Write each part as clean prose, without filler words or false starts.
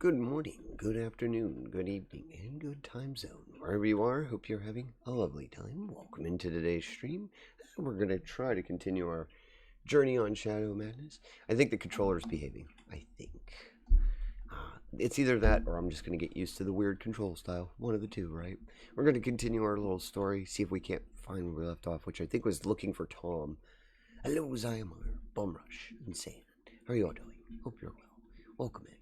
Good morning, good afternoon, good evening, and good time zone. Wherever you are, hope you're having a lovely time. Welcome into today's stream. We're going to try to continue our journey on Shadow Madness. I think the controller's behaving. I think. It's either that or I'm just going to get used to the weird control style. One of the two, right? We're going to continue our little story, see if we can't find where we left off, which I think was looking for Tom. Hello, Zyamar, Bumrush, and Sand. How are you all doing? Hope you're well. Welcome in.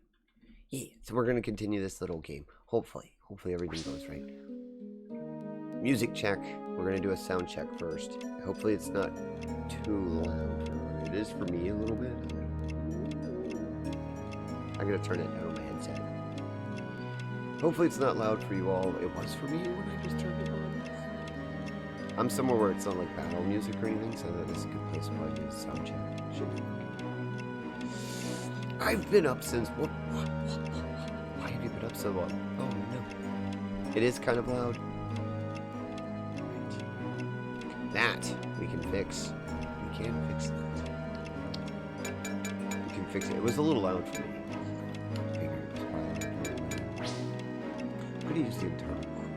Yeah, so we're going to continue this little game. Hopefully everything goes right. Music check. We're going to do a sound check first. Hopefully it's not too loud. It is for me a little bit. I got to turn it down on my headset. Hopefully it's not loud for you all. It was for me when I just turned it on. I'm somewhere where it's not like battle music or anything, so that is a good place for a sound check. Should be working. I've been up since... Why have you been up so long? Oh, no. It is kind of loud. Right. That we can fix. We can fix that. We can fix it. It was a little loud for me. I figured it was probably loud. I'm going to use the internal one.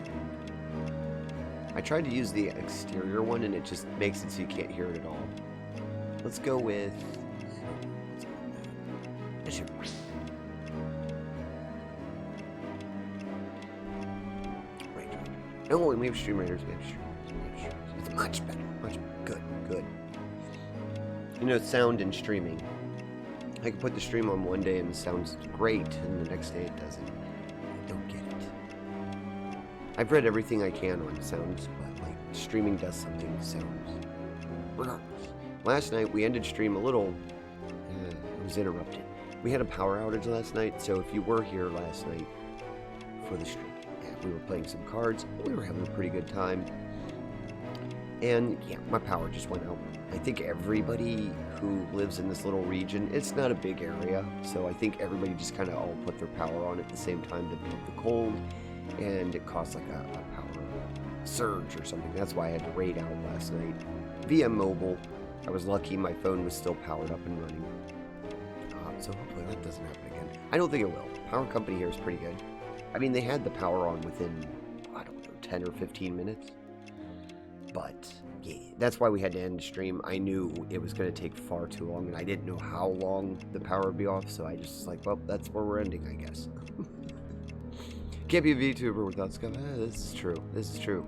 I tried to use the exterior one, and it just makes it so you can't hear it at all. Let's go with... Right. No, and we have StreamRaiders. It's much better. Much better. Good. You know, sound and streaming. I can put the stream on one day and the sound's great, and the next day it doesn't. I don't get it. I've read everything I can on sounds, but like streaming does something to sounds. Regardless. Last night we ended stream a little. It was interrupted. We had a power outage last night, so if you were here last night for the stream, yeah, we were playing some cards. We were having a pretty good time. And yeah, my power just went out. I think everybody who lives in this little region, it's not a big area, so I think everybody just kind of all put their power on at the same time to beat the cold, and it caused like a power surge or something. That's why I had to raid out last night via mobile. I was lucky my phone was still powered up and running. So hopefully that doesn't happen again. I don't think it will. Power company here is pretty good. I mean, they had the power on within, I don't know, 10 or 15 minutes. But, yeah, that's why we had to end the stream. I knew it was going to take far too long, and I didn't know how long the power would be off, so I just was like, well, that's where we're ending, I guess. Can't be a VTuber without Scum. This is true.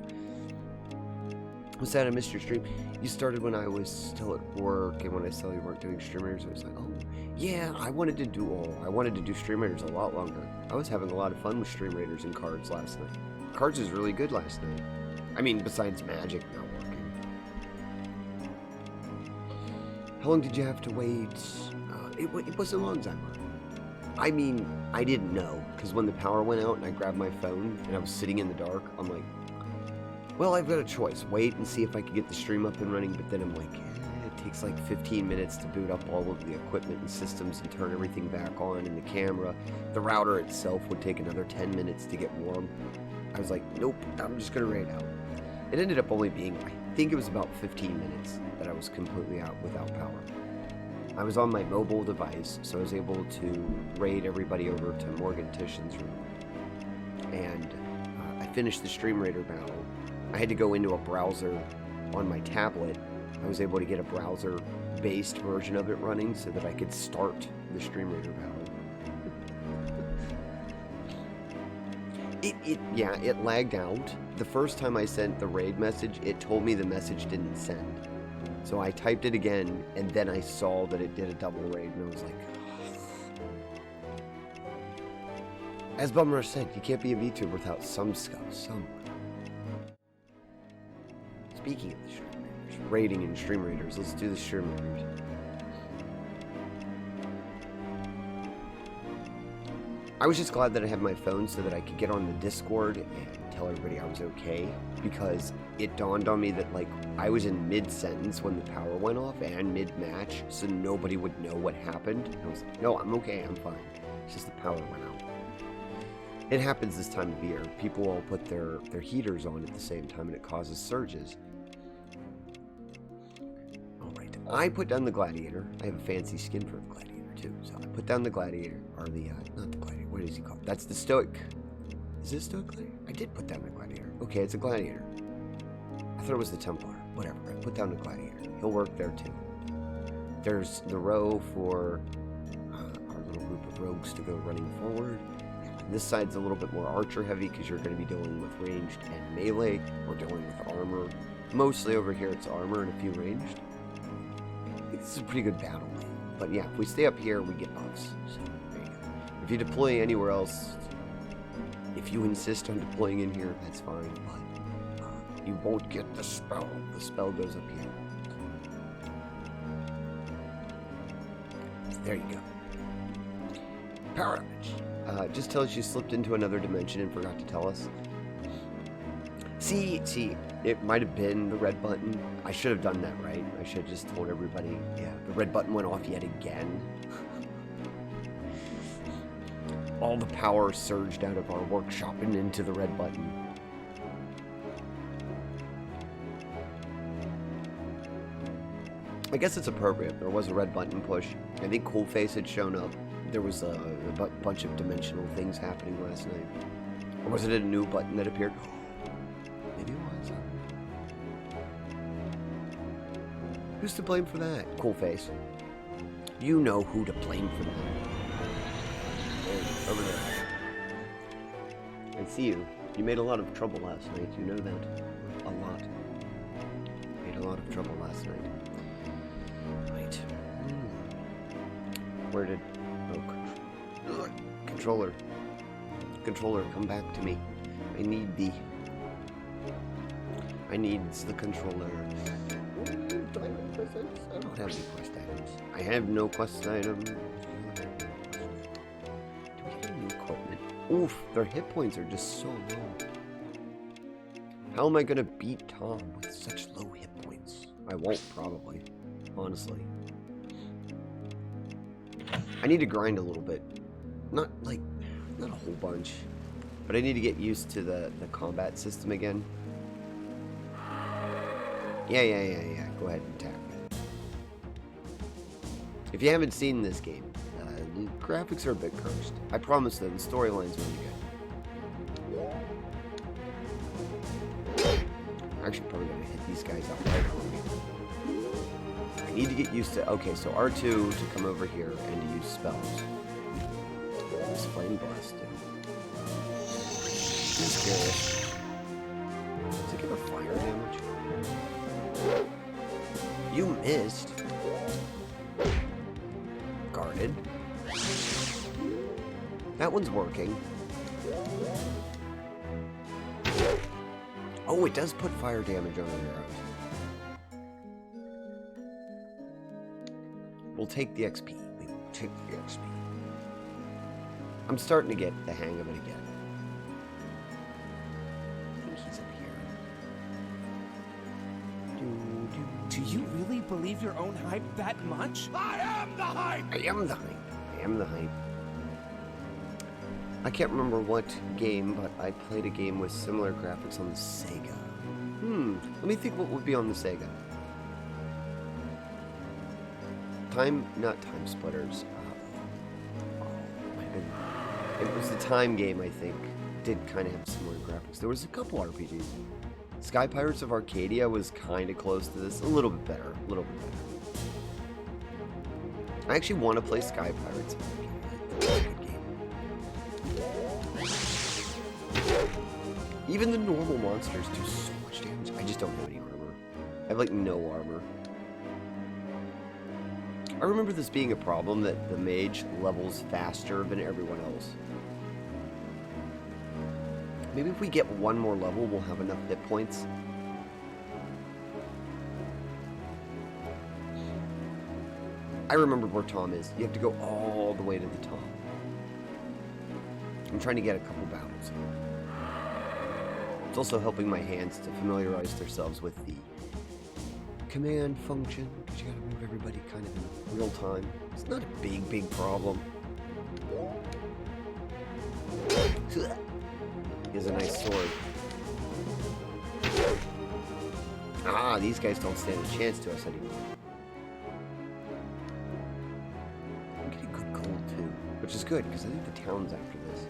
I'm sad I missed your stream. You started when I was still at work, and when I saw you weren't doing StreamRaiders, I was like, oh, yeah, I wanted to do StreamRaiders a lot longer. I was having a lot of fun with StreamRaiders and cards last night. Cards was really good last night. I mean, besides Magic not working. How long did you have to wait? It wasn't long, Zymer. I mean, I didn't know, because when the power went out and I grabbed my phone and I was sitting in the dark, I'm like, well, I've got a choice. Wait and see if I can get the stream up and running, but then I'm like, it takes like 15 minutes to boot up all of the equipment and systems and turn everything back on, and the camera. The router itself would take another 10 minutes to get warm. I was like, nope, I'm just going to raid out. It ended up only being, I think it was about 15 minutes that I was completely out without power. I was on my mobile device, so I was able to raid everybody over to Morgan Tishan's room. And I finished the StreamRaider battle. I had to go into a browser on my tablet. I was able to get a browser-based version of it running so that I could start the StreamRaider battle. It lagged out. The first time I sent the raid message, it told me the message didn't send. So I typed it again, and then I saw that it did a double raid, and I was like... As Bumrush said, you can't be a VTuber without some stuff, somewhere. Speaking of the StreamRaiders, raiding and StreamRaiders, let's do the StreamRaiders. I was just glad that I had my phone so that I could get on the Discord and tell everybody I was okay, because it dawned on me that, like, I was in mid-sentence when the power went off and mid-match, so nobody would know what happened. And I was like, no, I'm okay, I'm fine. It's just the power went out. It happens this time of year. People all put their heaters on at the same time, and it causes surges. Alright, I put down the Gladiator. I have a fancy skin for the Gladiator. too. So I put down the gladiator, or the, not the gladiator, what is he called? That's the stoic. Is it stoic gladiator? I did put down the gladiator. Okay, it's a gladiator. I thought it was the Templar. Whatever, I put down the gladiator. He'll work there too. There's the row for our little group of rogues to go running forward. This side's a little bit more archer heavy because you're going to be dealing with ranged and melee, or dealing with armor. Mostly over here it's armor and a few ranged. I think this is a pretty good battle lane. But yeah, if we stay up here, we get buffs. So there you go. If you deploy anywhere else, if you insist on deploying in here, that's fine. But you won't get the spell. The spell goes up here. So there you go. Power outage. Just tells you slipped into another dimension and forgot to tell us. See, it might have been the red button. I should have done that, right? I should have just told everybody. Yeah, the red button went off yet again. All the power surged out of our workshop and into the red button. I guess it's appropriate. There was a red button push. I think Coolface had shown up. There was a bunch of dimensional things happening last night. Or was it a new button that appeared? Maybe it was. Who's to blame for that? Coolface. You know who to blame for that. Over there. I see you. You made a lot of trouble last night. You know that. A lot. Made a lot of trouble last night. Right. Where did... Oh, controller. Controller, come back to me. I need thee. I needs the controller. Diamond presents? I don't have any quest items. I have no quest item. Do we get any new equipment? Oof, their hit points are just so low. How am I gonna beat Tom with such low hit points? I won't, probably. Honestly. I need to grind a little bit. Not a whole bunch. But I need to get used to the combat system again. Yeah. Go ahead and attack. If you haven't seen this game, the graphics are a bit cursed. I promise though, the storyline's really good. I'm actually probably gonna hit these guys up right on me. I need to get used to... Okay, so R2 to come over here and to use spells. This flame blast, dude. This is scary. Does it give her fire damage? You missed. Guarded. That one's working. Oh, it does put fire damage on her arrows. We'll take the XP. We will take the XP. I'm starting to get the hang of it again. I think he's up here. Do you really believe your own hype that much? I am the hype! I am the hype. I am the hype. I can't remember what game, but I played a game with similar graphics on the Sega. Let me think what would be on the Sega. Not Time Splitters. It was the Time game, I think. Did kind of have similar graphics. There was a couple RPGs. Sky Pirates of Arcadia was kind of close to this. A little bit better. A little bit better. I actually want to play Sky Pirates of Arcadia. That's a good game. Even the normal monsters do so much damage. I just don't have any armor. I have like no armor. I remember this being a problem that the mage levels faster than everyone else. Maybe if we get one more level, we'll have enough hit points. I remember where Tom is. You have to go all the way to the top. I'm trying to get a couple battles. It's also helping my hands to familiarize themselves with the command function, because you gotta move everybody kind of in real time. It's not a big problem. He has a nice sword. Ah, these guys don't stand a chance to us anymore. I'm getting which is good, because I think the town's after this.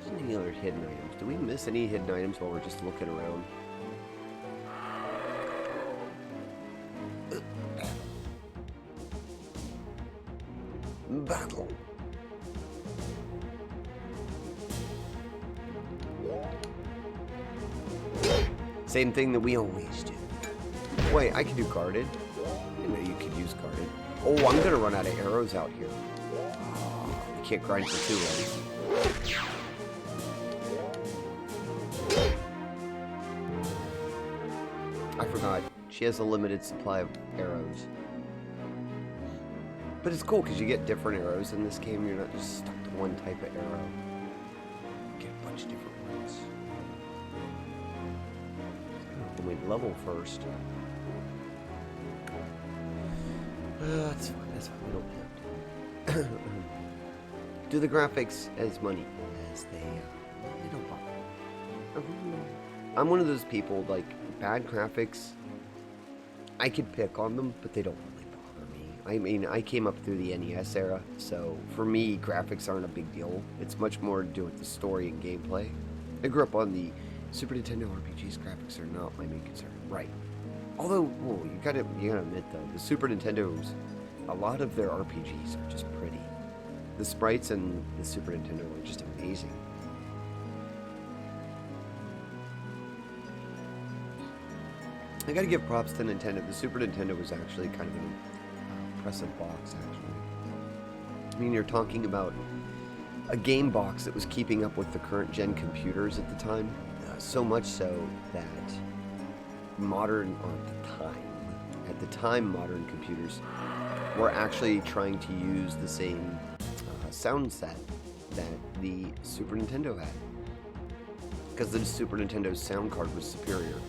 There's any other hidden items? Do we miss any hidden items while we're just looking around? Battle. Same thing that we always do. Wait, I can do guarded. I didn't know you could use guarded. Oh, I'm gonna run out of arrows out here. Oh, I can't grind for 2 long. I forgot. She has a limited supply of arrows. But it's cool because you get different arrows in this game. You're not just stuck to one type of arrow. You get a bunch of different ones. When we level first. That's fine. That's fine. We don't have to. Do the graphics as money as they don't bother. I'm one of those people, like, bad graphics, I could pick on them, but they don't really bother me. I mean, I came up through the NES era, so for me, graphics aren't a big deal. It's much more to do with the story and gameplay. I grew up on the Super Nintendo RPGs. Graphics are not my main concern. Right. Although, whoa, you gotta admit though, the Super Nintendos, a lot of their RPGs are just pretty. The sprites in the Super Nintendo are just amazing. I gotta give props to Nintendo. The Super Nintendo was actually kind of an impressive box, actually. I mean, you're talking about a game box that was keeping up with the current gen computers at the time. So much so that modern computers were actually trying to use the same sound set that the Super Nintendo had, because the Super Nintendo's sound card was superior.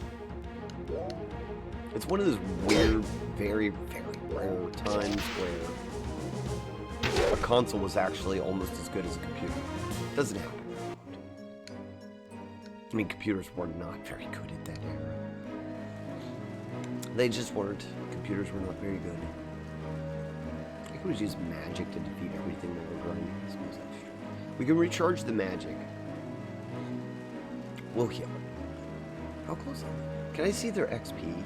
It's one of those weird, very, very rare times where a console was actually almost as good as a computer. It doesn't happen. I mean, computers were not very good at that era. They just weren't. Computers were not very good. I could always use magic to defeat everything that we're grinding. I suppose that's true. We can recharge the magic. We'll heal it. How close are we? Can I see their XP?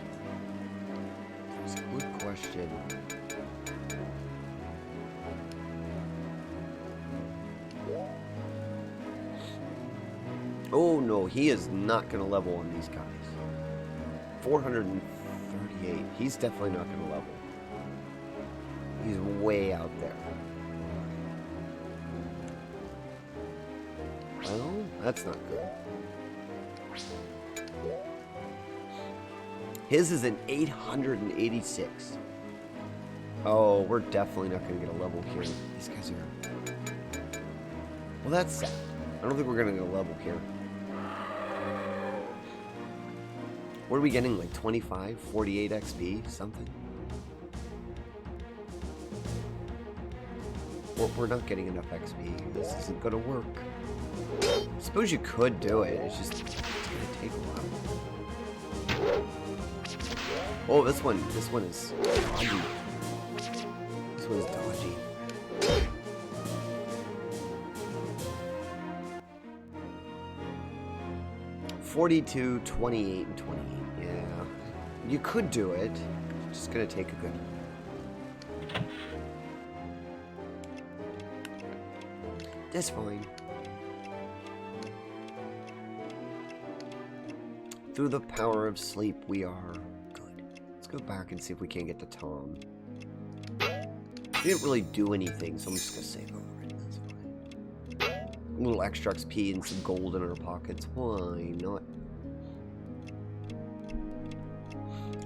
That's a good question. Oh no, he is not going to level on these guys. 438. He's definitely not going to level. He's way out there. Well, that's not good. His is an 886. Oh, we're definitely not going to get a level here. These guys are... Well, that's sad. I don't think we're going to get a level here. What are we getting, like 25, 48 XP, something? Well, we're not getting enough XP. This isn't going to work. I suppose you could do it. It's just, it's going to take a while. Oh, this one is dodgy. This one is dodgy. $42, $28, and $28. Yeah, you could do it. It's just gonna take a good. That's fine. Through the power of sleep, we are good. Let's go back and see if we can't get to Tom. We didn't really do anything, so I'm just gonna save over it. That's fine. A little extra XP and some gold in our pockets. Why not?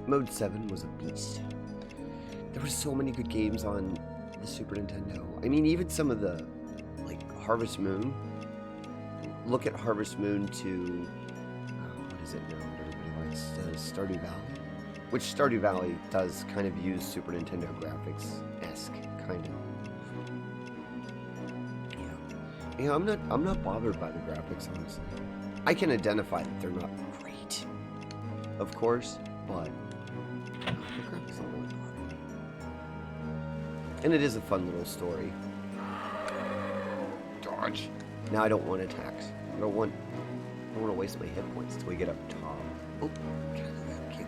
Mode 7 was a beast. There were so many good games on the Super Nintendo. I mean, even some of the, like, Harvest Moon. Look at Harvest Moon to, what is it now that everybody likes? Stardew Valley? Which Stardew Valley does kind of use Super Nintendo graphics-esque, kind of. Yeah, I'm not bothered by the graphics, honestly. I can identify that they're not great, of course, but the graphics don't really bother me. And it is a fun little story. Dodge. Now I don't want attacks. I don't want to waste my hit points until we get up top. Oh, can't go that way.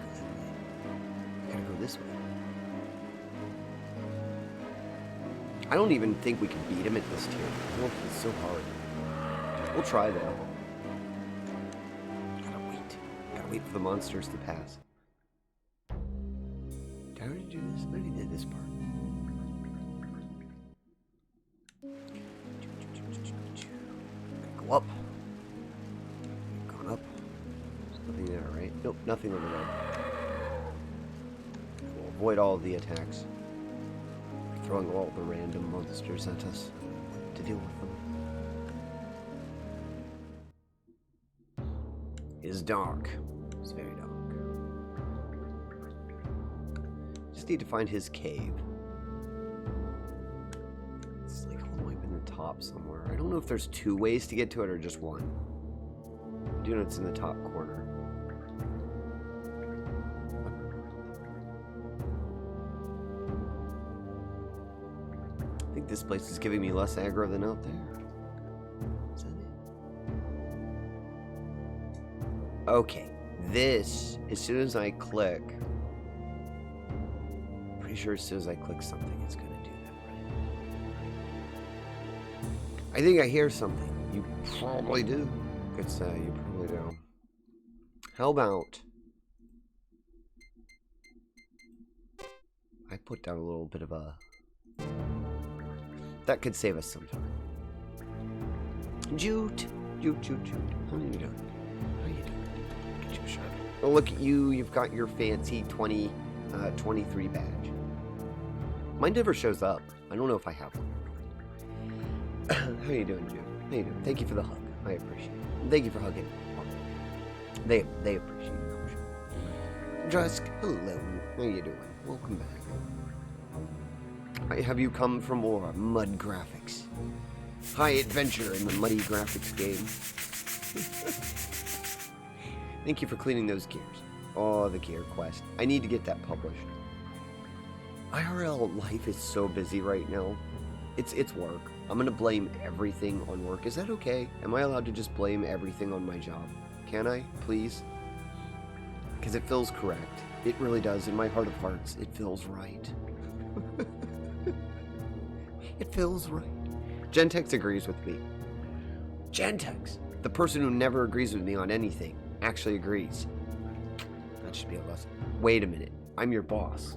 I gotta go this way. I don't even think we can beat him at this tier. Oh, it's so hard. We'll try though. Gotta wait for the monsters to pass. Did I already do this? I already did this part. Go up. Gone up. There's nothing there, right? Nope, nothing on the road. We'll avoid all of the attacks. Throwing all the random monsters at us to deal with them. It is dark. It's very dark. Just need to find his cave. It's like all the way up in the top somewhere. I don't know if there's 2 ways to get to it or just one. I do know it's in the top corner. I think this place is giving me less aggro than out there. Is that it? Okay, this, as soon as I click, pretty sure as soon as I click something, it's gonna do that, right? I think I hear something. You probably do. Could say you probably do. How about I put down a little bit of a... That could save us some time. Jute. How are you doing? How are you doing? Get you a shot. Oh, look at you. You've got your fancy 23 badge. Mine never shows up. I don't know if I have one. How are you doing, Jude? How you doing? Thank you for the hug. I appreciate it. Thank you for hugging. They appreciate it. Drusk, hello. How you doing? Welcome back. Have you come for more mud graphics? High adventure in the muddy graphics game. Thank you for cleaning those gears. Oh, the gear quest. I need to get that published. IRL life is so busy right now. It's work. I'm gonna blame everything on work. Is that okay? Am I allowed to just blame everything on my job? Can I, please? Because it feels correct. It really does. In my heart of hearts, it feels right. It feels right. Gentex agrees with me. Gentex, the person who never agrees with me on anything, actually agrees. That should be a lesson. Wait a minute. I'm your boss.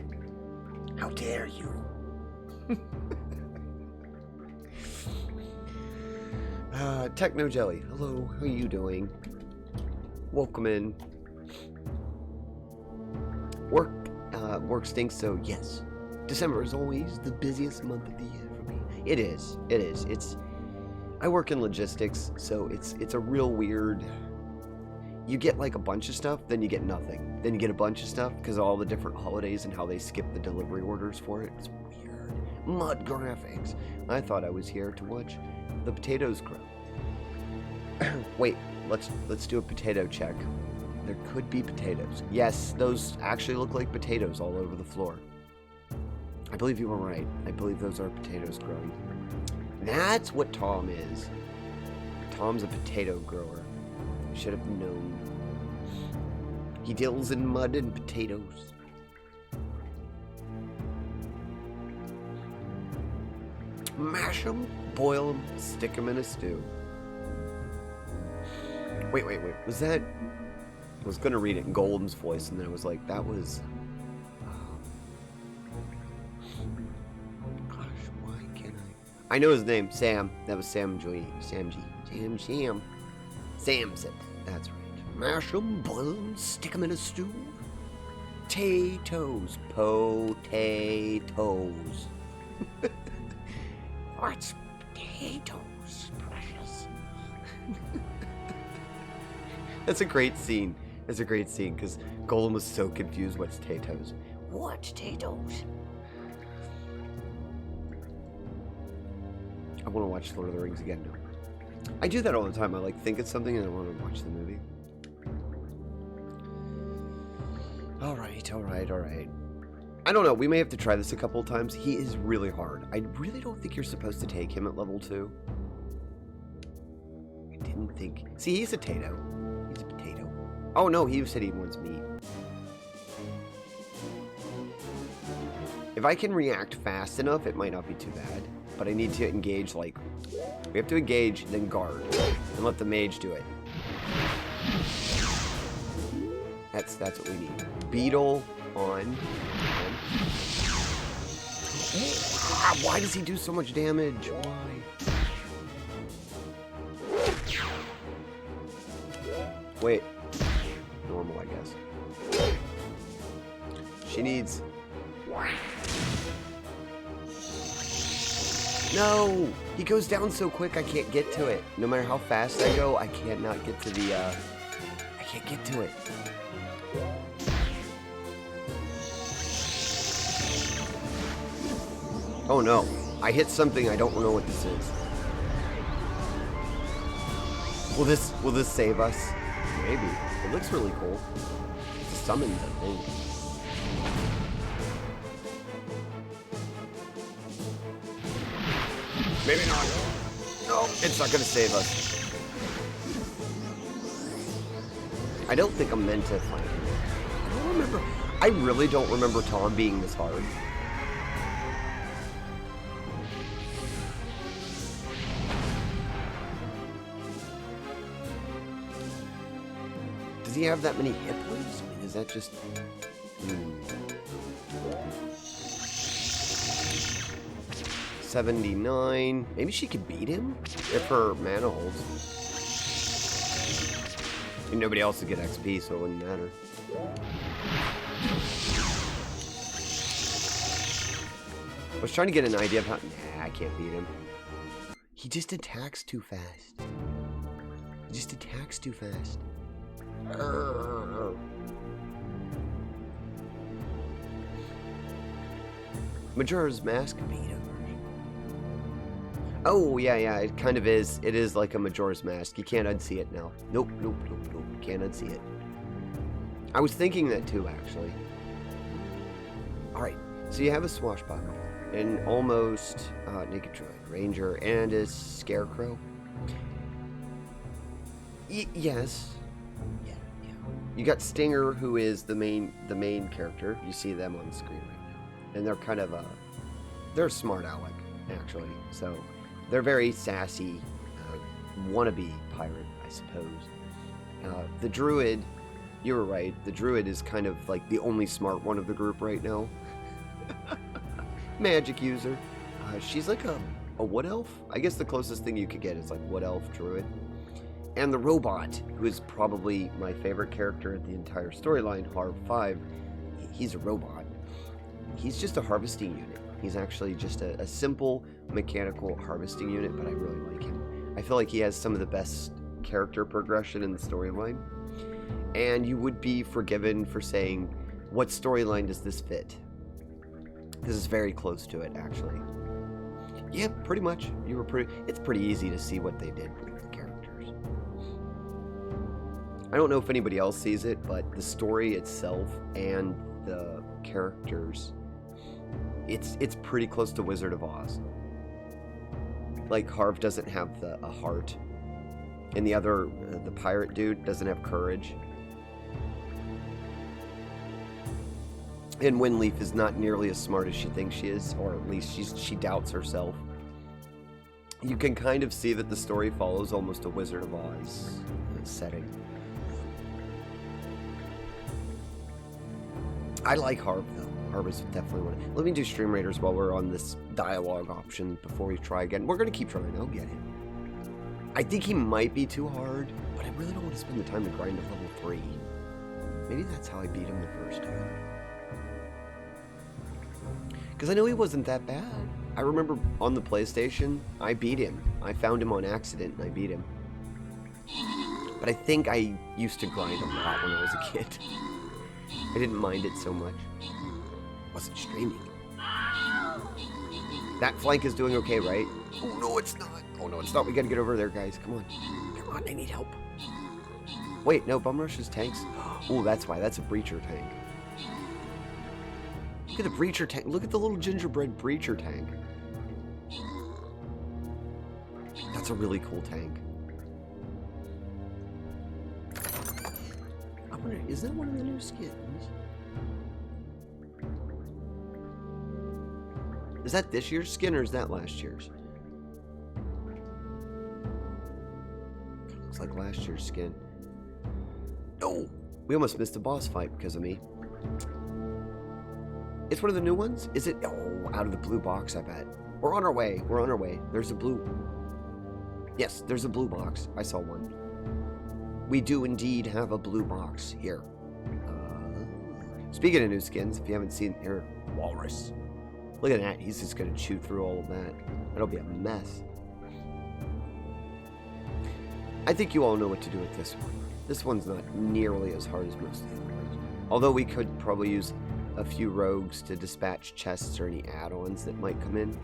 How dare you? Techno Jelly. Hello. How are you doing? Welcome in. Work stinks, so yes. December is always the busiest month of the year for me. It is. I work in logistics, so it's a real weird... You get like a bunch of stuff, then you get nothing. Then you get a bunch of stuff because of all the different holidays and how they skip the delivery orders for it. It's weird. Mud graphics. I thought I was here to watch the potatoes grow. Wait, let's do a potato check. There could be potatoes. Yes, those actually look like potatoes all over the floor. I believe you were right. I believe those are potatoes growing. That's what Tom is. Tom's a potato grower. I should have known. He deals in mud and potatoes. Mash them, boil them, stick them in a stew. Wait. Was that... I was going to read it in Golden's voice, and then I was like, that was... Gosh, why can't I know his name, Sam. That was Sam Joy. Sam G. Sam said that. That's right. Mash them, boil them, stick them in a stew. Potatoes. What's potatoes, precious? That's a great scene. It's a great scene because Golem was so confused. What's potatoes? What potatoes? I want to watch Lord of the Rings again now. I do that all the time. I like think it's something and I want to watch the movie. All right. I don't know. We may have to try this a couple of times. He is really hard. I really don't think you're supposed to take him at level 2. I didn't think... See, he's a potato. He's a potato. Oh, no. He said he wants meat. If I can react fast enough, it might not be too bad. But I need to engage, like... We have to engage, then guard. And let the mage do it. That's what we need. Beetle on. Ah, why does he do so much damage? Why? Wait. Normal, I guess. She needs... No! He goes down so quick I can't get to it. No matter how fast I go, I cannot get to the, I can't get to it. Oh no. I hit something, I don't know what this is. Will this save us? Maybe. It looks really cool. It's a summons, I think. Maybe not. No, it's not gonna save us. I don't think I'm meant to find him. I don't remember. I really don't remember Tom being this hard. Does he have that many hit points? I mean, is that just... 79. Maybe she could beat him if her mana holds. And nobody else would get XP, so it wouldn't matter. I was trying to get an idea of how... Nah, I can't beat him. He just attacks too fast. He just attacks too fast. Majora's Mask beat him. Oh, yeah, it kind of is. It is like a Majora's Mask. You can't unsee it now. Nope. Can't unsee it. I was thinking that too, actually. Alright, so you have a Swashbuckler, an almost Naked Druid, Ranger, and a Scarecrow. Yes. Yeah. You got Stinger, who is the main character. You see them on the screen right now. And they're kind of they're a smart aleck, actually. So... They're very sassy, wannabe pirate, I suppose. The druid, you were right, the druid is kind of like the only smart one of the group right now. Magic user. She's like a wood elf? I guess the closest thing you could get is like wood elf druid. And the robot, who is probably my favorite character in the entire storyline, Harv 5, he's a robot. He's just a harvesting unit. He's actually just a simple mechanical harvesting unit, but I really like him. I feel like he has some of the best character progression in the storyline. And you would be forgiven for saying, what storyline does this fit? This is very close to it, actually. Yeah, pretty much. It's pretty easy to see what they did with the characters. I don't know if anybody else sees it, but the story itself and the characters... It's pretty close to Wizard of Oz. Like, Harv doesn't have a heart. And the other, the pirate dude, doesn't have courage. And Winleaf is not nearly as smart as she thinks she is, or at least she doubts herself. You can kind of see that the story follows almost a Wizard of Oz setting. I like Harv, though. Harv is definitely one. Let me do StreamRaiders while we're on this dialogue option before we try again. We're going to keep trying. I'll get him. I think he might be too hard, but I really don't want to spend the time to grind to level 3. Maybe that's how I beat him the first time. Because I know he wasn't that bad. I remember on the PlayStation, I beat him. I found him on accident and I beat him. But I think I used to grind a lot when I was a kid. I didn't mind it so much. Wasn't streaming. That flank is doing okay, right? Oh, no, it's not. Oh, no, it's not. We gotta get over there, guys. Come on. Come on, I need help. Wait, no, Bum Rush's tanks. Oh, that's why. That's a breacher tank. Look at the breacher tank. Look at the little gingerbread breacher tank. That's a really cool tank. I wonder, is that one of the new skins? Is that this year's skin or is that last year's? Looks like last year's skin. No! We almost missed a boss fight because of me. It's one of the new ones? Is it? Oh, out of the blue box, I bet. We're on our way. We're on our way. There's a blue... Yes, there's a blue box. I saw one. We do indeed have a blue box here. Speaking of new skins, if you haven't seen here, Walrus. Look at that. He's just going to chew through all of that. That'll be a mess. I think you all know what to do with this one. This one's not nearly as hard as most of the other ones. Although we could probably use a few rogues to dispatch chests or any add-ons that might come in.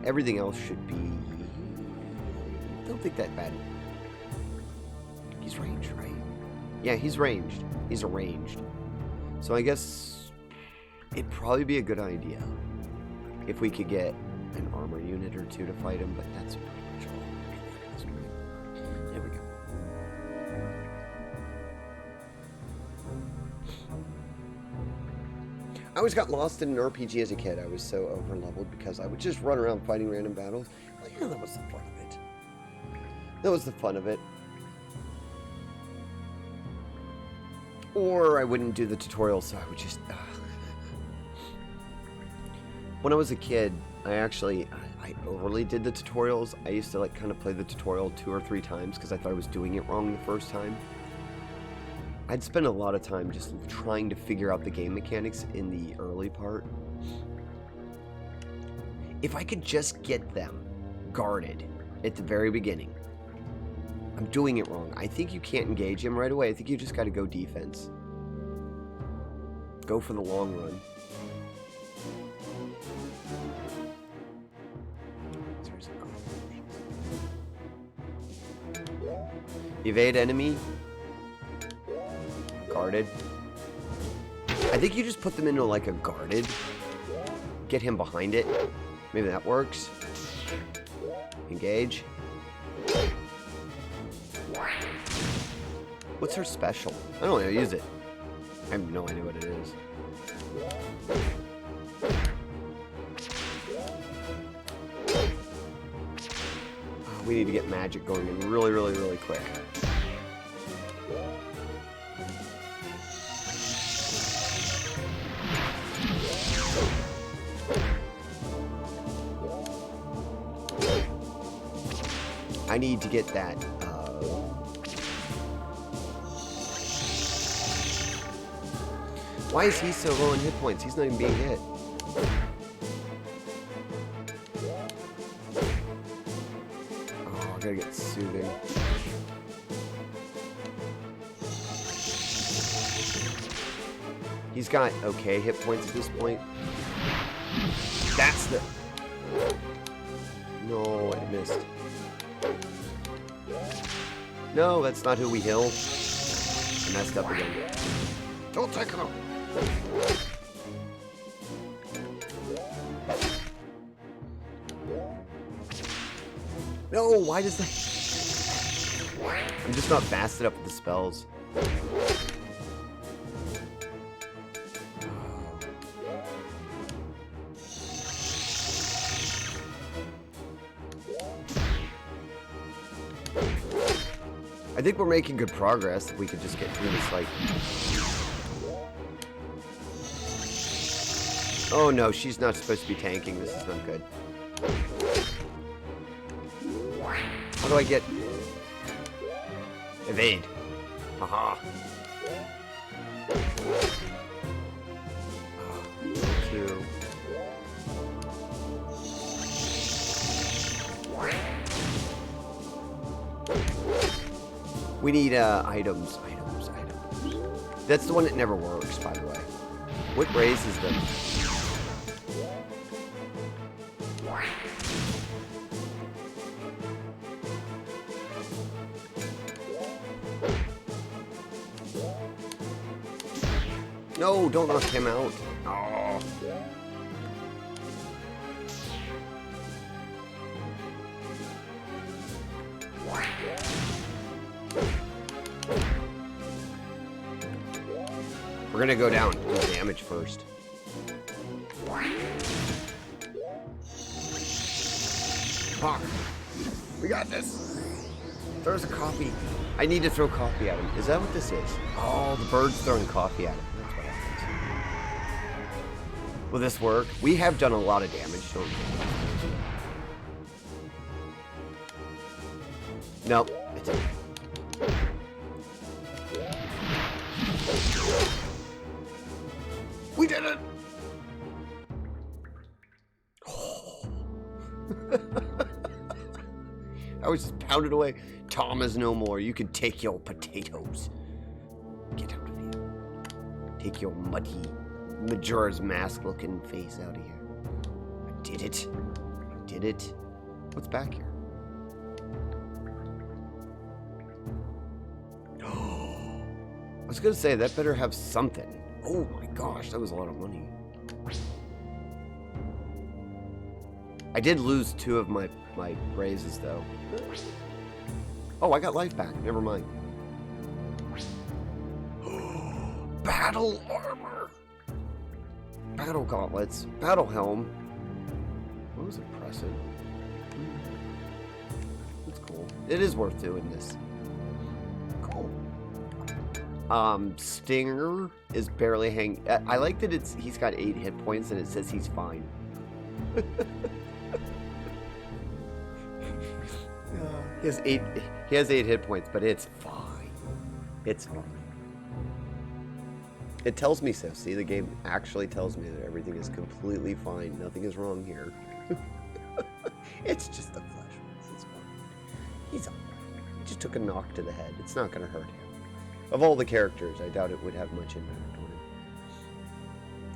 Everything else should be... Don't think that bad. He's ranged, right? Yeah, he's ranged. He's arranged. So I guess it'd probably be a good idea if we could get an armor unit or two to fight him, but that's pretty much all we can do at this point. There we go. I always got lost in an RPG as a kid. I was so over-leveled because I would just run around fighting random battles. Well, yeah, that was the fun of it. That was the fun of it. Or I wouldn't do the tutorial, so I would just... When I was a kid, I overly did the tutorials. I used to like kind of play the tutorial 2 or 3 times because I thought I was doing it wrong the first time. I'd spend a lot of time just trying to figure out the game mechanics in the early part. If I could just get them guarded at the very beginning. I'm doing it wrong. I think you can't engage him right away. I think you just got to go defense. Go for the long run. Evade enemy. Guarded. I think you just put them into like a guarded. Get him behind it. Maybe that works. Engage. What's her special? I don't know how to use it. I have no idea what it is. We need to get magic going in really, really, really quick. I need to get that. Why is he so low in hit points? He's not even being hit. Oh, I gotta get soothing. He's got okay hit points at this point. That's the... No, I missed. No, that's not who we heal. I messed up again. Don't take him out. No, why does that... I'm just not fast enough with the spells. I think we're making good progress. If we could just get through this, like... Oh no, she's not supposed to be tanking. This is not good. How do I get... Evade. Haha. Two. We need items. That's the one that never works, by the way. What raises them? No, don't knock him out. Oh. We're gonna go down. Do damage first. Fuck. We got this. There's a coffee. I need to throw coffee at him. Is that what this is? Oh, the bird's throwing coffee at him. That's what happens. Will this work? We have done a lot of damage, don't we? Nope. It's okay. We did it! Oh. I was just pounded away. Tom is no more. You can take your potatoes. Get out of here. Take your muddy Majora's Mask looking face out of here. I did it. I did it. What's back here? I was gonna say, that better have something. Oh my gosh, that was a lot of money. I did lose 2 of my raises though. Oh, I got life back. Never mind. Battle armor. Battle gauntlets. Battle helm. What was impressive? That's cool. It is worth doing this. Cool. Stinger is barely hanging. I like that he's got 8 hit points and it says he's fine. He has 8 hit points, but it's fine. It's fine. It tells me so. See, the game actually tells me that everything is completely fine. Nothing is wrong here. It's just the flesh wounds. It's fine. He's alright. He just took a knock to the head. It's not going to hurt him. Of all the characters, I doubt it would have much impact on him.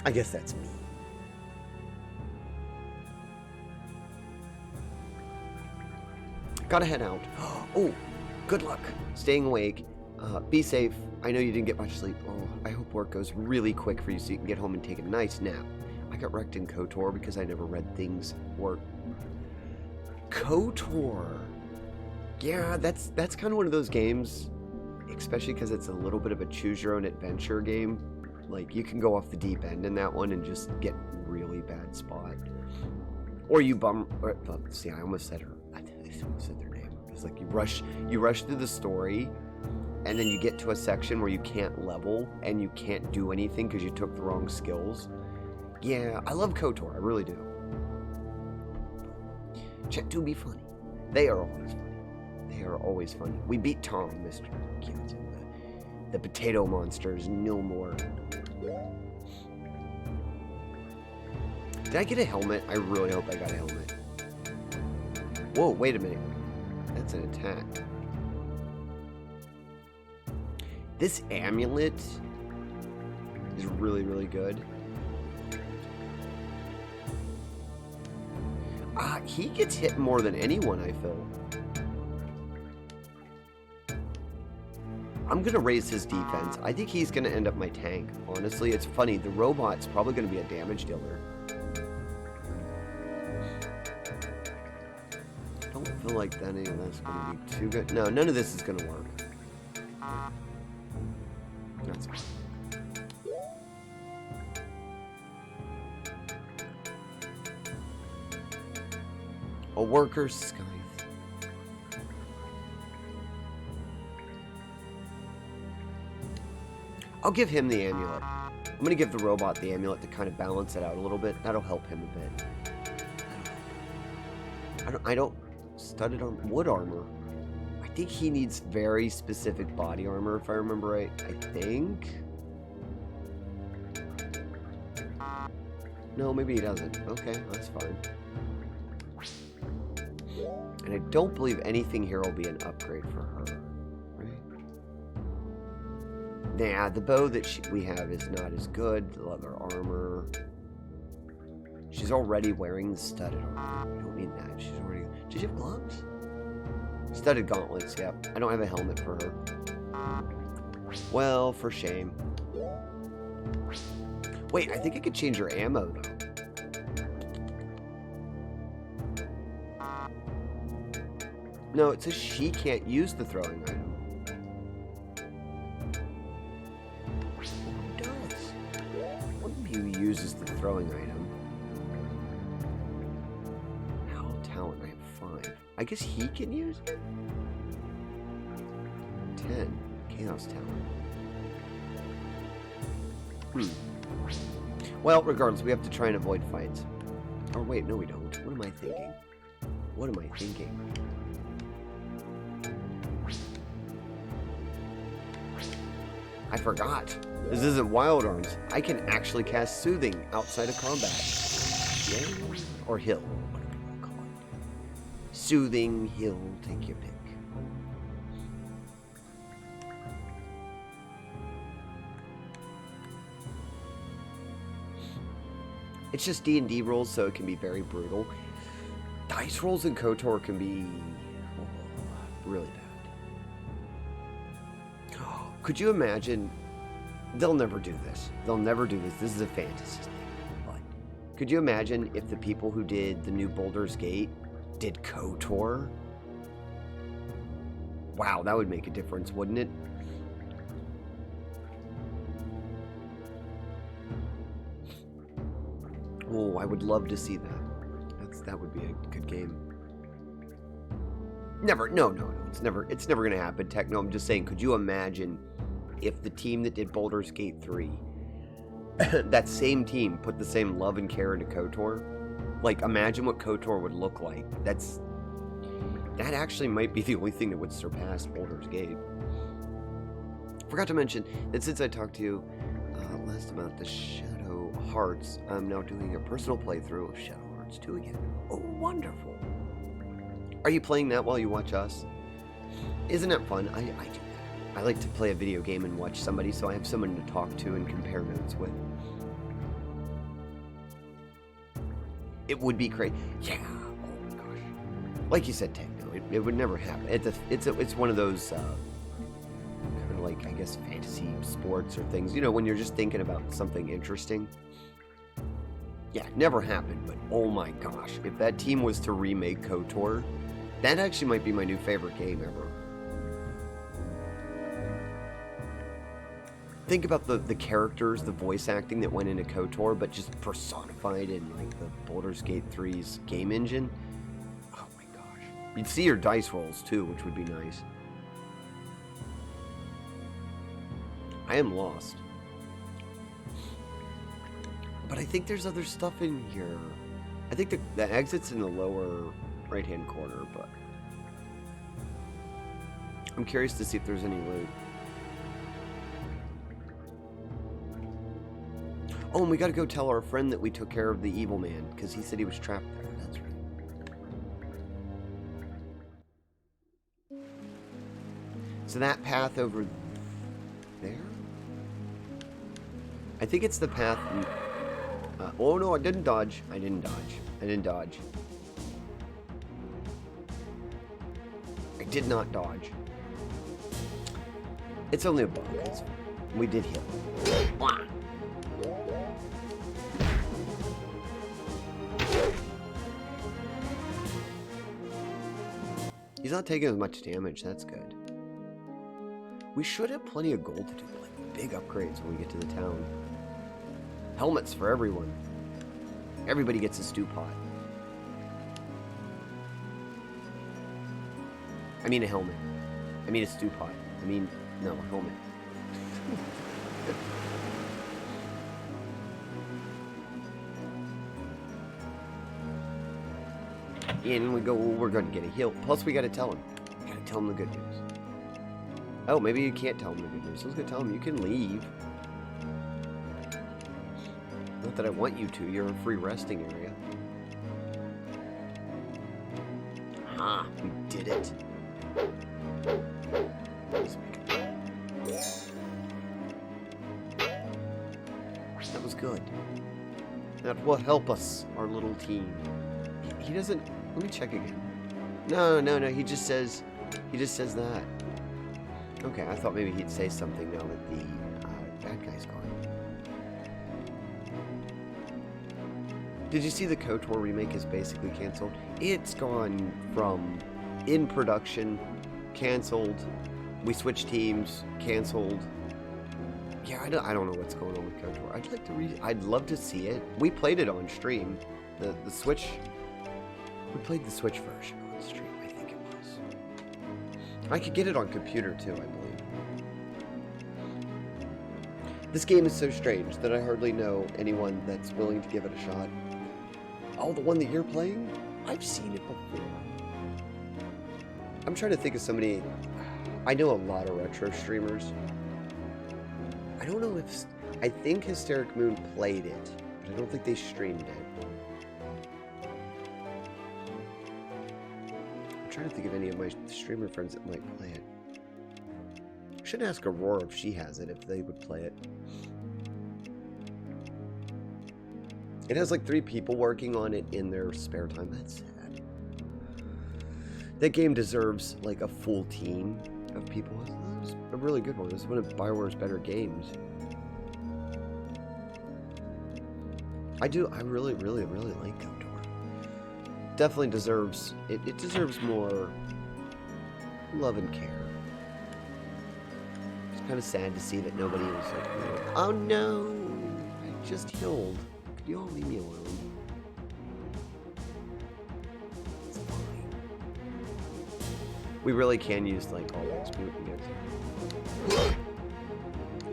I guess that's me. Gotta head out. Oh, good luck. Staying awake. Be safe. I know you didn't get much sleep. Oh, I hope work goes really quick for you so you can get home and take a nice nap. I got wrecked in KOTOR because I never read things work. KOTOR. Yeah, that's kind of one of those games, especially because it's a little bit of a choose-your-own-adventure game. Like, you can go off the deep end in that one and just get really bad spot. Or you see, I almost said her. I almost said their name. It's like you rush through the story, and then you get to a section where you can't level and you can't do anything because you took the wrong skills. Yeah, I love KOTOR. I really do. Chat do be funny. They are always funny. They are always funny. We beat Tom, Mr. Cute. The potato monster is no more. Did I get a helmet? I really hope I got a helmet. Whoa, wait a minute. That's an attack. This amulet is really, really good. He gets hit more than anyone, I feel. I'm gonna raise his defense. I think he's gonna end up my tank. Honestly, it's funny. The robot's probably gonna be a damage dealer. I don't feel like that any of that's gonna be too good. No, none of this is gonna work. That's fine. A worker's scythe. I'll give him the amulet. I'm gonna give the robot the amulet to kind of balance it out a little bit. That'll help him a bit. I don't studded armor, wood armor. I think he needs very specific body armor, if I remember right. I think. No, maybe he doesn't. Okay, that's fine. And I don't believe anything here will be an upgrade for her, right? Nah, the bow that we have is not as good. The leather armor. She's already wearing the studded armor. We don't need that. She's already... Did you have gloves? Studded gauntlets, yep. I don't have a helmet for her. Well, for shame. Wait, I think I could change your ammo, though. No, it says she can't use the throwing item. Who does? One of you uses the throwing item. How talent? I have 5. I guess he can use it? 10. Chaos talent. Well, regardless, we have to try and avoid fights. Or wait, no we don't. What am I thinking? What am I thinking? I forgot. This isn't Wild Arms. I can actually cast Soothing outside of combat. Yay. Or Heal. Whatever you want to call it. Soothing, Heal, take your pick. It's just D&D rolls, so it can be very brutal. Dice rolls in KOTOR can be really bad. Could you imagine? They'll never do this. They'll never do this. This is a fantasy thing. But could you imagine if the people who did the new Baldur's Gate did KOTOR? Wow, that would make a difference, wouldn't it? Oh, I would love to see that. That would be a good game. Never. No. It's never gonna happen. No, I'm just saying. Could you imagine if the team that did Baldur's Gate 3, that same team put the same love and care into KOTOR? Like, imagine what KOTOR would look like. That actually might be the only thing that would surpass Baldur's Gate. Forgot to mention that since I talked to you last about the Shadow Hearts, I'm now doing a personal playthrough of Shadow Hearts 2 again. Oh, wonderful. Are you playing that while you watch us? Isn't that fun? I do that. I like to play a video game and watch somebody, so I have someone to talk to and compare notes with. It would be great. Yeah. Oh my gosh. Like you said, Techno, it would never happen. It's one of those kind of like, I guess, fantasy sports or things. You know, when you're just thinking about something interesting. Yeah, never happened, but oh my gosh, if that team was to remake KOTOR, that actually might be my new favorite game ever. Think about the characters, the voice acting that went into KOTOR, but just personified in like the Baldur's Gate 3's game engine. Oh my gosh. You'd see your dice rolls too, which would be nice. I am lost. But I think there's other stuff in here. I think the exit's in the lower right-hand corner, but I'm curious to see if there's any loot. Oh, and we gotta go tell our friend that we took care of the evil man, because he said he was trapped there. That's right. So that path over there? I think it's the path... oh no, I didn't dodge. I didn't dodge. I did not dodge. It's only a bug. We did hit. He's not taking as much damage. That's good. We should have plenty of gold to do like big upgrades when we get to the town. Helmets for everyone. Everybody gets a stew pot. I mean a helmet. I mean a stew pot. I mean, no, a helmet. In we go, we're going to get a heal. Plus we got to tell him. We got to tell him the good news. Oh, maybe you can't tell him the good news. Let's go tell him you can leave. Not that I want you to. You're a free resting area. Ah, we did it. That was good. That will help us, our little team. He doesn't... Let me check again. No. He just says that. Okay, I thought maybe he'd say something now that the bad guy's gone. Did you see the KOTOR remake is basically canceled? It's gone from in production, canceled, we switched teams, canceled. Yeah, I don't know what's going on with KOTOR. I'd love to see it. We played it on stream. The Switch. We played the Switch version on stream, I think it was. I could get it on computer too, I believe. This game is so strange that I hardly know anyone that's willing to give it a shot. Oh, the one that you're playing? I've seen it before. I'm trying to think of somebody. I know a lot of retro streamers. I don't know if... I think Hysteric Moon played it, but I don't think they streamed it. I'm trying to think of any of my streamer friends that might play it. I should ask Aurora if she has it, if they would play it. It has like 3 people working on it in their spare time. That's sad. That game deserves like a full team of people. It's a really good one. It's one of BioWare's better games. I really like KOTOR. Definitely deserves, it deserves more love and care. It's kind of sad to see that nobody was like, oh no, I just healed. Could you all leave me alone? It's fine. We really can use like all the XP we can get.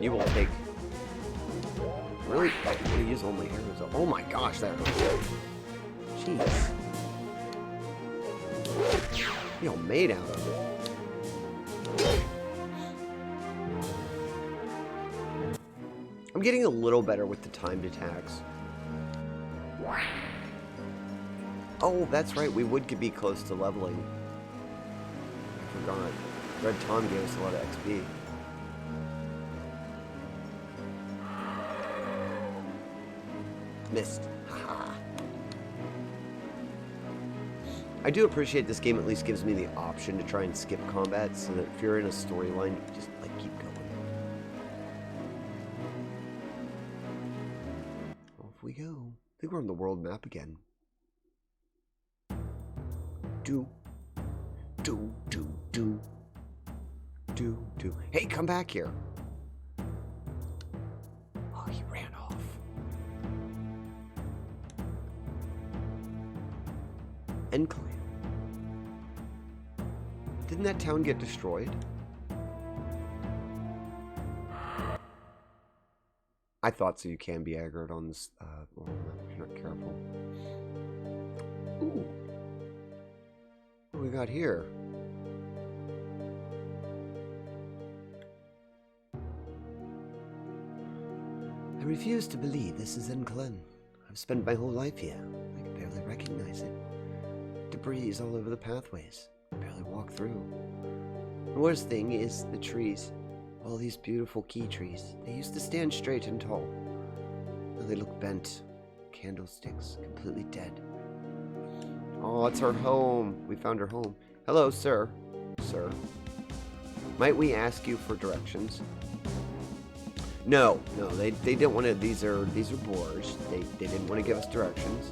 You will take. Really? I'm gonna use all my arrows. Oh my gosh, that hurts. Jeez. You all made out of it. I'm getting a little better with the timed attacks. Oh, that's right. We would be close to leveling. I forgot. Red Tom gave us a lot of XP. Missed. Haha. I do appreciate this game at least gives me the option to try and skip combat so that if you're in a storyline, you can just like keep going. Off we go. I think we're on the world map again. Do. Hey, come back here. Oh, he ran off. Enclave. Didn't that town get destroyed? I thought so. You can be aggroed on this world map if you're not careful. Ooh. What do we got here? I refuse to believe this is Enclave. I've spent my whole life here. I can barely recognize it. Debris is all over the pathways. I barely walk through. The worst thing is the trees. All these beautiful key trees. They used to stand straight and tall. Now they look bent. Candlesticks, completely dead. Oh, it's our home. We found our home. Hello, sir. Sir. Might we ask you for directions? No, they didn't want to. These are boars. They didn't want to give us directions.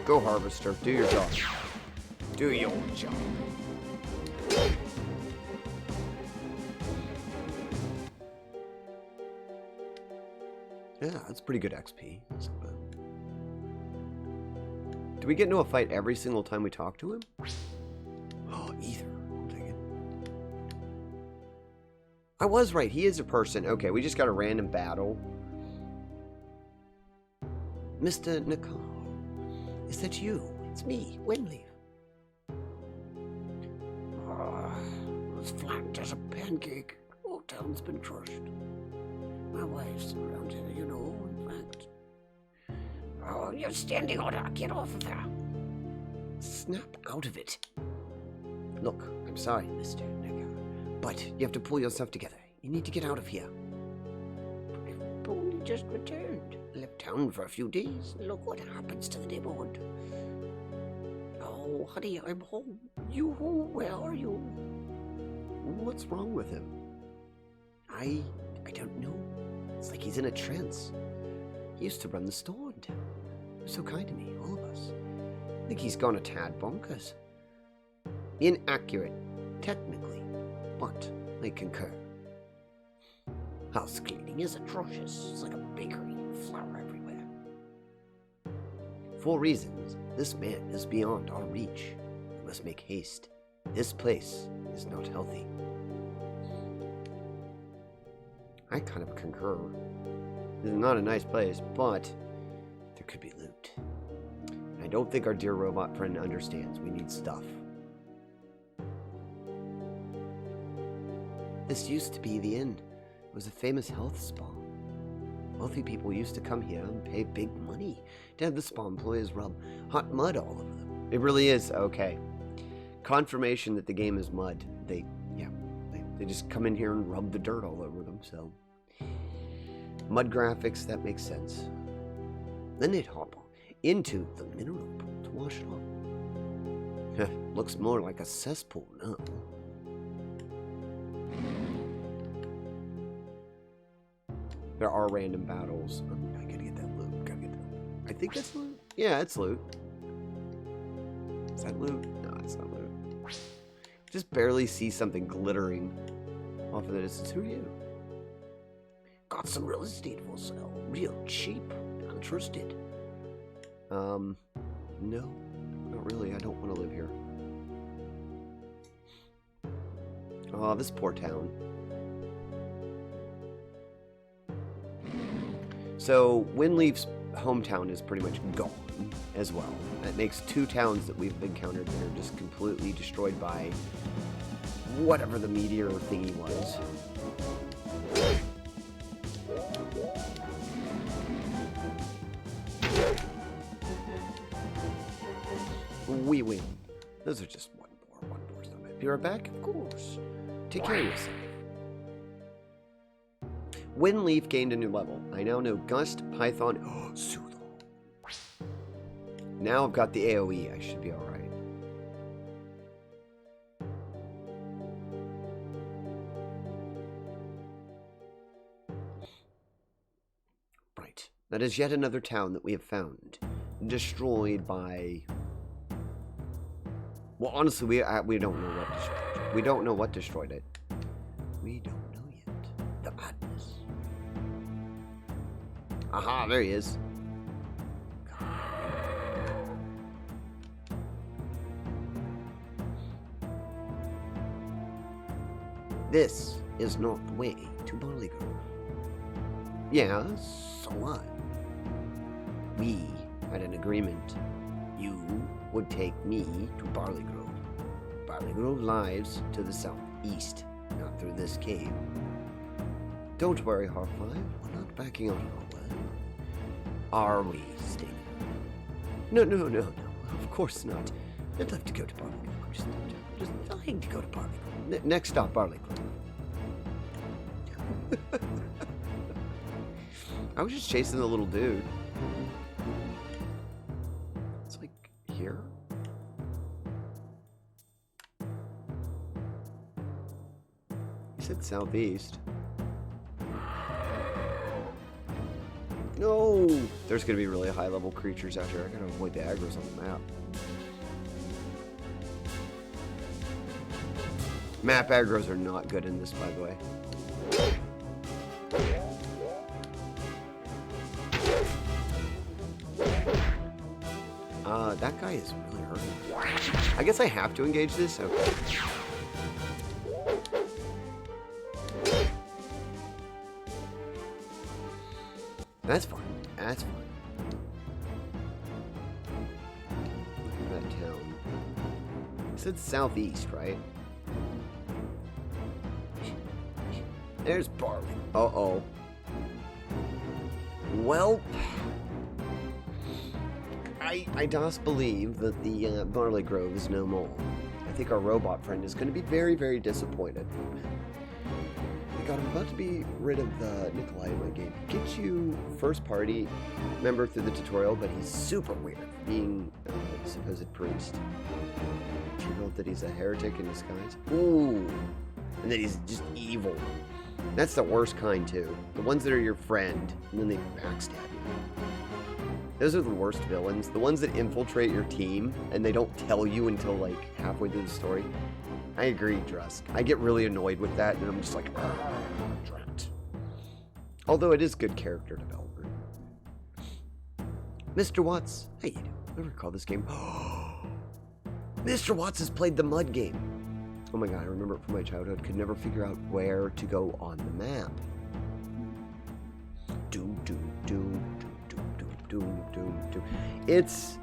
Go, Harvester. Do your job. Do your job. Yeah, that's pretty good XP. That's not bad. Do we get into a fight every single time we talk to him? Oh, either. I'll take it. I was right. He is a person. Okay, we just got a random battle. Mr. Nicole. Is that you? It's me, Winleaf. As flat as a pancake. All town's been crushed. My wife's around here, you know, in fact. Oh, you're standing order. Get off of there. Snap out of it. Look, I'm sorry, Mr. Nigger, but you have to pull yourself together. You need to get out of here. I've only just returned. Left town for a few days. Look what happens to the neighborhood. Oh, honey, I'm home. You home? Where are you? What's wrong with him? I don't know. It's like he's in a trance. He used to run the store in town. He was so kind to me, all of us. I think he's gone a tad bonkers. Inaccurate, technically, but I concur. House cleaning is atrocious. It's like a bakery, flour everywhere. For reasons, this man is beyond our reach. We must make haste. This place is not healthy. I kind of concur. This is not a nice place, but there could be loot. I don't think our dear robot friend understands. We need stuff. This used to be the inn. It was a famous health spa. Wealthy people used to come here and pay big money to have the spa employees rub hot mud all over them. It really is okay. Confirmation that the game is mud. They just come in here and rub the dirt all over them, so. Mud graphics, that makes sense. Then they'd hop into the mineral pool to wash it off. Looks more like a cesspool now. There are random battles. I gotta get that loot. I think that's loot. Yeah, it's loot. Is that loot? No, it's not loot. Just barely see something glittering off of the distance. Who are you? Got some real estate for sale. Real cheap. Interested. No. Not really. I don't want to live here. Oh, this poor town. So, Winleaf's hometown is pretty much gone as well. That makes two towns that we've encountered that are just completely destroyed by whatever the meteor thingy was. We win. Those are just one boar's not bad. Be right back? Of course. Take care of yourself. Winleaf gained a new level. I now know Gust, Python, Soothal. Now I've got the AoE. I should be alright. Right. That is yet another town that we have found. Destroyed by... Well, honestly, we don't know what destroyed it. We don't know what destroyed it. We don't know yet. The madness. Aha, there he is. This is not the way to Barley Grove. Yeah, so what? We had an agreement. You would take me to Barley Grove. Barley Grove lies to the southeast, not through this cave. Don't worry, Half-Life. We're not backing out of our way. Are we, Sting? No. Of course not. I'd love to go to Barley Grove. I'm just dying to go to Barley Grove. Next stop, Barley Grove. I was just chasing the little dude. It's like here? He said southeast. No! There's gonna be really high level creatures out here. I gotta avoid the aggros on the map. Map aggros are not good in this, by the way. That guy is really hurting. I guess I have to engage this? Okay. That's fine. That's fine. Look at that town. It said southeast, right? There's Barley. Uh-oh. Well, I does believe that the Barley Grove is no more. I think our robot friend is going to be very, very disappointed. God, I'm about to be rid of the Nikolai in my game. He gets you first party member through the tutorial, but he's super weird, being a supposed priest. Revealed that he's a heretic in disguise. Ooh, and that he's just evil. That's the worst kind, too. The ones that are your friend, and then they backstab you. Those are the worst villains. The ones that infiltrate your team, and they don't tell you until, like, halfway through the story. I agree, Drusk. I get really annoyed with that, and I'm just like, drat. Although it is good character development. Mr. Watts, how you doing? I recall this game. Mr. Watts has played the mud game. Oh my god, I remember it from my childhood. Could never figure out where to go on the map. Doom, doom, doom, doom, doom, doom, doom, doom, doom. It's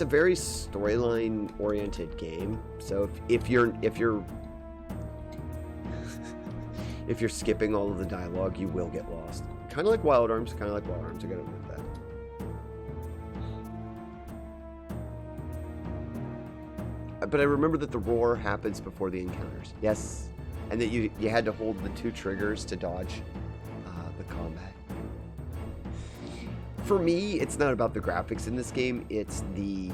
a very storyline-oriented game. So if you're if you're skipping all of the dialogue, you will get lost. Kind of like Wild Arms. I gotta admit that. But I remember that the roar happens before the encounters. Yes. And that you had to hold the 2 triggers to dodge the combat. For me, it's not about the graphics in this game. It's the...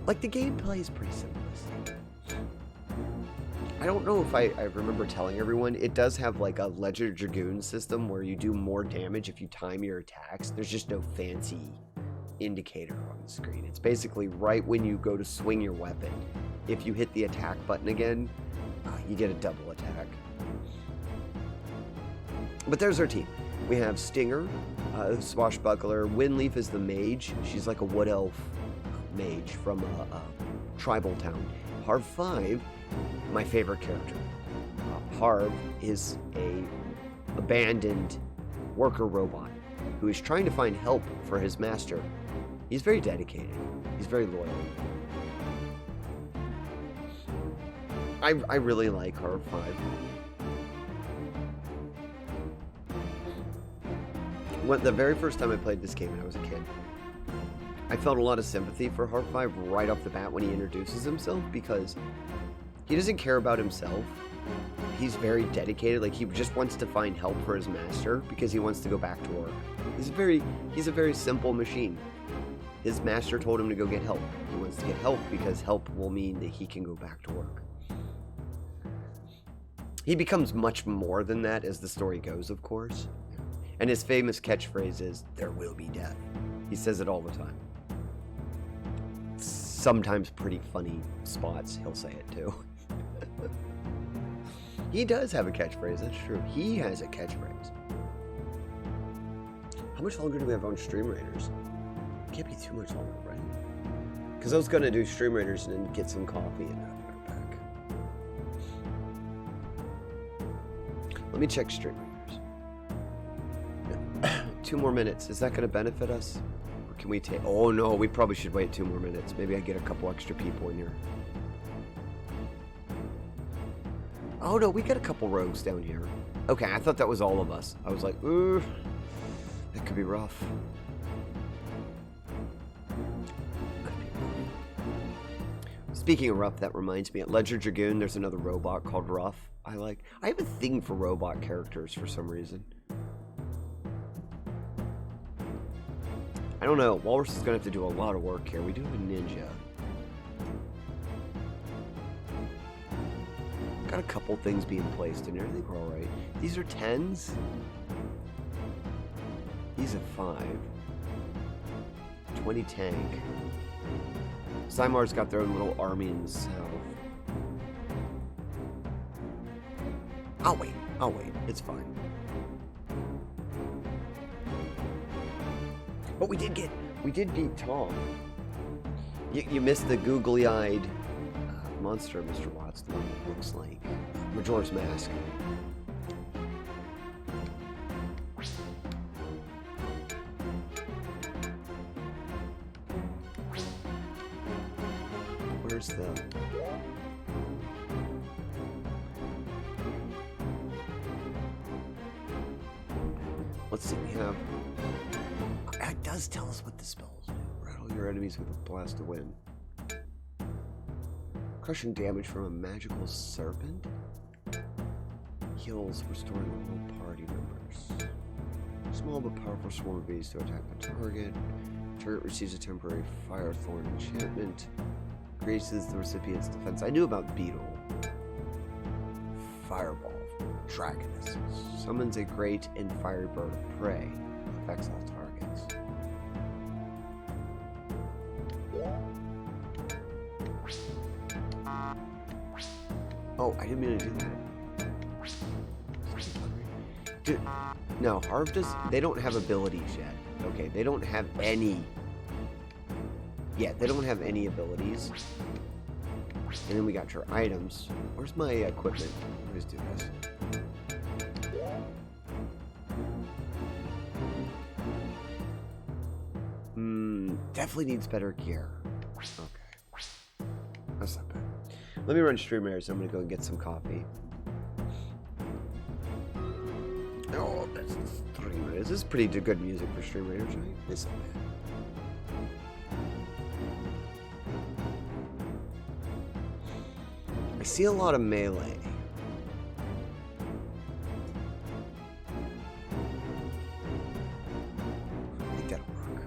Like, the gameplay is pretty simplistic. I don't know if I remember telling everyone. It does have, like, a Ledger Dragoon system where you do more damage if you time your attacks. There's just no fancy indicator on the screen. It's basically right when you go to swing your weapon. If you hit the attack button again, you get a double attack. But there's our team. We have Stinger, Swashbuckler. Windleaf is the mage. She's like a wood elf mage from a tribal town. Harv 5, my favorite character. Harv is a abandoned worker robot who is trying to find help for his master. He's very dedicated. He's very loyal. I really like Harv 5. The very first time I played this game when I was a kid, I felt a lot of sympathy for Harv 5 right off the bat when he introduces himself, because he doesn't care about himself. He's very dedicated. Like, he just wants to find help for his master because he wants to go back to work. He's a very simple machine. His master told him to go get help. He wants to get help because help will mean that he can go back to work. He becomes much more than that as the story goes, of course. And his famous catchphrase is, "There will be death." He says it all the time. Sometimes pretty funny spots, he'll say it too. He does have a catchphrase, that's true. He has a catchphrase. How much longer do we have on StreamRaiders? Can't be too much longer, right? Because I was going to do StreamRaiders and then get some coffee and I'll be right back. Let me check StreamRaiders. 2 more minutes. Is that going to benefit us? Or can we take... Oh no, we probably should wait 2 more minutes. Maybe I get a couple extra people in here. Oh no, we got a couple rogues down here. Okay, I thought that was all of us. I was like, ooh, that could be rough. Speaking of rough, that reminds me, at Ledger Dragoon, there's another robot called Ruff. I have a thing for robot characters for some reason. I don't know, Walrus is gonna have to do a lot of work here. We do have a ninja. Got a couple things being placed in here. I think we're alright. These are 10s. These are 5. 20 tank. Zymar's got their own little army in the south. I'll wait. It's fine. But we did beat Tom. You missed the googly-eyed monster, Mr. Watts, the one that looks like Majora's Mask. Where's the... Let's see, we have... It does tell us what the spells do. Rattle your enemies with a blast of wind. Crushing damage from a magical serpent. Heals, restoring the whole party members. Small but powerful swarm of bees to attack the target. Target receives a temporary fire thorn enchantment. Increases the recipient's defense. I knew about beetle. Fireball. Dragoness. Summons a great and fiery bird of prey. Affects all targets. Oh, I didn't mean to do that. Dude, no, Harv does. They don't have abilities yet. Okay, they don't have any. Yeah, they don't have any abilities. And then we got your items. Where's my equipment? Let's do this. Definitely needs better gear. Okay. That's not bad. Let me run StreamRaiders. I'm gonna go and get some coffee. Oh, that's StreamRaiders. This is pretty good music for StreamRaiders, right? It's not bad. I see a lot of melee. I think that'll work.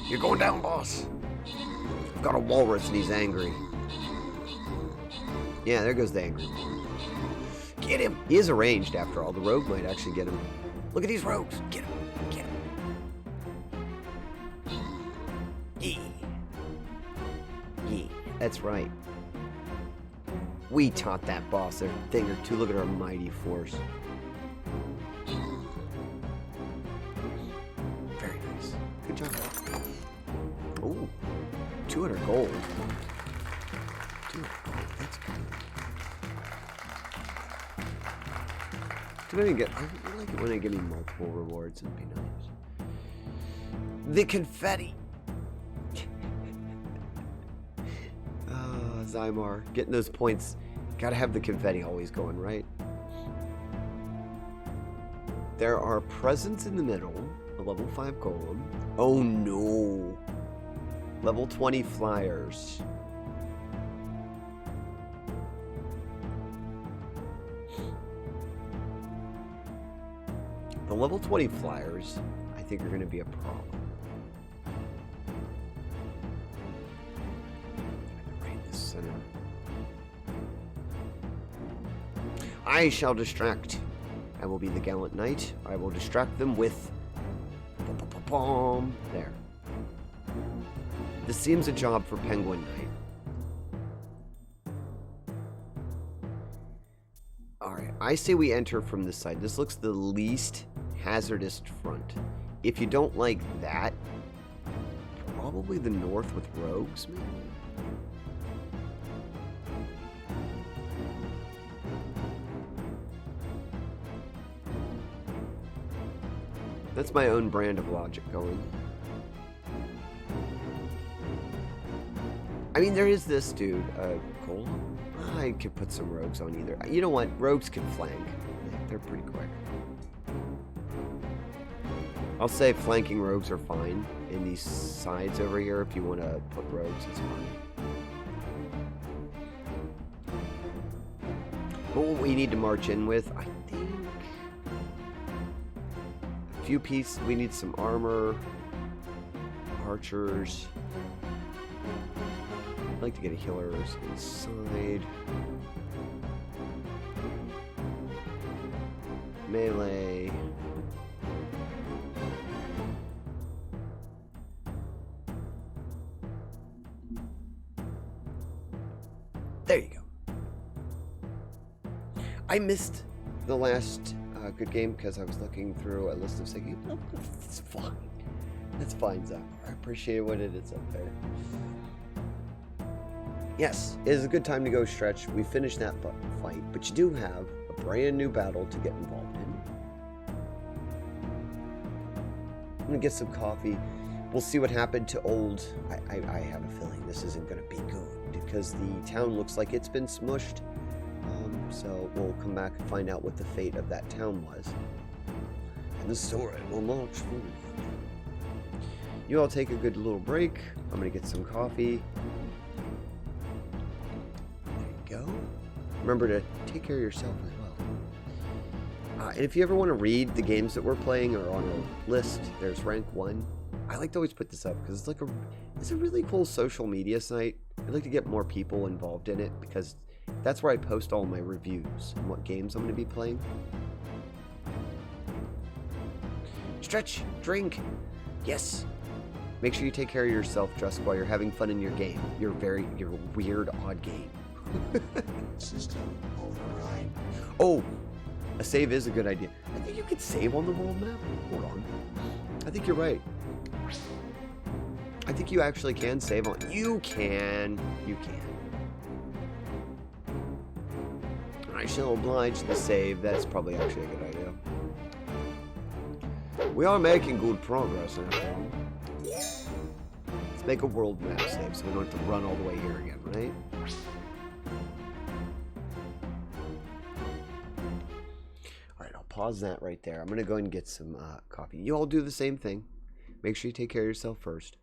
You're going down, boss. I've got a walrus and he's angry. Yeah, there goes the angry one. Get him! He is arranged after all. The rogue might actually get him. Look at these rogues. Get him. Get him. Yeah, that's right. We taught that boss a thing or two. Look at our mighty force. Very nice. Good job. Oh, 200 gold. 200 gold. That's good. Did I even get? I like it when they give me multiple rewards. It'd be nice. The confetti. Zymar, getting those points. Gotta have the confetti always going, right? There are presents in the middle. A level 5 golem. Oh no. Level 20 flyers. The level 20 flyers, I think, are going to be a problem. Center. I shall distract. I will be the gallant knight. I will distract them with... There. This seems a job for Penguin Knight. Alright, I say we enter from this side. This looks the least hazardous front. If you don't like that, probably the north with rogues, maybe? That's my own brand of logic going. I mean, there is this dude, Cole. I could put some rogues on either. You know what? Rogues can flank. They're pretty quick. I'll say flanking rogues are fine. In these sides over here, if you want to put rogues, it's fine. But what we need to march in with, I think... few pieces. We need some armor, archers. I'd like to get a healers inside. Melee. There you go. I missed the last good game because I was looking through a list of saying, oh, it's fine. It's fine, Zach. I appreciate what it is up there. Yes, it is a good time to go stretch. We finished that fight, but you do have a brand new battle to get involved in. I'm gonna get some coffee. We'll see what happened to old... I have a feeling this isn't gonna be good because the town looks like it's been smushed. So we'll come back and find out what the fate of that town was. And the story will march forward. You all take a good little break. I'm gonna get some coffee. There you go. Remember to take care of yourself as well. And if you ever want to read the games that we're playing or on a list, there's Rank 1. I like to always put this up because it's like it's a really cool social media site. I'd like to get more people involved in it because that's where I post all my reviews and what games I'm going to be playing. Stretch, drink. Yes. Make sure you take care of yourself, Drusk, while you're having fun in your game. Your weird, odd game. System override. Oh, a save is a good idea. I think you could save on the world map. Hold on. I think you're right. I think you actually can save on. You can. You can. I shall oblige the save. That's probably actually a good idea. We are making good progress, after all. Let's make a world map save so we don't have to run all the way here again, right? Alright, I'll pause that right there. I'm going to go and get some coffee. You all do the same thing. Make sure you take care of yourself first.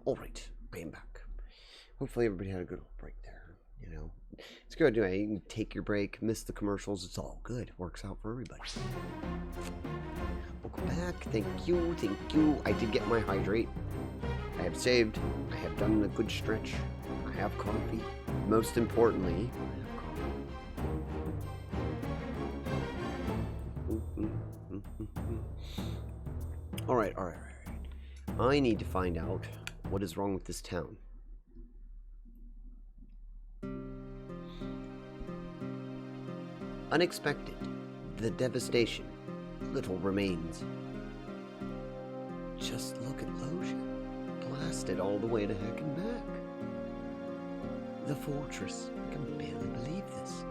Alright, I am back. Hopefully everybody had a good break there. You know, it's good. You can take your break, miss the commercials. It's all good. Works out for everybody. Welcome back. Thank you. Thank you. I did get my hydrate. I have saved. I have done a good stretch. I have coffee. Most importantly, All right. I need to find out what is wrong with this town. Unexpected. The devastation. Little remains. Just look at Loja. Blasted all the way to heck and back. The fortress. I can barely believe this.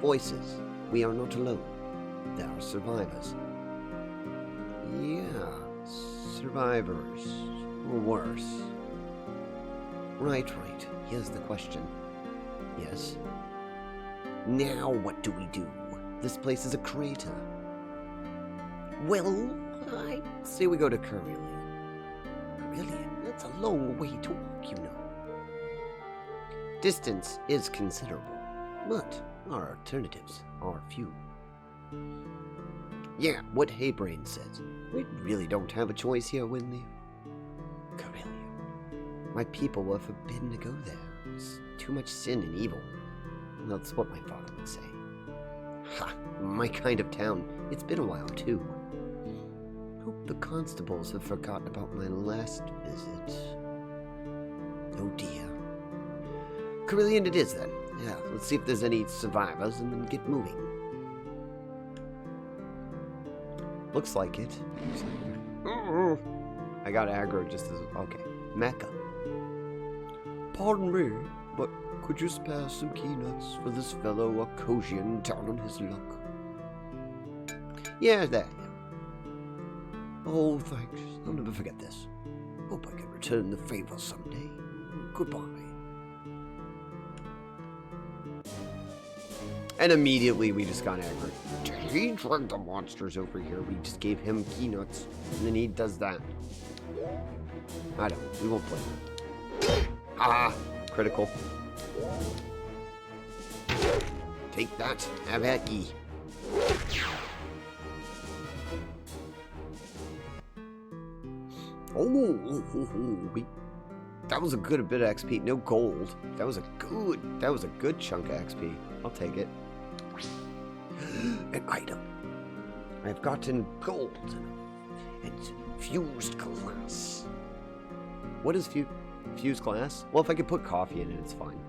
Voices. We are not alone. There are survivors. Yeah, survivors. Or worse. Right. Here's the question. Yes. Now what do we do? This place is a crater. Well, I say we go to Carillion. Carillion? That's a long way to walk, you know. Distance is considerable, but our alternatives are few. Yeah, what Haybrain says. We really don't have a choice here, Winley. Carillion. My people were forbidden to go there. It's too much sin and evil. That's what my father would say. Ha! My kind of town. It's been a while, too. Hope the constables have forgotten about my last visit. Oh dear. Carillion it is, then. Yeah, let's see if there's any survivors and then get moving. Looks like it. I got aggro just as... Okay. Mecca. Pardon me, but could you spare some keynuts for this fellow Akosian down on his luck? Yeah, there. Oh, thanks. I'll never forget this. Hope I can return the favor someday. Goodbye. And immediately we just got angry. He dragged the monsters over here. We just gave him keynuts. And then he does that. I don't. We won't play. Ah! Critical. Take that. Have at ye. That was a good bit of XP. No gold. That was a good chunk of XP. I'll take it. An item. I've gotten gold and fused glass. What is fused glass? Well, if I could put coffee in it, it's fine.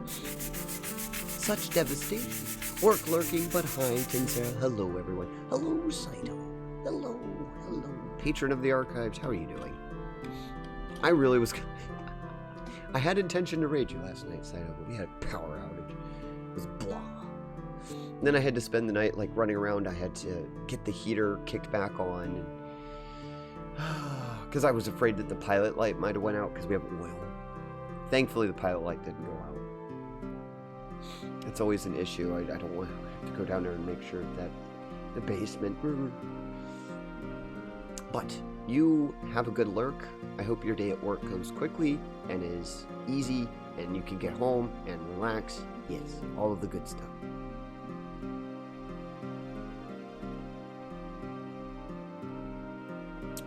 Such devastation. Work lurking, but hi, Tinsera. Hello, everyone. Hello, Saito. Hello. Patron of the archives, how are you doing? I really was... I had intention to raid you last night, Saito, but we had a power outage. It was blah. And then I had to spend the night, like, running around. I had to get the heater kicked back on. Because I was afraid that the pilot light might have went out because we have oil. Thankfully, the pilot light didn't go out. It's always an issue. I don't want to go down there and make sure that the basement... But you have a good lurk. I hope your day at work goes quickly and is easy and you can get home and relax. Yes, all of the good stuff.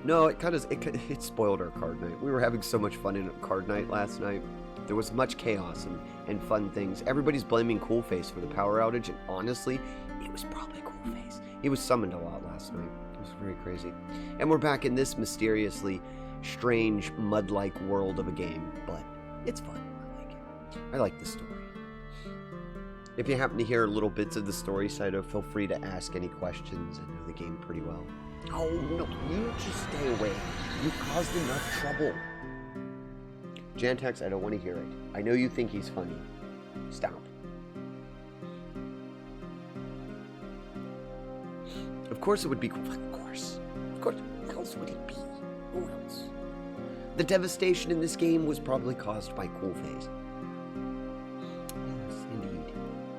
No, it spoiled our card night. We were having so much fun in card night last night. There was much chaos and fun things. Everybody's blaming Coolface for the power outage, and honestly, it was probably Coolface. He was summoned a lot last night. It was very crazy. And we're back in this mysteriously strange, mud-like world of a game, but it's fun. I like it. I like the story. If you happen to hear little bits of the story, Saito, feel free to ask any questions. I know the game pretty well. Oh, no, you just stay away. You caused enough trouble. Jantax, I don't want to hear it. I know you think he's funny. Stop. Of course it would be cool. Of course. Who else would it be? Who else? The devastation in this game was probably caused by Coolface. Yes, indeed.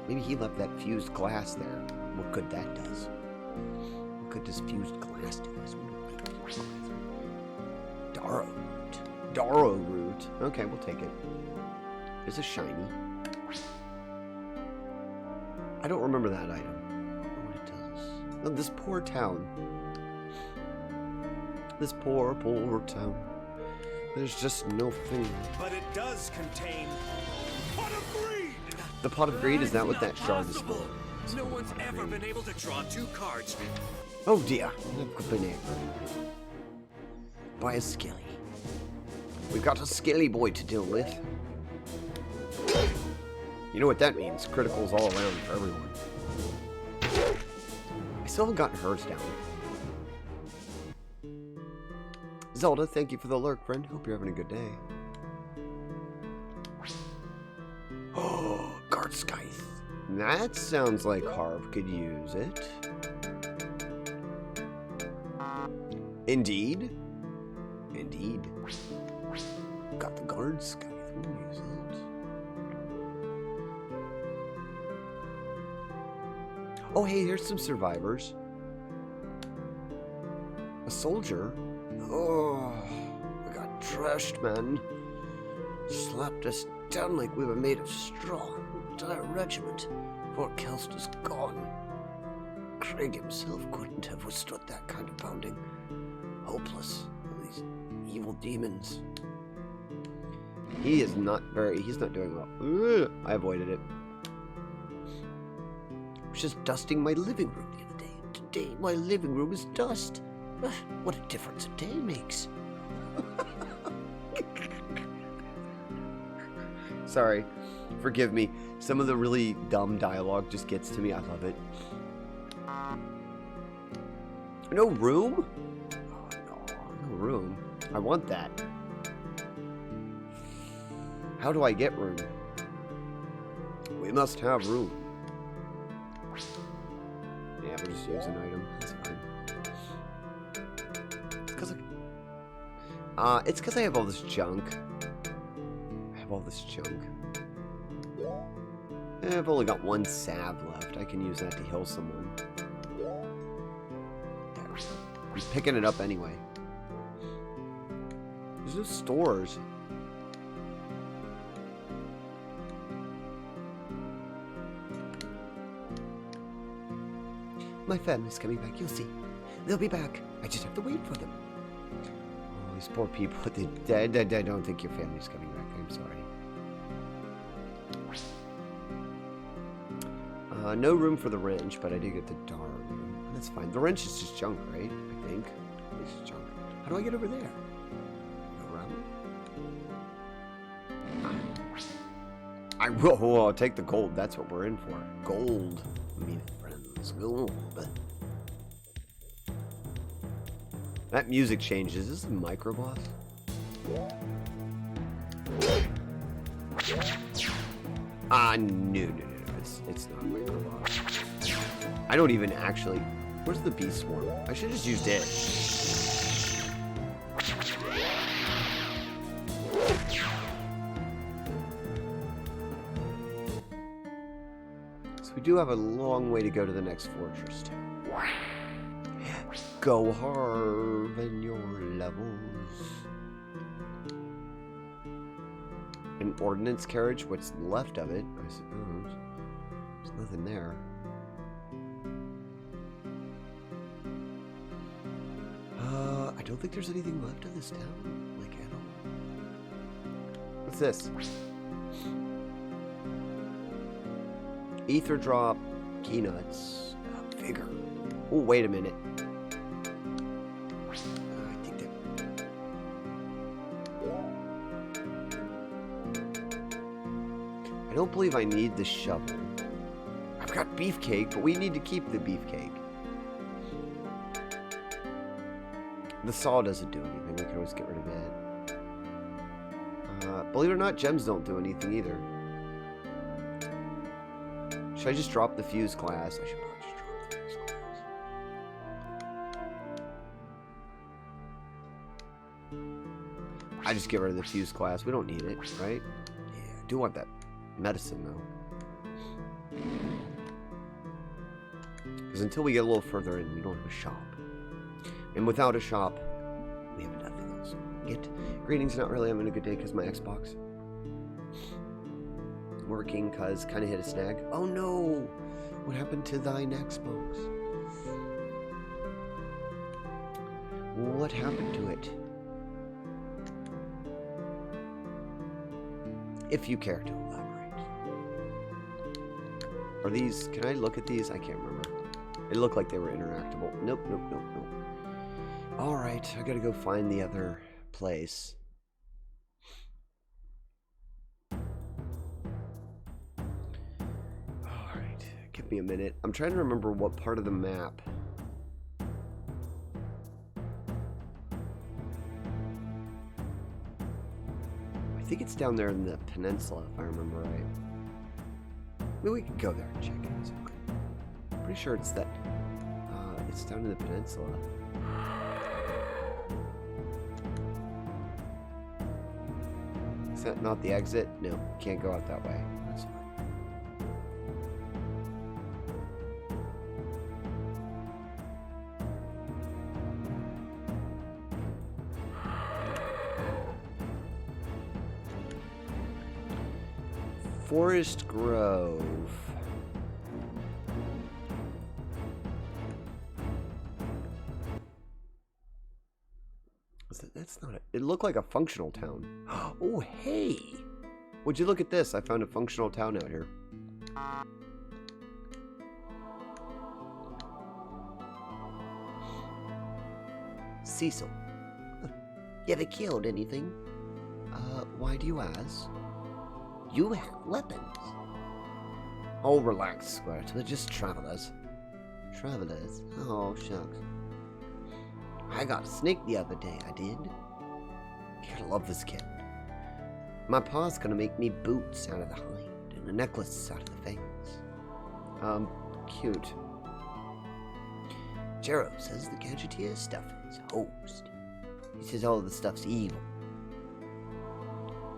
Maybe he left that fused glass there. What good that does. What good does fused glass do us? Darrow root. fruit. Okay, we'll take it. There's a shiny. I don't remember that item. I don't know what it does. Oh, this poor town. This poor, poor town. There's just no thing. But it does contain pot of greed. The pot of greed, is that what that shard is for? No one's ever been able to draw 2 cards. Oh dear. I've been angry. By a skilly. We've got a skilly boy to deal with. You know what that means. Criticals all around for everyone. I still haven't gotten hers down. Zelda, thank you for the lurk, friend. Hope you're having a good day. Oh, Guard Scythe. That sounds like Harv could use it. Indeed. Indeed. Got the Guard Scythe. We'll use it. Oh, hey, here's some survivors. A soldier? Oh, we got trashed, man. Slapped us down like we were made of straw. Entire regiment. Fort Kelst is gone. Craig himself couldn't have withstood that kind of pounding. Hopeless. These evil demons. He's not doing well. Ugh, I avoided it. I was just dusting my living room the other day. Today, my living room is dust. What a difference a day makes. Sorry. Forgive me. Some of the really dumb dialogue just gets to me. I love it. No room? Oh, no room. I want that. How do I get room? We must have room. Yeah, we'll just use an item. That's fine. It's because I have all this junk. I've only got 1 salve left. I can use that to heal someone. There. I'm picking it up anyway. There's no stores. My family's coming back, you'll see. They'll be back. I just have to wait for them. Oh, these poor people. I don't think your family's coming back. I'm sorry. No room for the wrench, but I did get the darn. That's fine. The wrench is just junk, right? I think. It's just junk. How do I get over there? Go around? I'll take the gold. That's what we're in for. Gold. Me friends. Gold. That music changes. Is this a micro boss? No. It's not a micro boss. I don't even actually. Where's the beast swarm? I should have just used it. So we do have a long way to go to the next fortress, too. Go Harv in your levels. An ordnance carriage? What's left of it, I suppose. There's nothing there. I don't think there's anything left of this town. Like, at all. What's this? Ether drop. Key nuts. Vigor. Oh, wait a minute. I think that... I don't believe I need the shovel. I've got beefcake, but we need to keep the beefcake. The saw doesn't do anything. We can always get rid of it. Believe it or not, gems don't do anything either. Should I just drop the fuse glass? I should probably just drop the fuse glass. I just get rid of the fuse glass. We don't need it, right? Yeah, I do want that medicine, though. Because until we get a little further in, we don't have a shop. And without a shop, we have nothing else. it. Greetings, not really having a good day because my Xbox. Working because kind of hit a snag. Oh no! What happened to thine Xbox? What happened to it? If you care to elaborate. Are these... Can I look at these? I can't remember. It looked like they were interactable. Nope, nope, nope, nope. Alright, I gotta go find the other place. Alright, give me a minute. I'm trying to remember what part of the map. I think it's down there in the peninsula, if I remember right. Maybe we can go there and check it. I'm pretty sure it's that. It's down in the peninsula. Is that not the exit? No, can't go out that way. That's fine. Forest Grove. That's not it. It looked like a functional town. Oh, hey! Would you look at this? I found a functional town out here. Cecil. You ever killed anything? Why do you ask? You have weapons. Oh, relax, Squirt. We're just travelers. Travelers? Oh, shucks. I got a snake the other day, I did. You're gonna love this kid. My pa's gonna make me boots out of the hind and a necklace out of the fangs. Cute. Jero says the Gadgeteer stuff is hosed. He says all of the stuff's evil.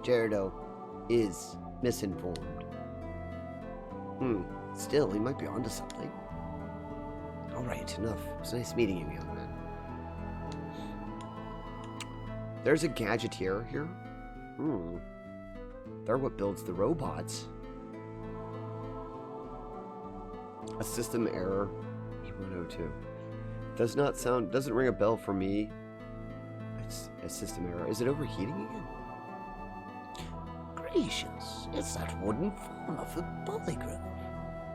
Gerardo is misinformed. Still, he might be onto something. Alright, enough. It was nice meeting you, young man. There's a Gadgeteer here. They're what builds the robots. A system error. E102. Doesn't ring a bell for me. It's a system error. Is it overheating again? Gracious, it's that wooden farm of the Polygrove.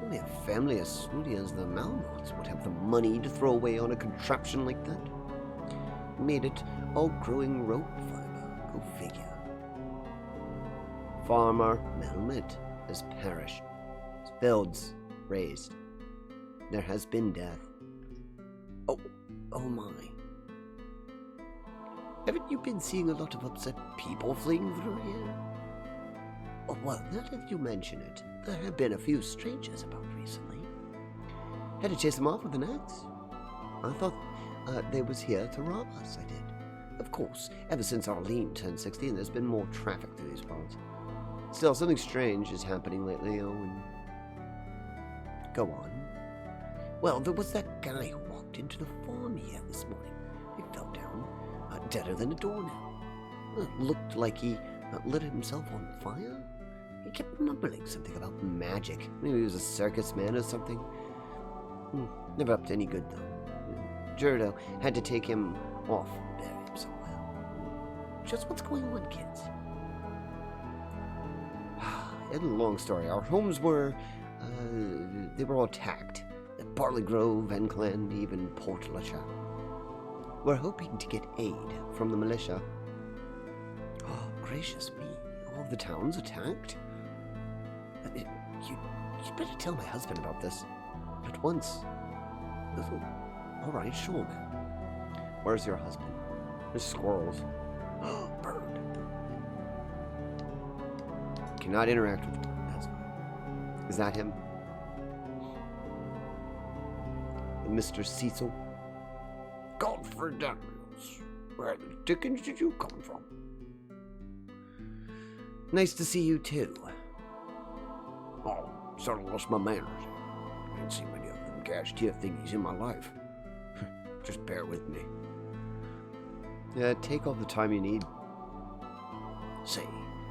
Only a family as snooty as the Malmots would have the money to throw away on a contraption like that. Made it all growing rope fiber. Go figure. Farmer Melmet has perished. His fields razed. There has been death. Oh my. Haven't you been seeing a lot of upset people fleeing through here? Oh, well, now that you mention it, there have been a few strangers about recently. Had to chase them off with an axe. I thought they was here to rob us, I did. Of course, ever since Arlene turned 16, there's been more traffic through these parts. Still, something strange is happening lately, Owen. Go on. Well, there was that guy who walked into the farm here this morning. He fell down, deader than a doornail. Looked like he lit himself on fire. He kept mumbling something about magic. Maybe he was a circus man or something. Never up to any good, though. Gerardo had to take him off and bury him somewhere. Just what's going on, kids? In a long story, our homes were, they were all attacked. At Barley Grove, Enclan, even Portlacha. We're hoping to get aid from the militia. Oh, gracious me. All the towns attacked? You better tell my husband about this. At once. Alright, sure, man. Where's your husband? There's squirrels. Oh, bird. Cannot interact with him. That's fine. Is that him? Mr. Cecil? Godfrey Daniels. Where the dickens did you come from? Nice to see you, too. Oh, sort of lost my manners. I didn't see many of them Gadgeteer thingies in my life. Just bear with me. Take all the time you need. Say,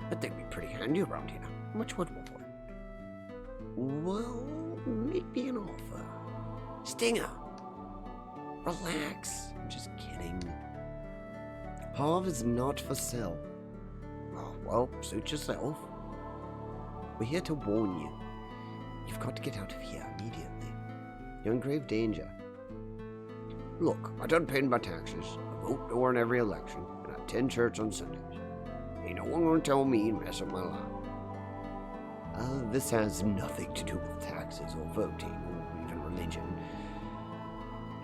that thing'd be pretty handy around here. How much would we for it? Well, maybe an offer. Stinger! Relax. Just kidding. Harv is not for sale. Oh, well, suit yourself. We're here to warn you. You've got to get out of here immediately. You're in grave danger. Look, I done paid my taxes. I vote to earn every election, and I attend church on Sundays. Ain't no one gonna tell me to mess up my life. This has nothing to do with taxes or voting or even religion.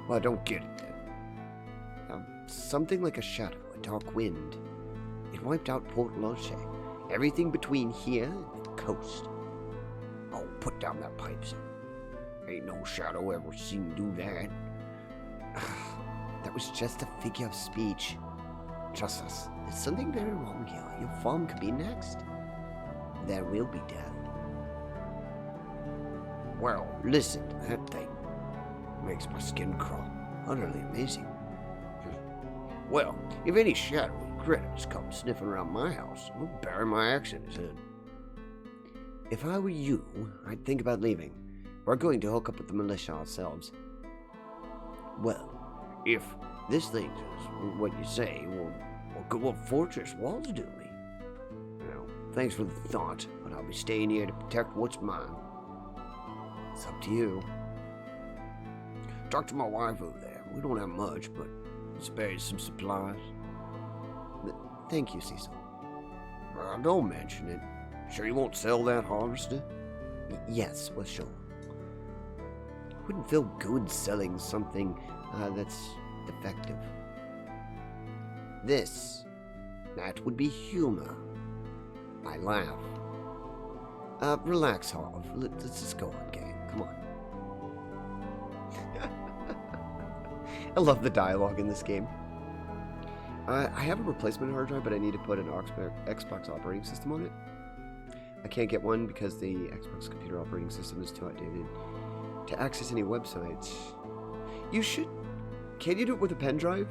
Well, I don't get it then. Something like a shadow, a dark wind. It wiped out Port Loche. Everything between here and the coast. Oh, put down that pipe, son. Ain't no shadow ever seen do that. That was just a figure of speech. Trust us, there's something very wrong here. Your farm could be next. There will be death. Well, listen to that thing. Makes my skin crawl. Utterly amazing. Well, if any shadowy critters come sniffing around my house, I'll bury my axe in his head. If I were you, I'd think about leaving. We're going to hook up with the militia ourselves. Well, if this thing is what you say, well, what good will fortress walls do me? Well, thanks for the thought, but I'll be staying here to protect what's mine. It's up to you. Talk to my wife over there. We don't have much, but I'll spare you some supplies. Thank you, Cecil. Don't mention it. Sure you won't sell that harvester? Yes, well, sure. Wouldn't feel good selling something that's defective. That would be humor. I laugh. Relax, Harv. Let's just go on, gang. Come on. I love the dialogue in this game. I have a replacement hard drive, but I need to put an Xbox operating system on it. I can't get one because the Xbox computer operating system is too outdated to access any websites. You should... Can you do it with a pen drive?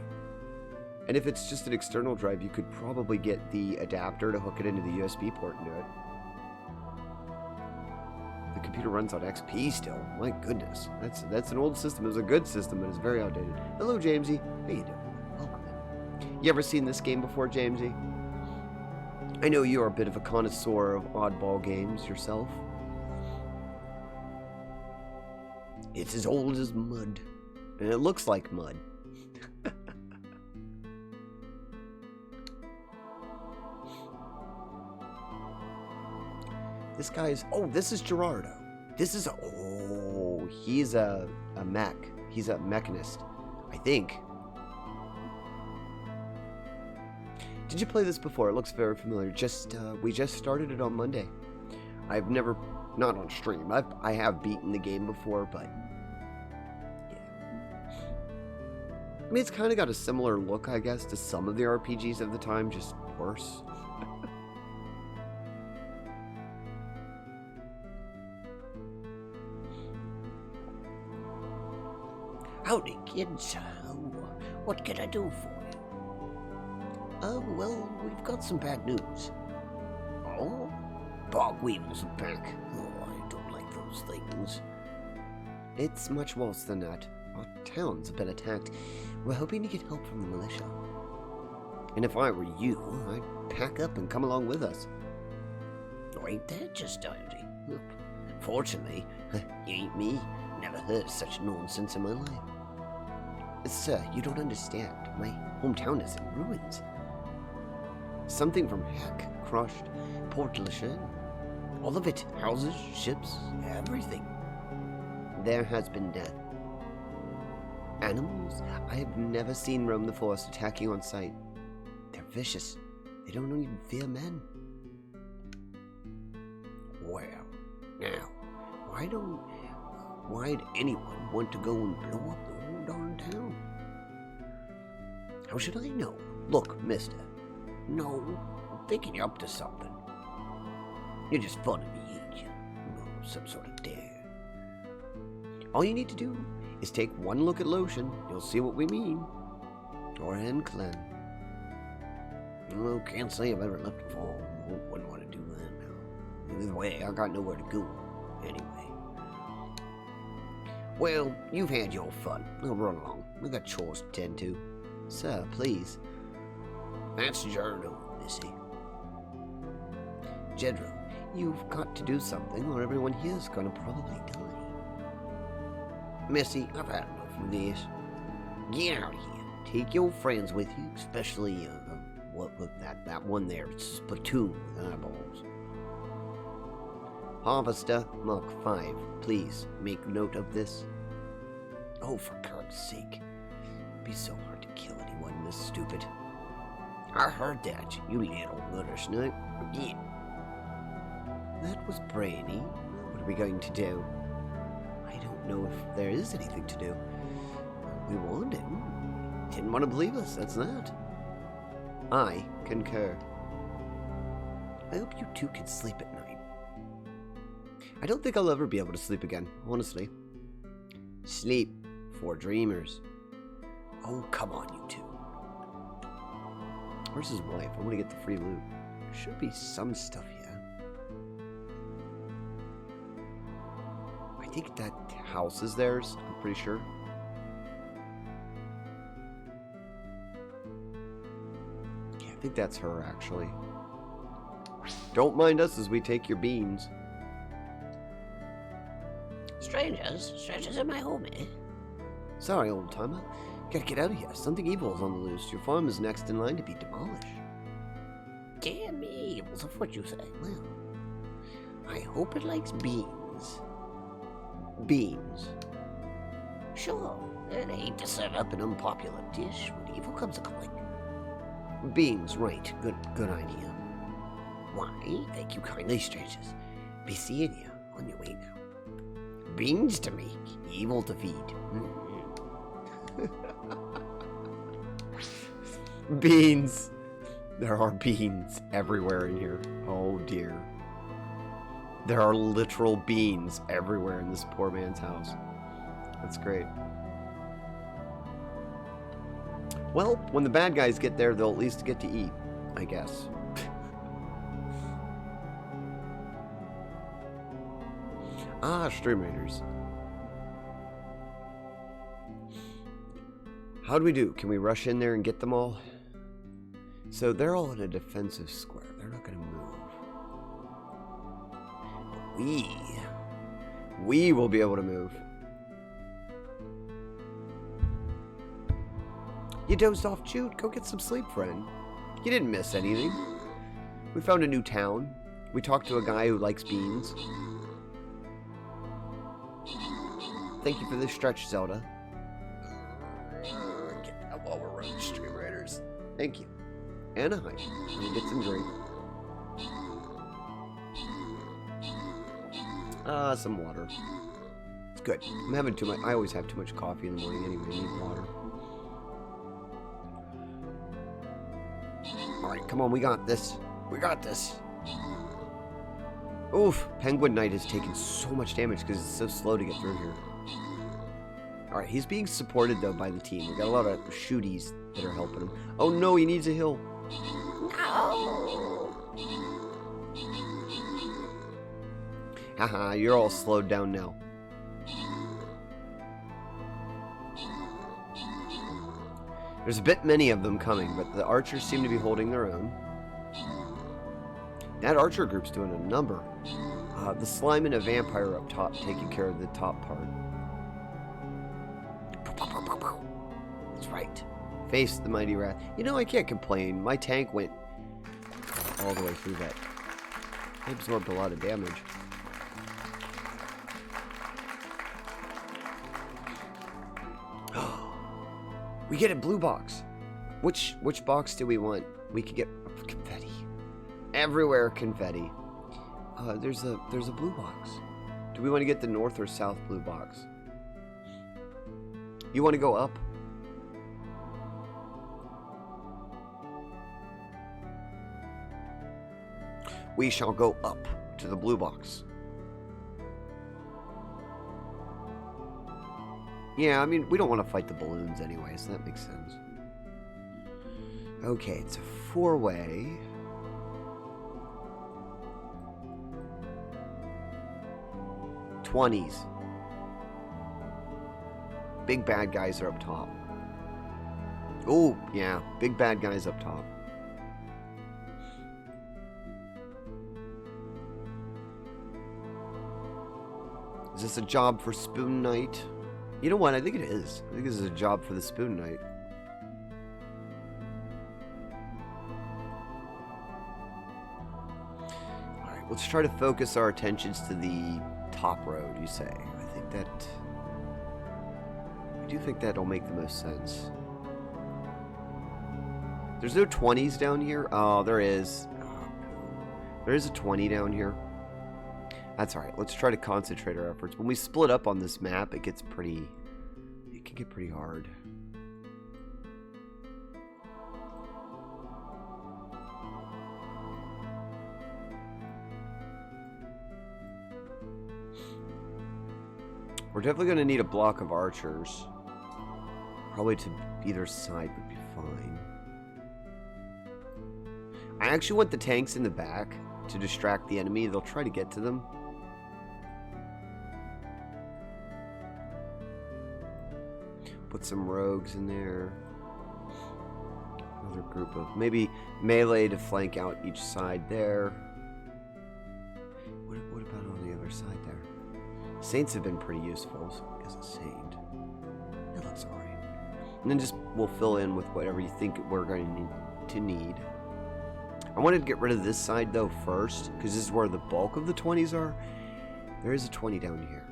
And if it's just an external drive, you could probably get the adapter to hook it into the USB port and do it. The computer runs on XP still. My goodness. That's an old system. It was a good system, but it's very outdated. Hello, Jamesy. How you doing? Welcome in. You ever seen this game before, Jamesy? I know you're a bit of a connoisseur of oddball games yourself. It's as old as mud. And it looks like mud. This guy's... Oh, this is Gerardo. This is... Oh, he's a mech. He's a mechanist, I think. Did you play this before? It looks very familiar. We just started it on Monday. I've never... Not on stream. I have beaten the game before, but... Yeah. I mean, it's kind of got a similar look, I guess, to some of the RPGs of the time, just worse. Howdy, kids. What can I do for you? Well, we've got some bad news. Oh? Bog weevils are back. Oh, I don't like those things. It's much worse than that. Our towns have been attacked. We're hoping to get help from the militia. And if I were you, I'd pack up and come along with us. Oh, ain't that just dandy? Look, fortunately, you ain't me. Never heard such nonsense in my life. Sir, you don't understand. My hometown is in ruins. Something from heck crushed Port Lachine. All of it. Houses, ships, everything. There has been death. Animals I have never seen roam the forest attacking on sight. They're vicious. They don't even fear men. Well, now, why'd anyone want to go and blow up the whole darn town? How should I know? Look, mister. No, I'm thinking you're up to something. You're just fun to me, ain't you? Some sort of dare. All you need to do is take one look at Lotion. You'll see what we mean. Or Clan. Well, can't say I've ever left before. Wouldn't want to do that now. Either way, I got nowhere to go. Anyway. Well, you've had your fun. I'll run along. I got chores to tend to. Sir, please. That's Jedro, Missy. Jedro, you've got to do something or everyone here's gonna probably die. Missy, I've had enough of this. Get out of here. Take your friends with you, especially, that one there. It's Splatoon with eyeballs. Harvester, Mark 5, please make note of this. Oh, for God's sake. It'd be so hard to kill anyone this stupid. I heard that, you little guttersnake. Yeah. That was brainy. What are we going to do? I don't know if there is anything to do. We warned him. Didn't want to believe us, that's that. I concur. I hope you two can sleep at night. I don't think I'll ever be able to sleep again, honestly. Sleep for dreamers. Oh, come on, you two. Where's his wife? I want to get the free loot. There should be some stuff here. I think that house is theirs, I'm pretty sure. Yeah, I think that's her, actually. Don't mind us as we take your beans. Strangers in my home, eh? Sorry, old timer. Gotta get out of here. Something evil is on the loose. Your farm is next in line to be demolished. Damn evils of what you say. Well, I hope it likes beans. Beans. Sure, it ain't to serve up an unpopular dish when evil comes a-calling. Beans, right. Good idea. Why, thank you kindly, strangers. Be seeing you on your way now. Beans to make, evil to feed. Beans. There are beans everywhere in here. Oh dear. There are literal beans everywhere in this poor man's house. That's great. Well, when the bad guys get there, they'll at least get to eat, I guess. Ah, StreamRaiders. How do we do? Can we rush in there and get them all? So they're all in a defensive square. They're not going to move. But we will be able to move. You dozed off, Jude. Go get some sleep, friend. You didn't miss anything. We found a new town. We talked to a guy who likes beans. Thank you for this stretch, Zelda. Get that while we're running StreamRaiders. Thank you. And a hike. We'll get some drink. Some water. It's good. I'm having too much. I always have too much coffee in the morning anyway. I need water. Alright, come on. We got this. We got this. Oof. Penguin Knight has taken so much damage because it's so slow to get through here. Alright, he's being supported, though, by the team. We got a lot of shooties that are helping him. Oh, no, he needs a hill. No! Haha, you're all slowed down now. There's a bit many of them coming, but the archers seem to be holding their own. That archer group's doing a number. The slime and a vampire up top taking care of the top part. That's right. Face the mighty wrath. You know, I can't complain. My tank went all the way through that. It absorbed a lot of damage. We get a blue box. Which box do we want? We could get confetti. Everywhere confetti. There's a blue box. Do we want to get the north or south blue box? You want to go up? We shall go up to the blue box. Yeah, I mean, we don't want to fight the balloons anyway, so that makes sense. Okay, it's a 4-way. $20s. Big bad guys are up top. Oh, yeah. Big bad guys up top. Is this a job for Spoon Knight? You know what? I think it is. I think this is a job for the Spoon Knight. Alright, let's try to focus our attentions to the top road, you say. I do think that'll make the most sense. There's no 20s down here? Oh, there is. Oh, there is a 20 down here. That's alright. Let's try to concentrate our efforts. When we split up on this map, it can get pretty hard. We're definitely going to need a block of archers. Probably to either side would be fine. I actually want the tanks in the back to distract the enemy. They'll try to get to them. Put some rogues in there. Another group of maybe melee to flank out each side there. What about on the other side there? Saints have been pretty useful, so I guess a saint. That looks alright. And then just we'll fill in with whatever you think we're going to need. I wanted to get rid of this side though first, because this is where the bulk of the 20s are. There is a 20 down here.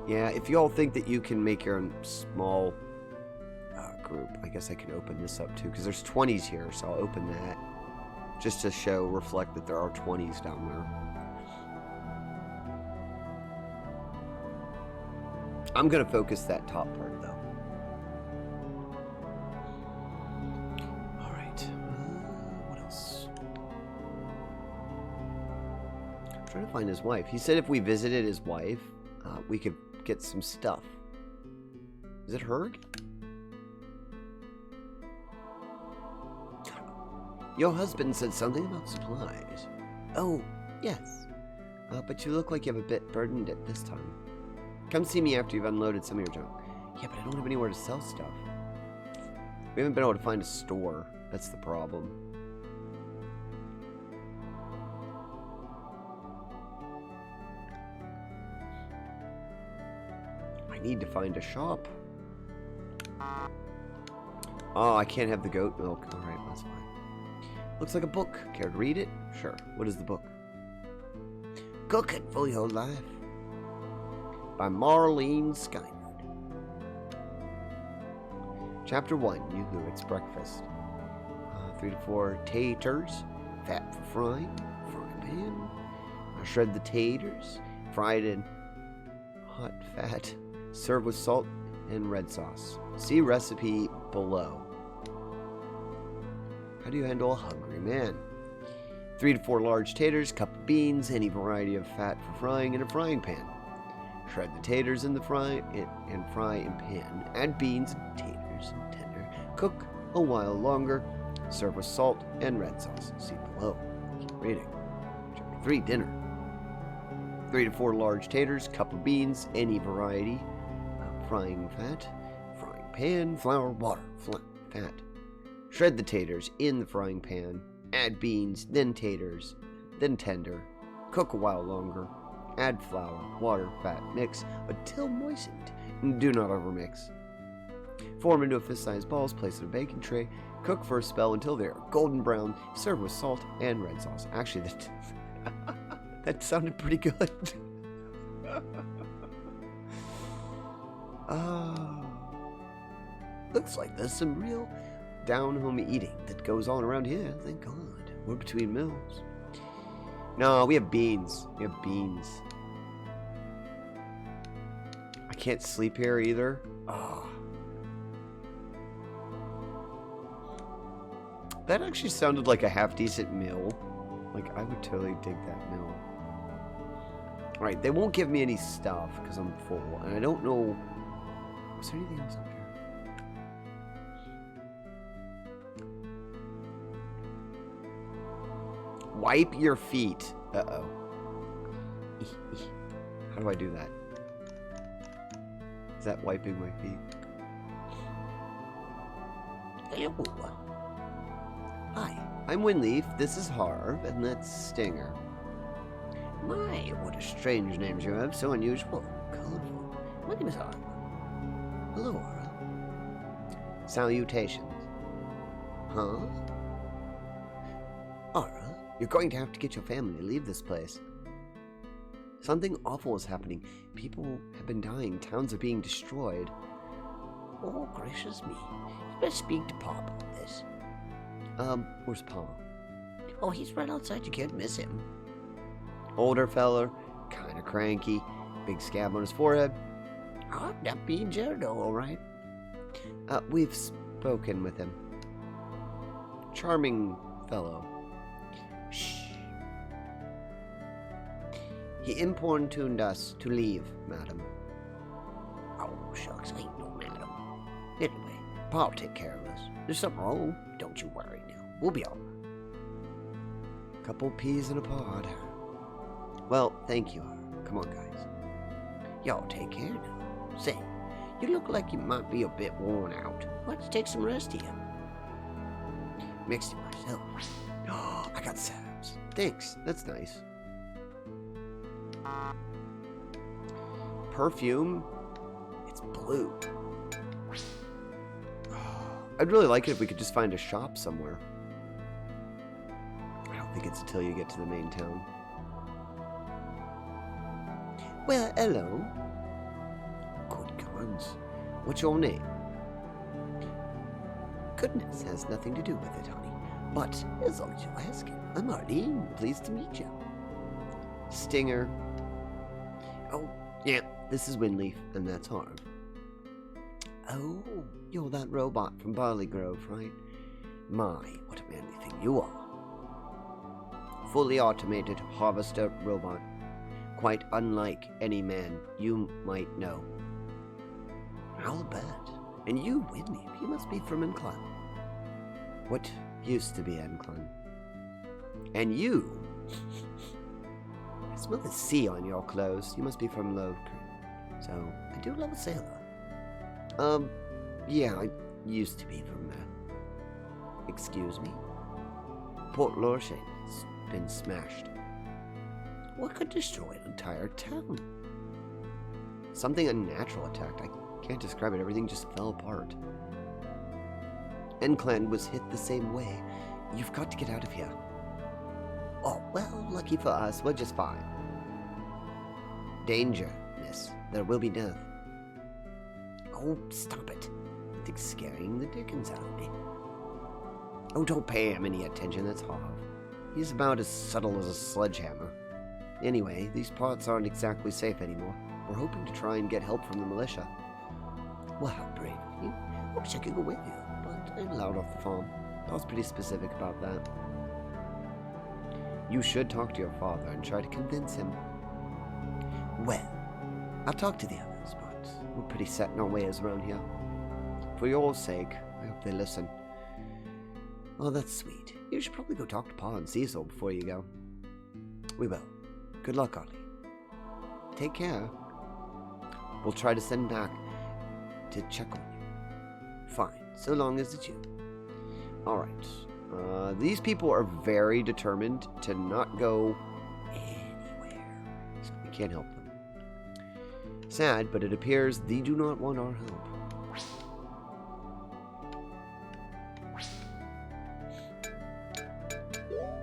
Yeah, if you all think that you can make your own small group, I guess I can open this up too, because there's 20s here, so I'll open that. Just to reflect that there are 20s down there. I'm going to focus that top part, though. Alright. What else? I'm trying to find his wife. He said if we visited his wife, we could get some stuff. Is it her? Your husband said something about supplies. Oh, yes. But you look like you have a bit burdened at this time. Come see me after you've unloaded some of your junk. Yeah, but I don't have anywhere to sell stuff. We haven't been able to find a store. That's the problem. I need to find a shop. Oh, I can't have the goat milk. Alright, that's fine. Looks like a book. Care to read it? Sure. What is the book? Cook it for your life. By Marlene Skynyrd. Chapter 1. Yoo-hoo, it's breakfast. 3 to 4 taters. Fat for frying. Frying pan. I shred the taters. Fried in hot fat. Serve with salt and red sauce. See recipe below. How do you handle a hungry man? 3 to 4 large taters, cup of beans, any variety of fat for frying in a frying pan. Shred the taters in the fry in pan. Add beans and taters and tender. Cook a while longer. Serve with salt and red sauce. See below. Keep reading. Chapter 3, dinner. 3 to 4 large taters, cup of beans, any variety. Frying fat. Frying pan, flour, water, fat. Shred the taters in the frying pan. Add beans, then taters, then tender. Cook a while longer. Add flour, water, fat, mix until moistened. Do not overmix. Form into fist-sized balls, place in a baking tray. Cook for a spell until they are golden brown. Serve with salt and red sauce. Actually, that sounded pretty good. Looks like there's some real down-home eating that goes on around here. Thank God. We're between meals. No, we have beans. We have beans. I can't sleep here either. Oh. That actually sounded like a half-decent meal. Like, I would totally dig that meal. Alright, they won't give me any stuff because I'm full. And I don't know... Is there anything else up here? Wipe your feet. Uh-oh. How do I do that? Is that wiping my feet? Hello. Hi. I'm Winleaf, this is Harv, and that's Stinger. My, what a strange names you have. So unusual. Colorful. My name is Harv. Hello, Aura. Salutations. Huh? Aura, you're going to have to get your family to leave this place. Something awful is happening. People have been dying. Towns are being destroyed. Oh, gracious me. You better speak to Pop about this. Where's Paul? Oh, he's right outside. You can't miss him. Older feller, kinda cranky, big scab on his forehead. Oh, that being Gerardo, all right. We've spoken with him. Charming fellow. Shh. He importuned us to leave, madam. Oh, shucks, I ain't no madam. Anyway, Pa'll take care of us. There's something wrong. Don't you worry now. We'll be all right. Couple peas in a pod. Well, thank you. Come on, guys. Y'all take care now. Say, you look like you might be a bit worn out. Why don't you take some rest here? Mixed it myself. Oh, I got sabs. Thanks. That's nice. Perfume. It's blue. I'd really like it if we could just find a shop somewhere. I don't think it's until you get to the main town. Well, hello. Good guns. What's your name? Goodness has nothing to do with it, honey. But as long as you're asking, I'm Arlene. Pleased to meet you. Stinger. Oh, yeah. This is Winleaf, and that's Harv. Oh, You're that robot from Barley Grove, right? My, what a manly thing you are. Fully automated harvester robot. Quite unlike any man you might know. I'll bet. And you, Whitney, you must be from Incline. What used to be Enclin? And you? I smell the sea on your clothes. You must be from Lovecraft. So, I do love a sailor. yeah, I used to be from there. Excuse me? Port Lorshane has been smashed. What could destroy an entire town? Something unnatural attacked. I can't describe it. Everything just fell apart. Enclan was hit the same way. You've got to get out of here. Oh, well, Lucky for us, we're just fine. Danger, miss. There will be death. oh, stop it. I think scaring the dickens out of me. Oh, don't pay him any attention. That's Harv. He's about as subtle as a sledgehammer. Anyway, these parts aren't exactly safe anymore. We're hoping to try and get help from the militia. Well, how brave of you. I wish I could go with you, but I'm allowed off the farm. I was pretty specific about that. You should talk to your father and try to convince him. well, I'll talk to the others, but We're pretty set in our ways around here. For your sake, I hope they listen. Oh, that's sweet. You should probably go talk to Pa and Cecil before you go. We will. Good luck, Ollie. Take care. We'll try to send back to check on you. Fine, so long as it's you. Alright. These people are very determined to not go anywhere, so we can't help them. Sad, but it appears they do not want our help.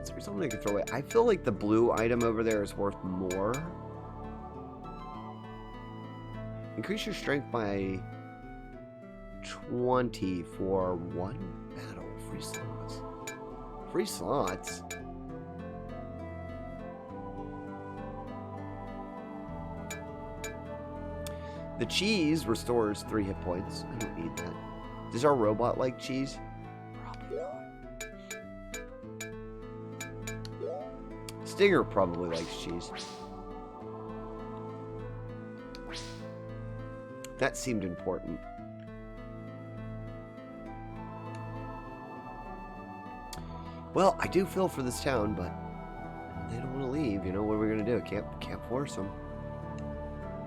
Is there something I could throw away? I feel like the blue item over there is worth more. Increase your strength by 20 for one battle. Free slots. Free slots? The cheese restores 3 hit points. I don't need that. Does our robot like cheese? Probably not. Stinger probably likes cheese. That seemed important. Well, I do feel for this town, but they don't want to leave. You know, what are we going to do? Can't force them.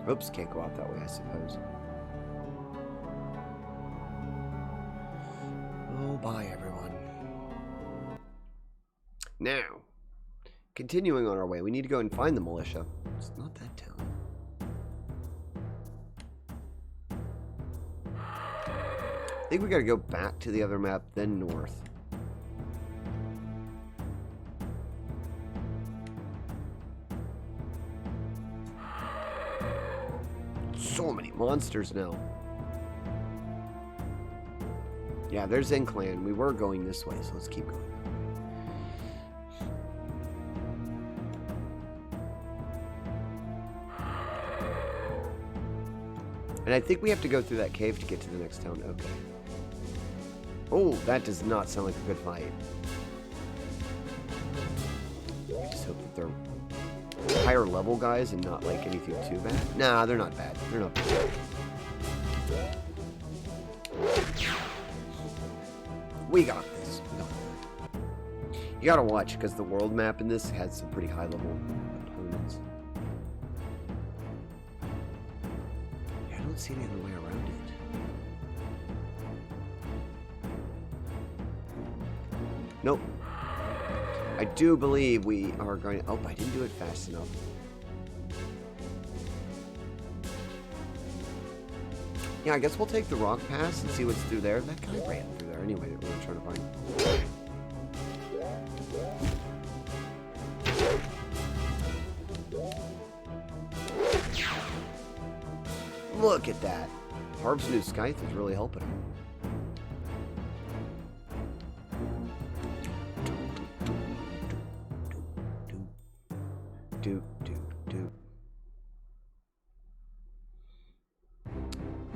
Oops, can't go out that way, I suppose. Oh, bye, everyone. Now, continuing on our way, we need to go and find the militia. It's not that town. I think we got to go back to the other map, then north. So many monsters now. Yeah, there's Inclan. We were going this way, so let's keep going. And I think we have to go through that cave to get to the next town. Okay. Oh, that does not sound like a good fight. I just hope that they're higher level guys and not like anything too bad. Nah, they're not bad. They're not bad. We got this. We got this. You gotta watch because the world map in this has some pretty high level opponents. Yeah, I don't see any other way around it. Nope. I do believe we are going to... Oh, I didn't do it fast enough. Yeah, I guess we'll take the rock pass and see what's through there. That guy ran through there anyway that we were trying to find. Look at that. Harb's new scythe is really helping him.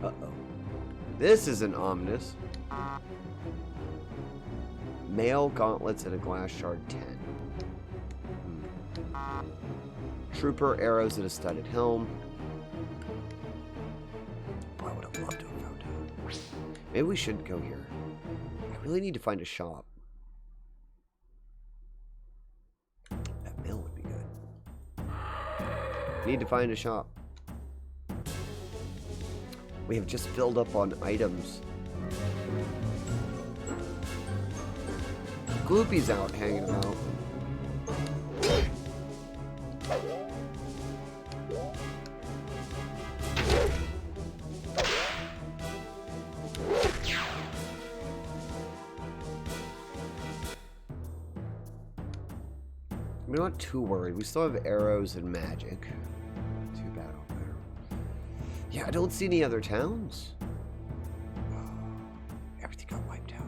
Uh-oh. This is an ominous. Mail gauntlets and a glass shard 10. Trooper arrows and a studded helm. Boy, I would have loved to have found out. Maybe we shouldn't go here. I really need to find a shop. That mail would be good. Need to find a shop. We have just filled up on items. Gloopy's out hanging about. We're not too worried. We still have arrows and magic. Too bad out there. Yeah, I don't see any other towns. Everything got wiped out.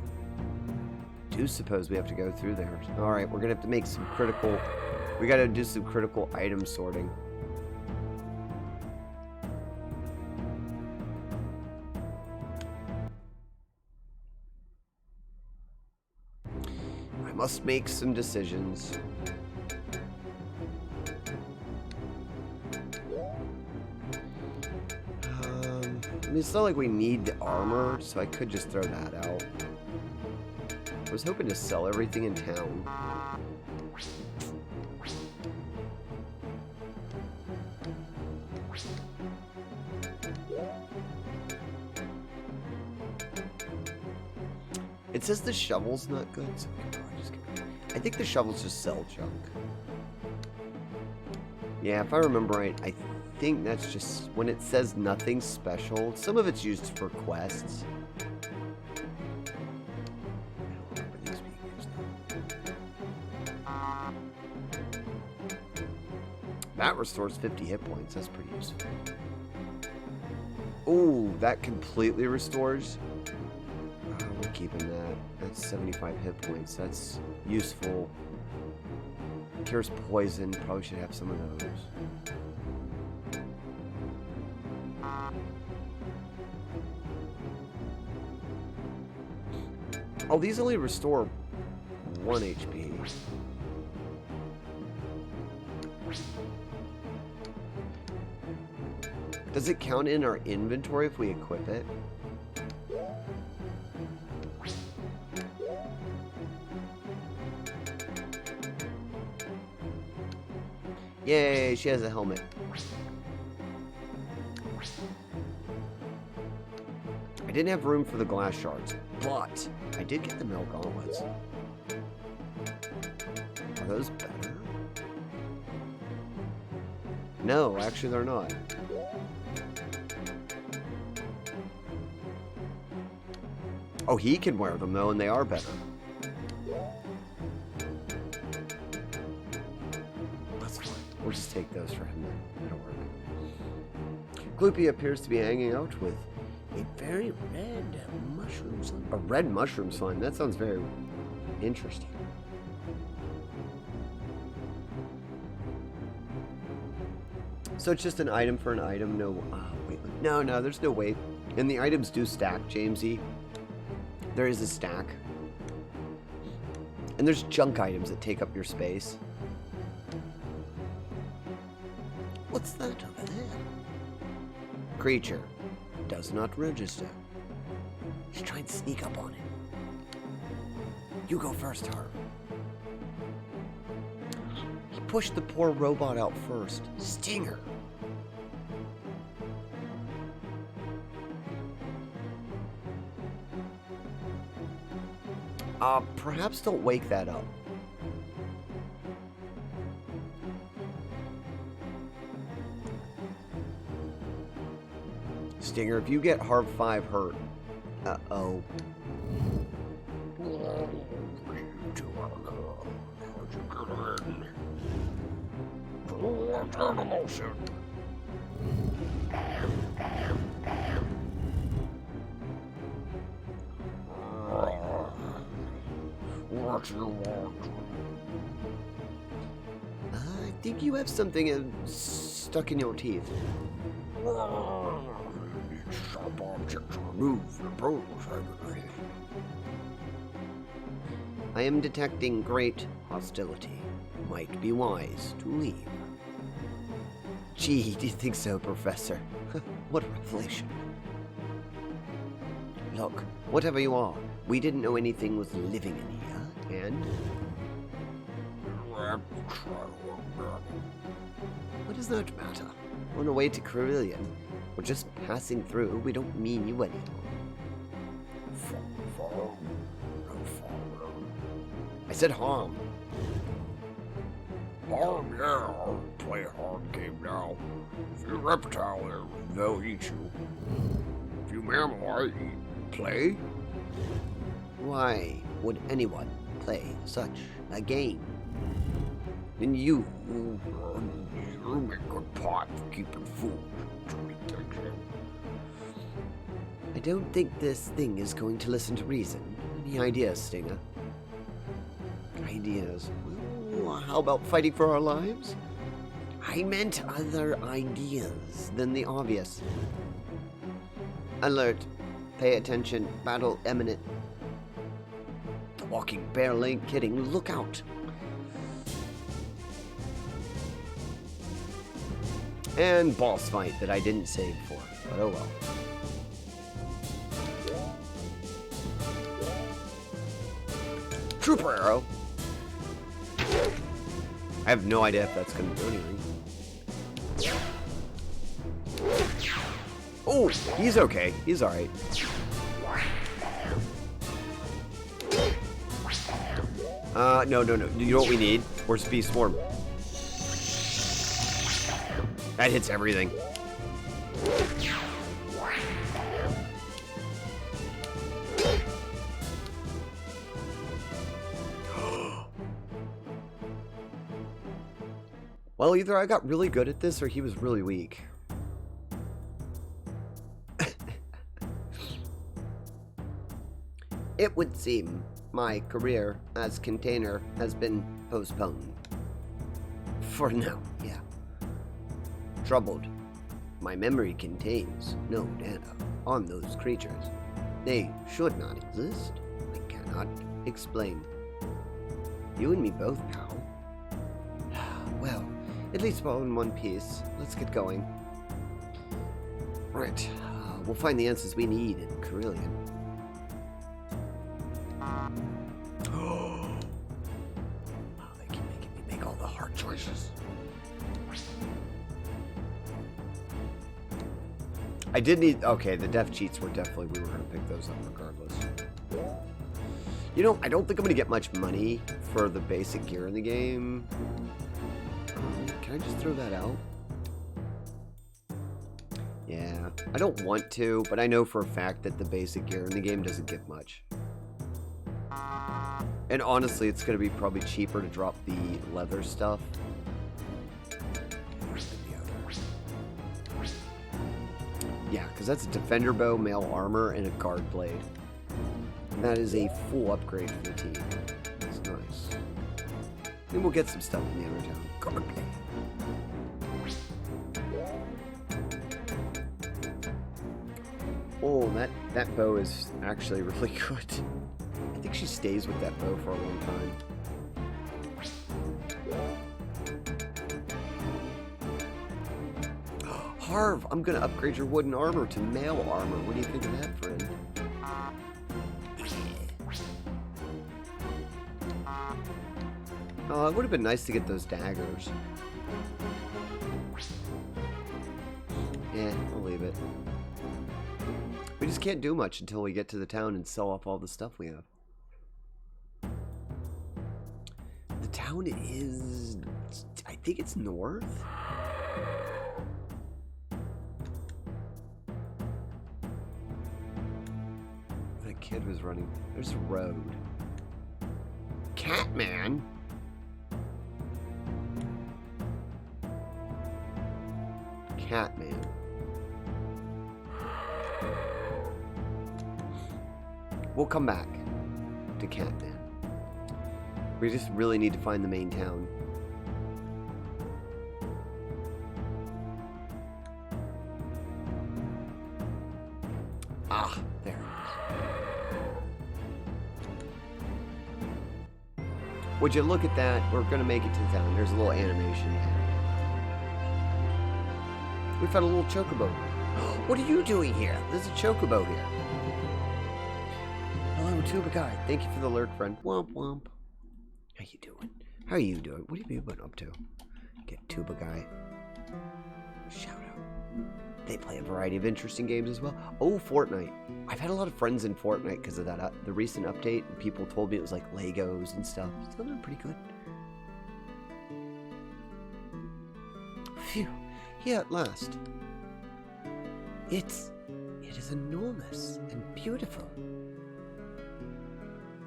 Do suppose we have to go through there. Alright, we're gonna have to make some critical... We gotta do some critical item sorting. I must make some decisions. I mean, it's not like we need the armor, so I could just throw that out. I was hoping to sell everything in town. It says the shovel's not good, so we can probably just get rid of it. I think the shovels just sell junk. Yeah, if I remember right, I think that's just when it says nothing special. Some of it's used for quests. I don't remember these being used though. That restores 50 hit points. That's pretty useful. Ooh, that completely restores. We're keeping that. That's 75 hit points. That's useful. Cures poison. Probably should have some of those. Oh, these only restore 1 HP. Does it count in our inventory if we equip it? Yay, she has a helmet. I didn't have room for the glass shards, but I did get the metal gauntlets. Are those better? No, actually they're not. Oh, he can wear them though, and they are better. That's fine. We'll just take those for him then. That'll work. Gloopy appears to be hanging out with a very red mushroom slime. A red mushroom slime? That sounds very interesting. So it's just an item for an item? No, wait. No, there's no wait. And the items do stack, Jamesy. There is a stack. And there's junk items that take up your space. What's that over there? Creature. Does not register. Let's try and sneak up on it. You go first, Harv. He pushed the poor robot out first. Stinger. Perhaps don't wake that up. Stinger, if you get Harv 5 hurt. Uh-oh. What you want? I think you have something stuck in your teeth. Sharp objects remove the bruise. I am detecting great hostility. Might be wise to leave. Gee, do you think so, Professor? What a revelation. Look, whatever you are, we didn't know anything was living in here, and... What does that matter? We're on our way to Carillion. We're just passing through. We don't mean you any harm. I said harm. Harm, yeah. Play a hard game now. If you're a reptile, they'll eat you. If you mammal, I eat. Play? Why would anyone play such a game? And you make good pot for keeping food. I don't think this thing is going to listen to reason. Any ideas, Stinger? Ideas? Well, how about fighting for our lives? I meant other ideas than the obvious. Alert. Pay attention. Battle imminent. The walking bear ain't kidding. Look out. And boss fight that I didn't save for. But oh well. Trooper arrow. I have no idea if that's going to do anything. Oh, he's okay. He's alright. No. You know what we need? Where's Bee Swarm? That hits everything. Well, either I got really good at this or he was really weak. It would seem my career as container has been postponed. For now, yeah. Troubled. My memory contains no data on those creatures. They should not exist. I cannot explain. You and me both, pal. Well, at least we're all in one piece. Let's get going. Right. We'll find the answers we need in Carillion. Oh, they keep making me make all the hard choices. I did need... Okay, the death cheats were definitely... We were going to pick those up regardless. You know, I don't think I'm going to get much money for the basic gear in the game. Can I just throw that out? Yeah, I don't want to, but I know for a fact that the basic gear in the game doesn't give much. And honestly, it's going to be probably cheaper to drop the leather stuff. Yeah, because that's a defender bow, mail armor, and a guard blade. And that is a full upgrade for the team. That's nice. And we'll get some stuff in the other town. Guard blade. Oh, that bow is actually really good. I think she stays with that bow for a long time. Harv, I'm gonna upgrade your wooden armor to mail armor. What do you think of that, friend? Oh, it would have been nice to get those daggers. Yeah, I'll leave it. We just can't do much until we get to the town and sell off all the stuff we have. The town is... I think it's north? That kid was running. There's a road. Catman? Catman. We'll come back to Catman. We just really need to find the main town. Ah, there it is. Would you look at that? We're gonna make it to the town. There's a little animation. We found a little chocobo. What are you doing here? There's a chocobo here. Hello, Tuba Guy. Thank you for the alert, friend. Womp womp. How you doing? How are you doing? What have you been up to? Get Tuba Guy. Shout out. They play a variety of interesting games as well. Oh, Fortnite. I've had a lot of friends in Fortnite because of that the recent update. And people told me it was like Legos and stuff. It's still doing pretty good. Phew. Here at last. It is enormous and beautiful.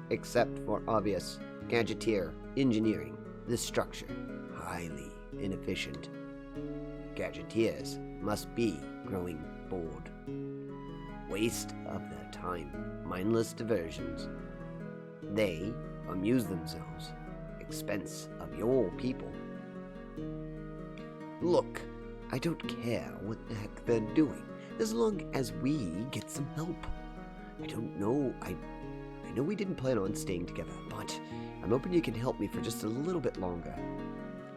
Except for obvious gadgeteer engineering. This structure, highly inefficient. Gadgeteers must be growing bored. Waste of their time, mindless diversions. They amuse themselves, expense of your people. Look, I don't care what the heck they're doing, as long as we get some help. I don't know, I know we didn't plan on staying together, but I'm hoping you can help me for just a little bit longer.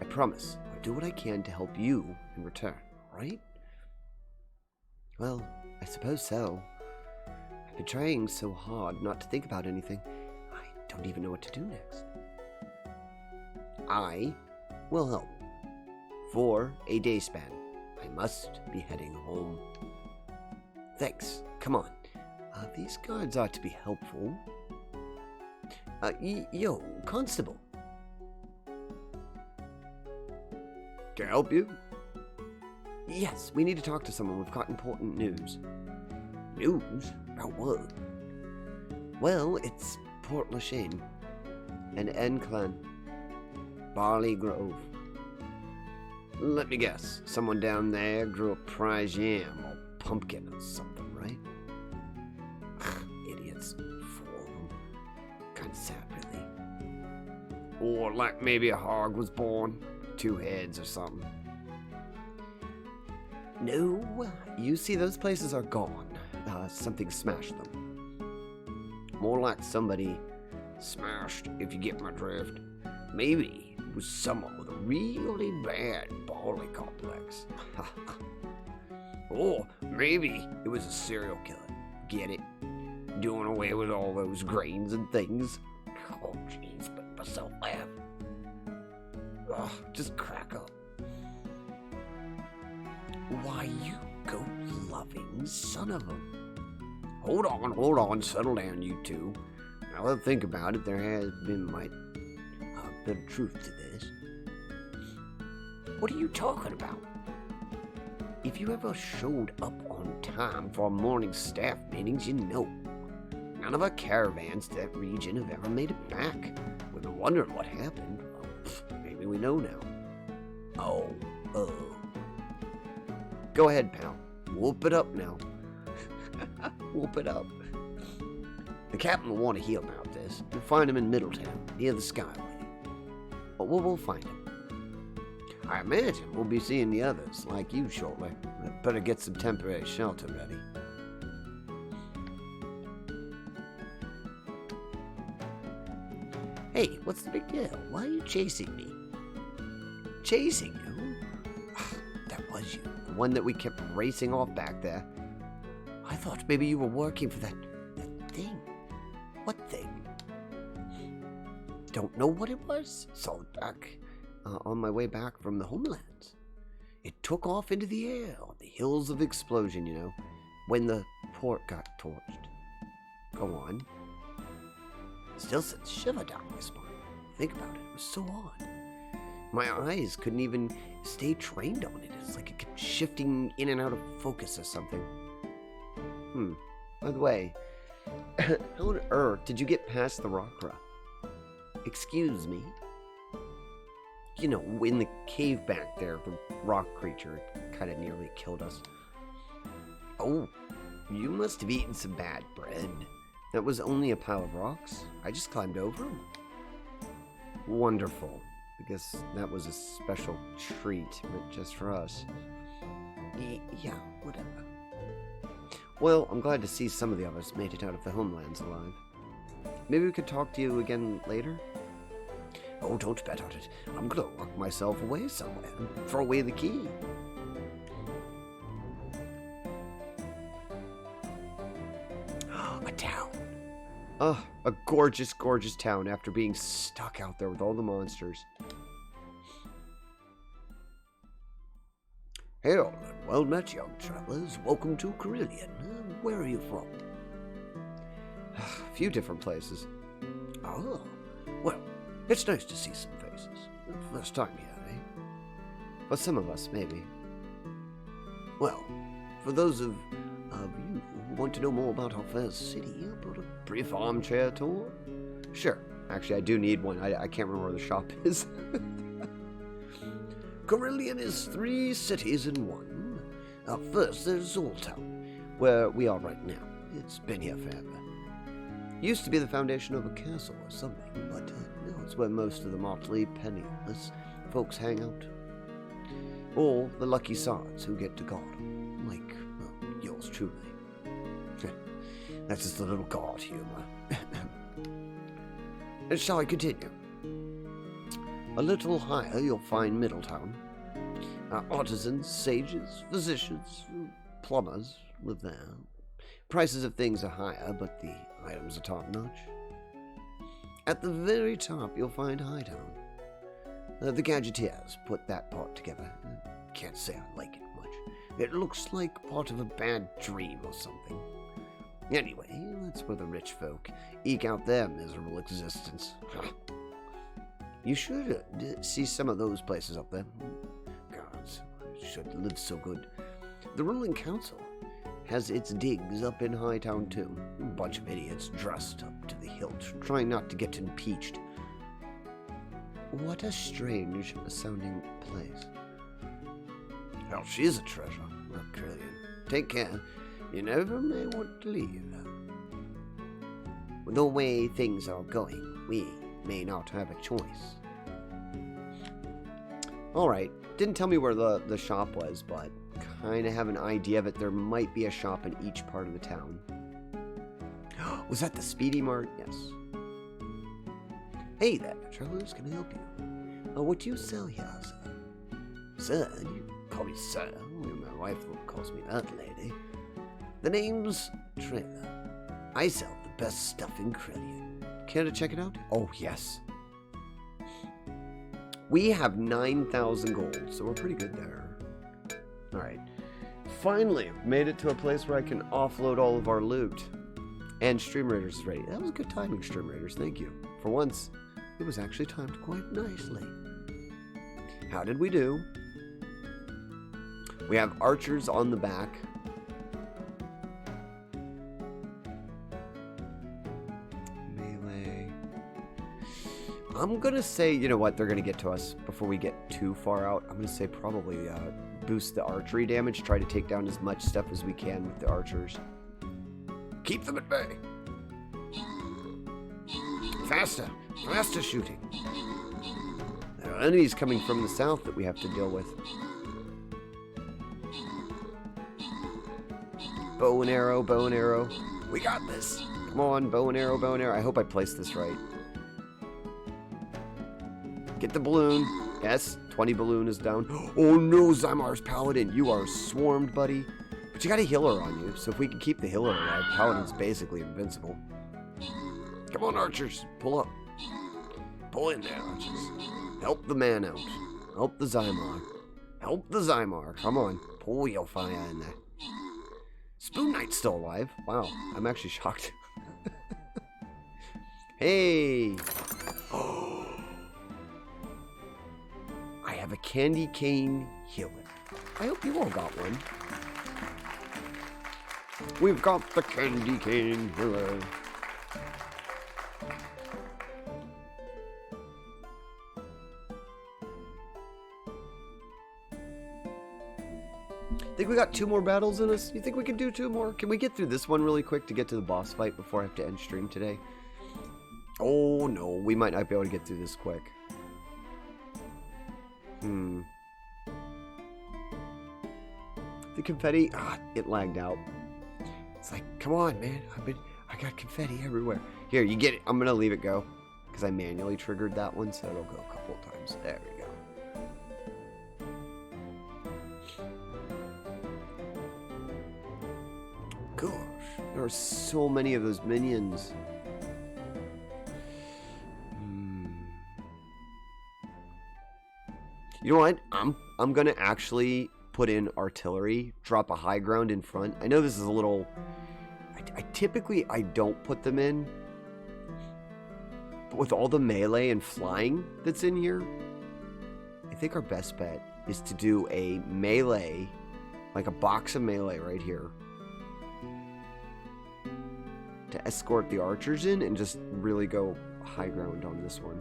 I promise I'll do what I can to help you in return, right? Well, I suppose so. I've been trying so hard not to think about anything. I don't even know what to do next. I will help. For a day span. I must be heading home. Thanks. Come on. These guards ought to be helpful. Yo, Constable. Can I help you? Yes, we need to talk to someone. We've got important news. News? About what? Well, it's Port Lachine. An N clan. Barley Grove. Let me guess. Someone down there grew a prize yam or pumpkin or something, right? Idiots. Fool. Kind of sad, really. Or like maybe a hog was born. 2 heads or something. No, you see, those places are gone. Something smashed them. More like somebody Smashed, if you get my drift. Maybe it was someone with a really bad body complex. Or maybe it was a serial killer. Get it? Doing away with all those grains and things. Oh, jeez, but myself laugh. Ugh, just crack up. Why, you goat-loving son of a... Hold on, settle down, you two. Now that I think about it, there has been a bit of truth to this. What are you talking about? If you ever showed up on time for morning staff meetings, you know. None of our caravans to that region have ever made it back. We've been wondering what happened. Well, maybe we know now. Oh. Go ahead, pal. Whoop it up now. Whoop it up. The captain will want to hear about this. You'll find him in Middletown, near the Skyway. But we'll find him. I imagine we'll be seeing the others, like you, shortly. Better get some temporary shelter ready. Hey, what's the big deal? Why are you chasing me? Chasing you? That was you. The one that we kept racing off back there. I thought maybe you were working for that Thing? What thing? Don't know what it was. Saw it back on my way back from the homelands. It took off into the air on the hills of explosion, you know, when the port got torched. Go on. Still sends shiver down my spine. Think about it. It was so odd. My eyes couldn't even stay trained on it. It's like it kept shifting in and out of focus or something. By the way, how on earth did you get past the rockra? Excuse me? You know, in the cave back there, the rock creature kind of nearly killed us. Oh, you must have eaten some bad bread. That was only a pile of rocks. I just climbed over them. Wonderful, because that was a special treat, but just for us. Yeah, whatever. Well, I'm glad to see some of the others made it out of the homelands alive. Maybe we could talk to you again later? Oh, don't bet on it. I'm gonna lock myself away somewhere and throw away the key. A town. A gorgeous, gorgeous town after being stuck out there with all the monsters. Hail and well met, young travelers. Welcome to Carillion. Where are you from? A few different places. Oh, well, it's nice to see some faces. First time here, eh? For some of us, maybe. Well, for those of you who want to know more about our fair city, I brought a brief armchair tour. Sure. Actually, I do need one. I can't remember where the shop is. Carillion is 3 cities in one. First, there's Old Town, Where we are right now. it's been here forever. Used to be the foundation of a castle or something, but now it's where most of the motley, penniless folks hang out. Or the lucky sods who get to guard 'em, like yours truly. That's just a little god humor. Shall I continue? A little higher, you'll find Middletown. Artisans, sages, physicians, plumbers live there. Prices of things are higher, but the items are top-notch. At the very top, you'll find Hightown. The Gadgeteers put that part together. Can't say I like it much. It looks like part of a bad dream or something. Anyway, that's where the rich folk eke out their miserable existence. You should see some of those places up there. Gods, I should live so good. The ruling council has its digs up in Hightown too. A bunch of idiots dressed up to the hilt, trying not to get impeached. What a strange sounding place. Well, she's a treasure. Well, Carillion. Take care. You never may want to leave. With the way things are going, we may not have a choice. Alright, didn't tell me where the shop was, but kind of have an idea of it. There might be a shop in each part of the town. Was that the Speedy Mart? Yes. Hey there, travelers, can I help you? What do you sell here, sir? Sir? You call me sir? Wait a minute. my wife calls me that, lady. The name's Trailer. I sell the best stuff in Krillian. Care to check it out? Oh, yes. We have 9,000 gold, so we're pretty good there. Alright. Finally, made it to a place where I can offload all of our loot. And StreamRaiders is ready. That was good timing, StreamRaiders. Thank you. For once, it was actually timed quite nicely. How did we do? We have archers on the back. Melee. I'm going to say, you know what, they're going to get to us before we get too far out. I'm going to say probably boost the archery damage. Try to take down as much stuff as we can with the archers. Keep them at bay. Faster. Faster shooting. There are enemies coming from the south that we have to deal with. Bow and arrow, bow and arrow. We got this. Come on, bow and arrow, bow and arrow. I hope I placed this right. Get the balloon. Yes, 20 balloon is down. Oh no, Zymar's Paladin. You are swarmed, buddy. But you got a healer on you, so if we can keep the healer alive, Paladin's basically invincible. Come on, archers. Pull up. Pull in there, archers. Help the man out. Help the Zymar. Help the Zymar. Come on. Pull your fire in there. Spoon Knight's still alive. Wow, I'm actually shocked. Hey! Oh. I have a candy cane healer. I hope you all got one. We've got the candy cane healer. Think we got 2 more battles in us? You think we can do 2 more? Can we get through this one really quick to get to the boss fight before I have to end stream today? Oh no, we might not be able to get through this quick. The confetti, it lagged out. It's like, come on, man. I got confetti everywhere. Here, you get it. I'm gonna leave it go because I manually triggered that one, so it'll go a couple of times. There we go. Gosh, there are so many of those minions. You know what? I'm gonna actually put in artillery, drop a high ground in front. I know this is a little. I typically don't put them in, but with all the melee and flying that's in here, I think our best bet is to do a melee, like a box of melee right here, to escort the archers in and just really go high ground on this one.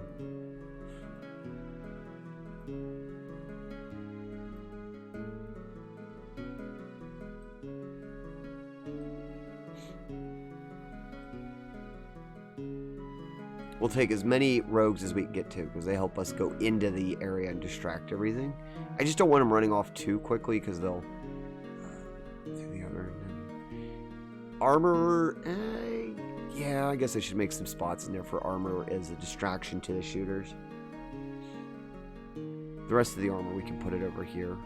We'll take as many rogues as we can get to because they help us go into the area and distract everything. I just don't want them running off too quickly because they'll do the other. Armor, yeah, I guess I should make some spots in there for armor as a distraction to the shooters. The rest of the armor we can put it over here.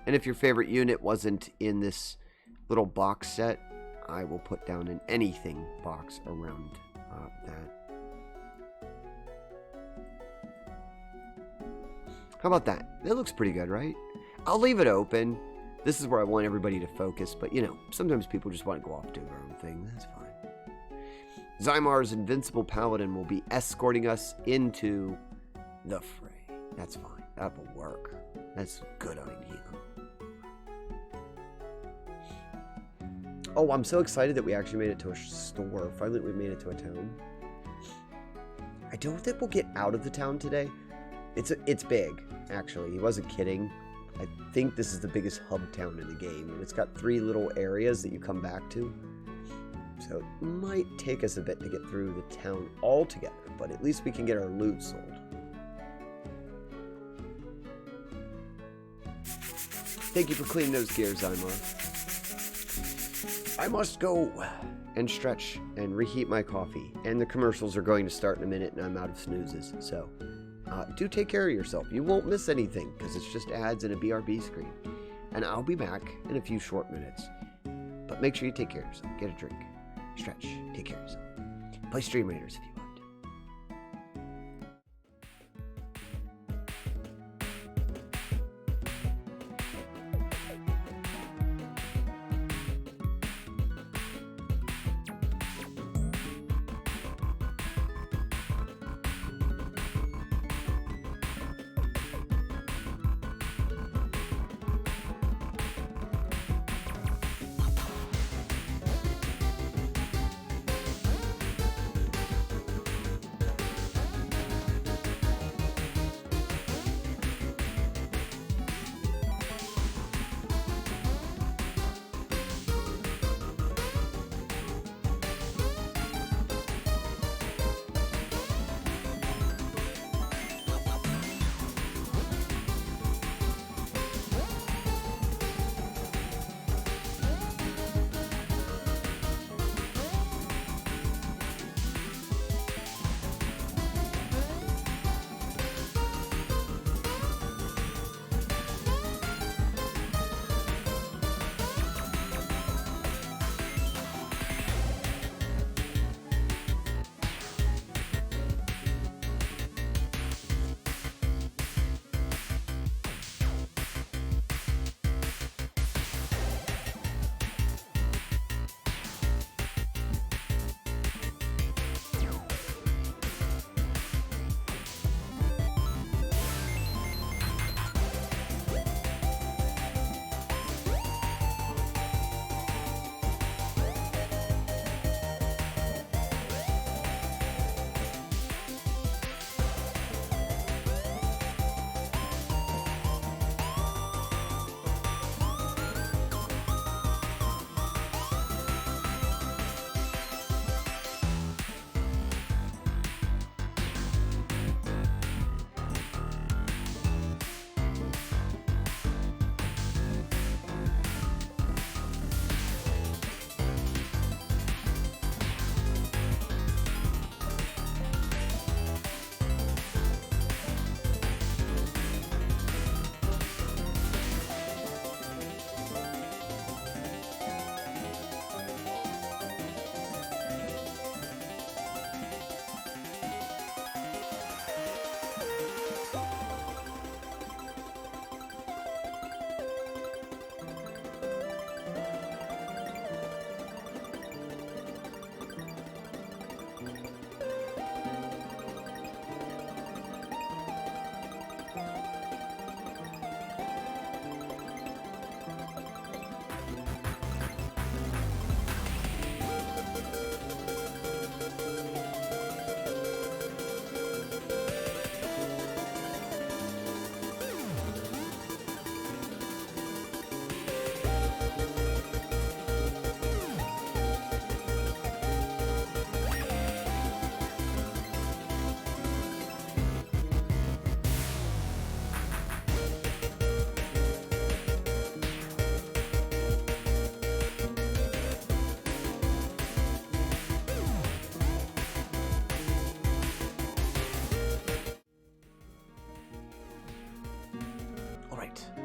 And if your favorite unit wasn't in this little box set, I will put down an anything box around that. How about that? That looks pretty good, right? I'll leave it open. This is where I want everybody to focus, but you know, sometimes people just want to go off doing their own thing. That's fine. Zymar's invincible paladin will be escorting us into the fray. That's fine. That will work. That's a good idea. Oh, I'm so excited that we actually made it to a store. Finally, we made it to a town. I don't think we'll get out of the town today. It's big, actually. He wasn't kidding. I think this is the biggest hub town in the game, and it's got 3 little areas that you come back to. So it might take us a bit to get through the town altogether, but at least we can get our loot sold. Thank you for cleaning those gears, Zymar. I must go and stretch and reheat my coffee. And the commercials are going to start in a minute and I'm out of snoozes. So do take care of yourself. You won't miss anything because it's just ads and a BRB screen. And I'll be back in a few short minutes. But make sure you take care of yourself. Get a drink. Stretch. Take care of yourself. Play StreamRaiders if you want.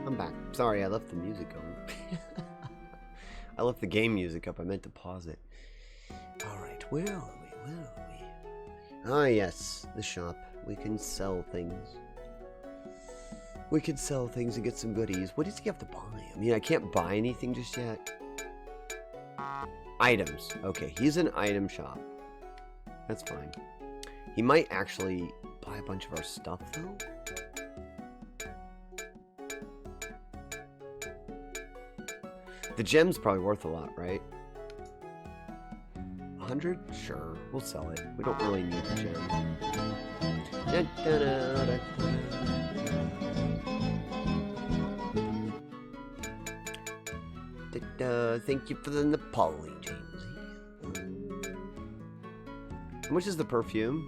I'm back. Sorry, I left the music on. I left the game music up. I meant to pause it. Alright, where are we? Where are we? Ah, yes, the shop. We can sell things. We can sell things and get some goodies. What does he have to buy? I mean, I can't buy anything just yet. Items. Okay, he's an item shop. That's fine. He might actually buy a bunch of our stuff, though. The gem's probably worth a lot, right? 100? Sure, we'll sell it. We don't really need the gem. Da, da, da, da, da. Da, thank you for the Napoli, Jamesy. How much is the perfume?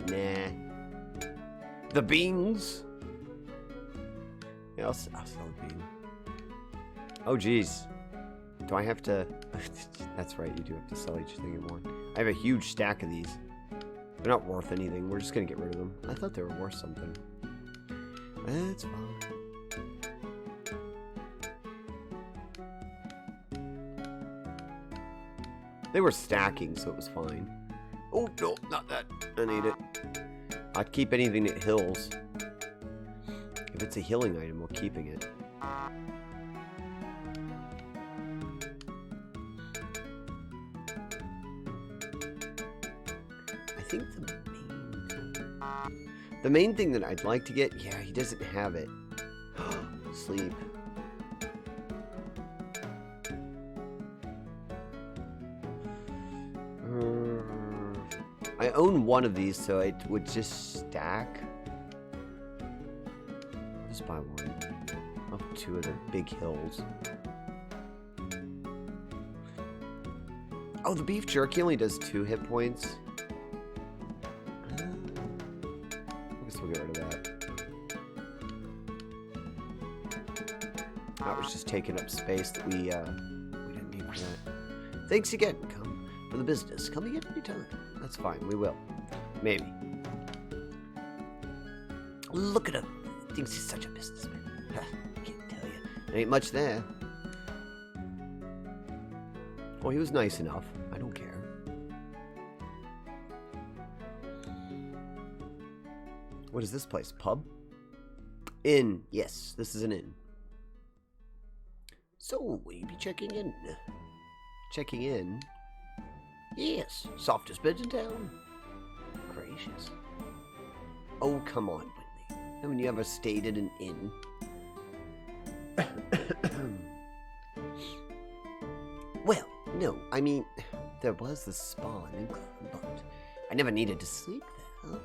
Nah. The beans? Yeah, I'll sell a bean. Oh, geez. Do I have to... That's right, you do have to sell each thing in one. I have a huge stack of these. They're not worth anything. We're just gonna get rid of them. I thought they were worth something. That's fine. They were stacking, so it was fine. Oh, no, not that. I need it. I'd keep anything that heals. If it's a healing item, we're keeping it. I think the main thing that I'd like to get, yeah, he doesn't have it. Sleep. I own one of these, so it would just stack. Just buy one. Up two of the big hills. Oh, the beef jerky only does 2 hit points. I guess we'll get rid of that. That was just taking up space that we didn't need for that. Thanks again. Come for the business. Come again anytime. That's fine. We will. Maybe. Look at him. Thinks he's such a businessman. Can't tell you. There ain't much there. Well, he was nice enough. I don't care. What is this place? Pub? Inn. Yes, this is an inn. So, will you be checking in? Checking in? Yes, softest bed in town. Gracious. Oh, come on, Whitney. Haven't you ever stayed at an inn? Well, no, I mean, there was the spa in England, but I never needed to sleep there.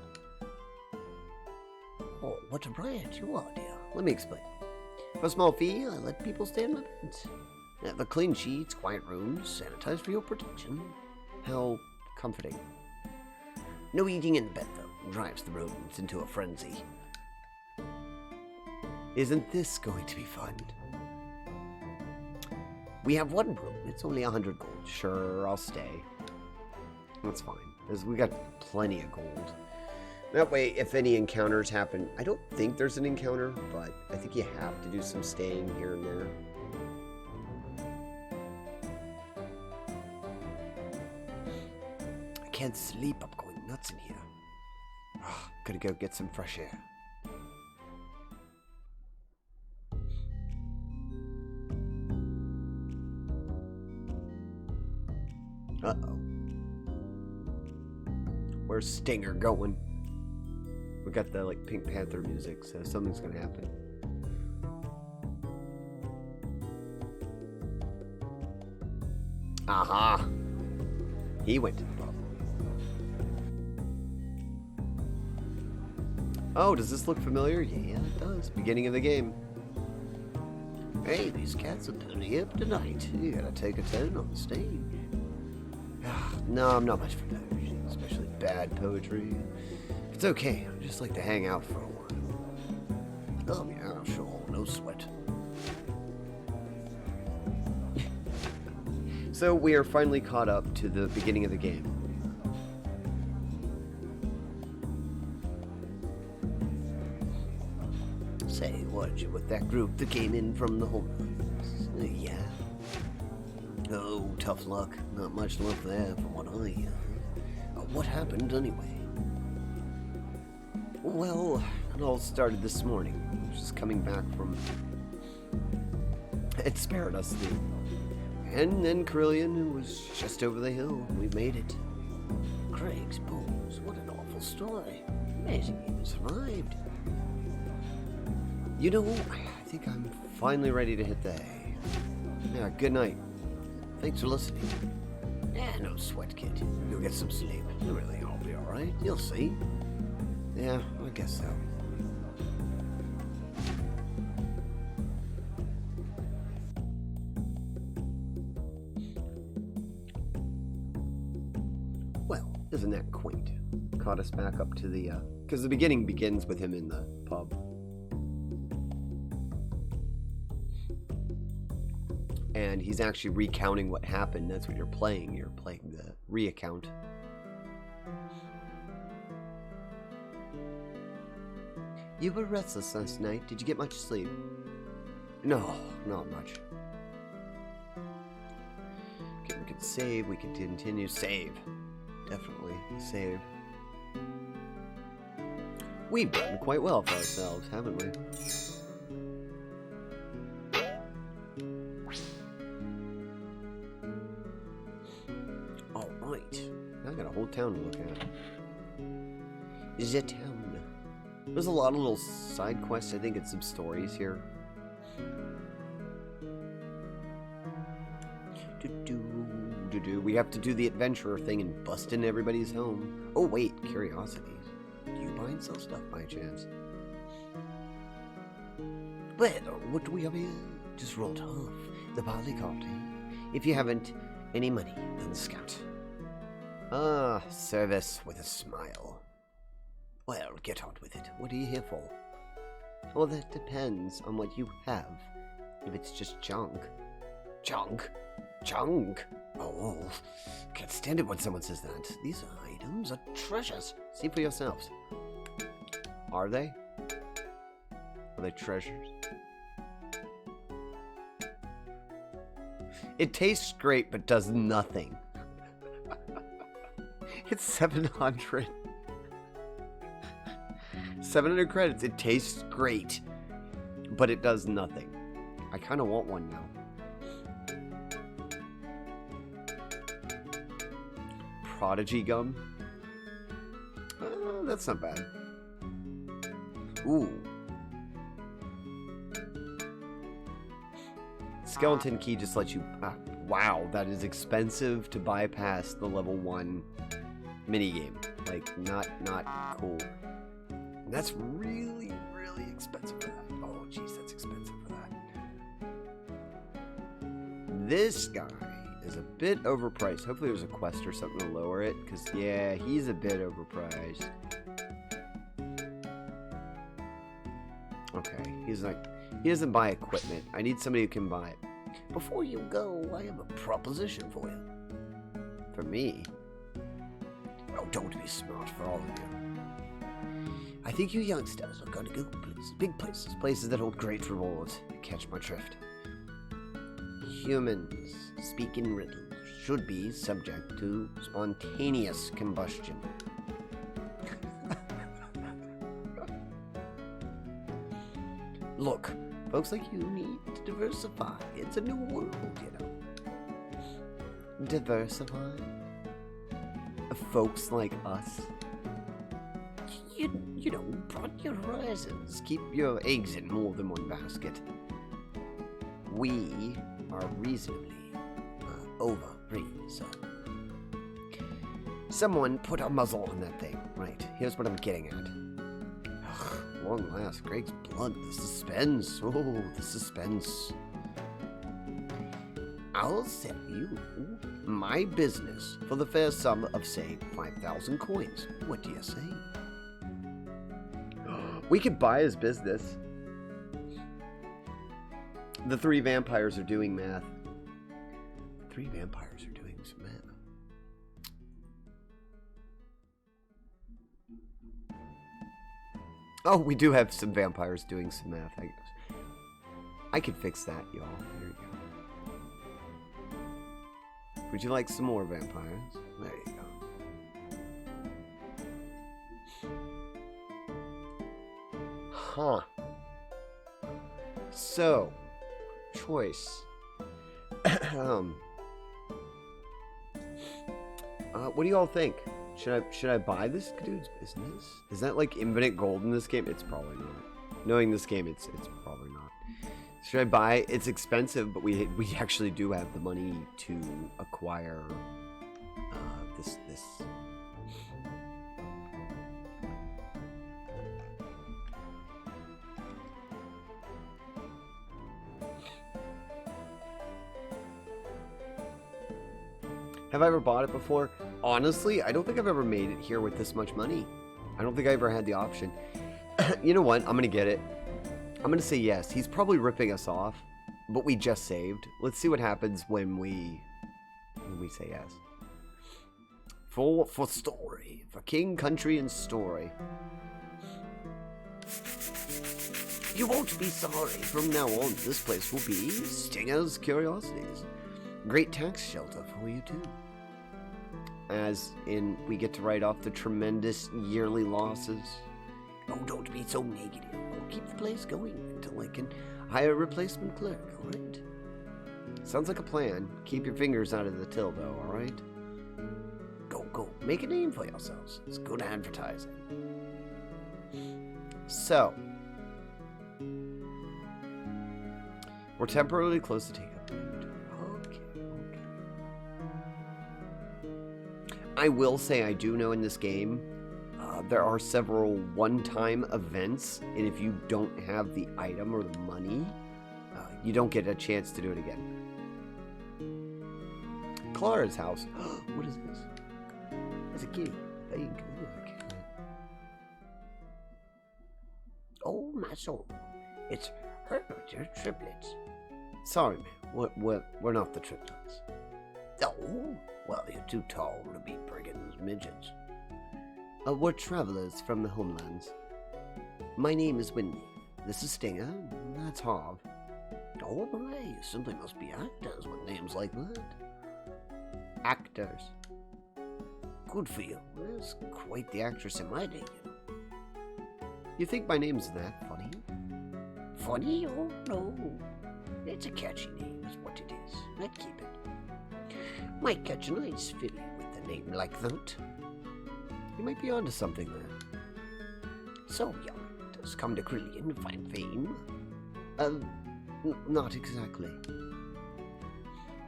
Oh, what a riot you are, dear. Let me explain. For a small fee, I let people stay in my beds. The clean sheets, quiet rooms, sanitized for your protection. How comforting. No eating in the bed, though. Drives the rodents into a frenzy. Isn't this going to be fun? We have one room. It's only 100 gold. Sure, I'll stay. That's fine, because we got plenty of gold. That way, if any encounters happen, I don't think there's an encounter, but I think you have to do some staying here and there. I can't sleep. I'm going nuts in here. Oh, gotta go get some fresh air. Uh-oh. Where's Stinger going? We got the, like, Pink Panther music, so something's gonna happen. Aha! He went to the pub. Oh, does this look familiar? Yeah, it does. Beginning of the game. Hey, these cats are pretty hip tonight. You gotta take a turn on the stage. No, I'm not much for poetry, especially bad poetry. It's okay. I just like to hang out for a while. Oh, yeah, sure. No sweat. So we are finally caught up to the beginning of the game. Say, weren't you with that group that came in from the homelands? Yeah. Oh, tough luck. Not much left there from what I hear. What happened anyway? Well, it all started this morning. Just coming back from... It spared us the... And then Carillion was just over the hill. We made it. Craig's bones. What an awful story. Amazing you survived. You know, I think I'm finally ready to hit the hay. Yeah, good night. Thanks for listening. Yeah, no sweat, kid. You'll get some sleep. You'll really all be alright. You'll see. Yeah, I guess so. Well, isn't that quaint? Caught us back up to the, because the beginning begins with him in the pub. And he's actually recounting what happened. That's what you're playing. You're playing the reaccount. You were restless last night. Did you get much sleep? No, not much. Okay, we can save. We can continue. Save. Definitely. Save. We've done quite well for ourselves, haven't we? Alright. Now I got a whole town to look at. The town. There's a lot of little side quests, I think, and some stories here. We have to do the adventurer thing and bust in everybody's home. Oh wait, curiosities. Do you buy and sell stuff by chance? Well, what do we have here? Just rolled off the barley cart. If you haven't any money, then scout. Ah, service with a smile. Well, get on with it. What are you here for? Well, that depends on what you have. If it's just junk. Junk? Junk? Oh, can't stand it when someone says that. These items are treasures. See for yourselves. Are they? Are they treasures? It tastes great, but does nothing. It's 700. 700 credits. It tastes great, but it does nothing. I kind of want one now. Prodigy gum. That's not bad. Ooh. Skeleton key just lets you... wow, that is expensive to bypass the level 1 minigame. Like, not cool. And that's really, really expensive for that. Oh, jeez, that's expensive for that. This guy is a bit overpriced. Hopefully there's a quest or something to lower it, because, yeah, he's a bit overpriced. Okay, he's like... He doesn't buy equipment. I need somebody who can buy it. Before you go, I have a proposition for you. For me? Oh, don't be smart, for all of you. I think you youngsters are going to go places, big places, places that hold great rewards. Catch my drift. Humans speak in riddles, should be subject to spontaneous combustion. Look, folks like you need to diversify. It's a new world, you know. Diversify? Folks like us? You know, broaden your horizons. Keep your eggs in more than one basket. We are reasonably overpriced. Someone put a muzzle on that thing. Right, here's what I'm getting at. Ugh, long last, Greg's blood, the suspense. Oh, the suspense. I'll sell you my business for the fair sum of, say, 5,000 coins. What do you say? We could buy his business. The 3 vampires are doing math. 3 vampires are doing some math. Oh, we do have some vampires doing some math, I guess. I could fix that, y'all. Here you go. Would you like some more vampires? There you go. Huh. So, choice. What do y'all think? Should I buy this dude's business? Is that like infinite gold in this game? It's probably not. Knowing this game, it's probably not. Should I buy? It's expensive, but we actually do have the money to acquire this. Have I ever bought it before? Honestly, I don't think I've ever made it here with this much money. I don't think I ever had the option. You know what? I'm going to get it. I'm going to say yes. He's probably ripping us off, but we just saved. Let's see what happens when we say yes. For story. For king, country, and story. You won't be sorry. From now on, this place will be Stinger's Curiosities. Great tax shelter for you, too. As in, we get to write off the tremendous yearly losses. Oh, don't be so negative. I'll keep the place going until I can hire a replacement clerk, alright? Sounds like a plan. Keep your fingers out of the till, though, alright? Go. Make a name for yourselves. It's good advertising. So, we're temporarily close to take up. Okay. I will say I do know in this game, there are several one-time events, and if you don't have the item or the money, you don't get a chance to do it again. Clara's house. What is this? It's a kitty. Big. Oh, my soul. It's her triplets. Sorry, man. We're not the triplets. Oh, well, you're too tall to be brigands midgets. We're travelers from the homelands. My name is Windy. This is Stinger. That's Harv. Oh, hooray. You simply must be actors with names like that. Actors. Good for you. There's quite the actress in my day, you know. You think my name's that funny? Funny? Oh, no. It's a catchy name, is what it is. I'd keep it. Might catch a nice filly with a name like that. You might be onto something there. So young, does come to Krillian to find fame? Not exactly.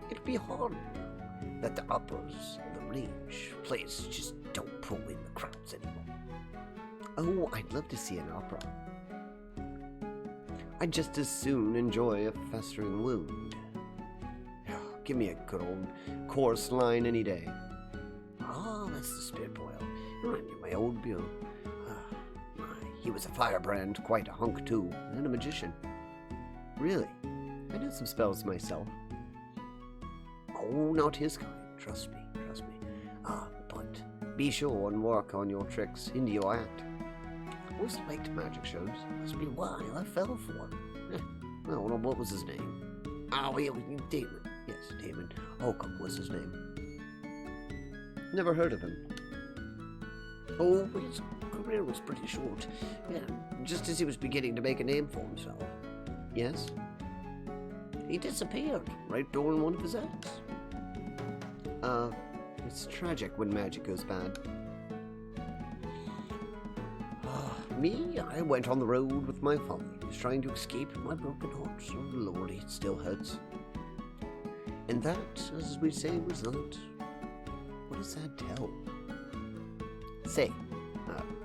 It'd be hard that the uppers of the range places just don't pull in the crowds anymore. Oh, I'd love to see an opera. I'd just as soon enjoy a festering wound. Give me a good old chorus line any day. Ah, that's the spirit boil. Remind me of my old Bill. He was a firebrand, quite a hunk too, And a magician. Really? I know some spells myself. Oh, not his kind, trust me. But be sure and work on your tricks into your act. Always liked magic shows. Must be why I fell for him. Well, what was his name? Oh, he was Damon. Yes, Damon Oakham was his name. Never heard of him. Oh, his career was pretty short. Yeah, just as he was beginning to make a name for himself. Yes? He disappeared right during one of his acts. It's tragic when magic goes bad. Me, I went on the road with my follies, trying to escape my broken heart. Oh, Lordy, it still hurts. And that, as we say, was not what a sad tale. Say,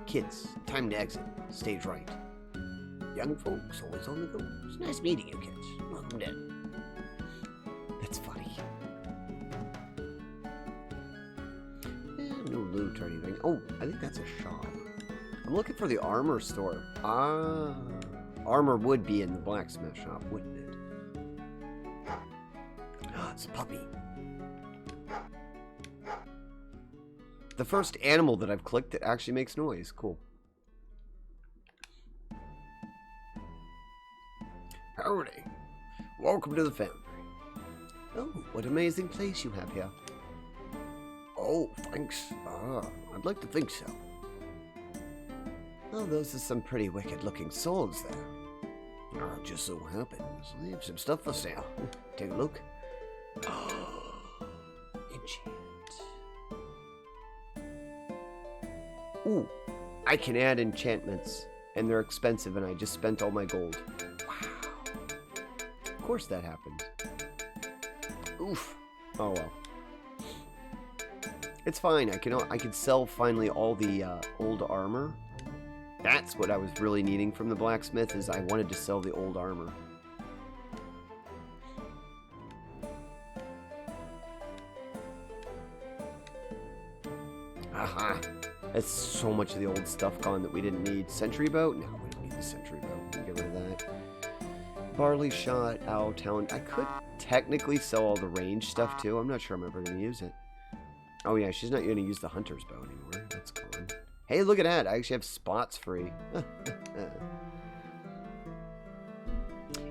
kids, time to exit. Stage right. Young folks, always on the go. It's nice meeting you, kids. Welcome in. That's funny. No loot or anything. Oh, I think that's a shop. I'm looking for the armor store. Armor would be in the blacksmith shop, wouldn't it? It's a puppy. The first animal that I've clicked that actually makes noise. Cool. Howdy. Welcome to the family. Oh, what amazing place you have here. Oh, thanks. I'd like to think so. Oh, those are some pretty wicked-looking swords there. Just so happens, they have some stuff for sale. Take a look. Enchant. Ooh, I can add enchantments, and they're expensive, and I just spent all my gold. Wow. Of course that happened. Oof. Oh well. It's fine. I can sell finally all the old armor. That's what I was really needing from the blacksmith, is I wanted to sell the old armor. Aha! That's so much of the old stuff gone that we didn't need. Sentry bow? No, we don't need the sentry bow. We can get rid of that. Barley shot, owl talent. I could technically sell all the range stuff too. I'm not sure I'm ever going to use it. Oh yeah, she's not going to use the hunter's bow anymore. That's gone. Hey, look at that. I actually have spots free.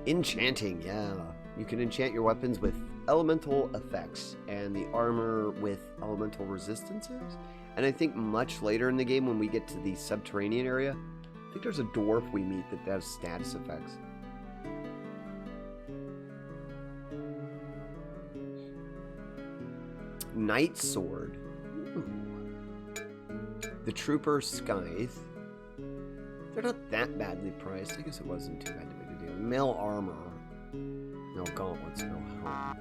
Enchanting, yeah. You can enchant your weapons with elemental effects and the armor with elemental resistances. And I think much later in the game when we get to the subterranean area, I think there's a dwarf we meet that has status effects. Knight Sword. Ooh. The Trooper Scythe. They're not that badly priced. I guess it wasn't too bad to do. Mail Armor. No gauntlets, no helm.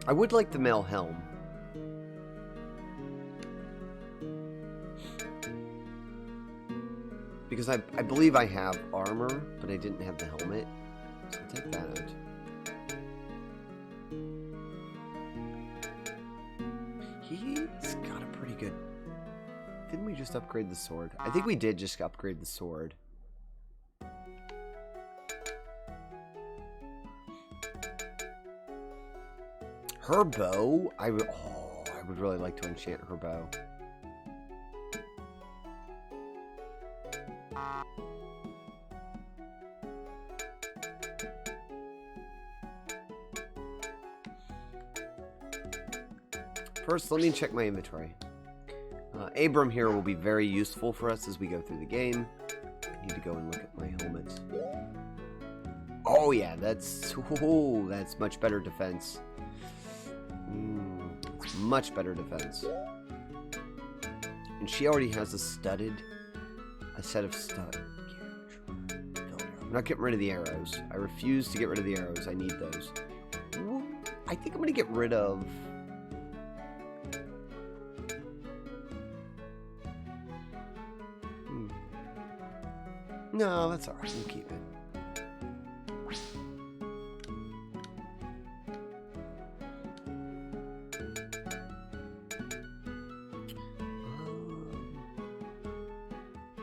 I would like the mail helm. Because I believe I have armor, but I didn't have the helmet. So I'll take that out. He's got a pretty good... Didn't we just upgrade the sword? I think we did just upgrade the sword. Her bow? I would really like to enchant her bow. First, let me check my inventory. Abram here will be very useful for us as we go through the game. I need to go and look at my helmets. Oh yeah, that's much better defense. It's much better defense. And she already has a set of stud. I'm not getting rid of the arrows. I refuse to get rid of the arrows. I need those. I think I'm gonna get rid of... No, that's alright. We'll keep it.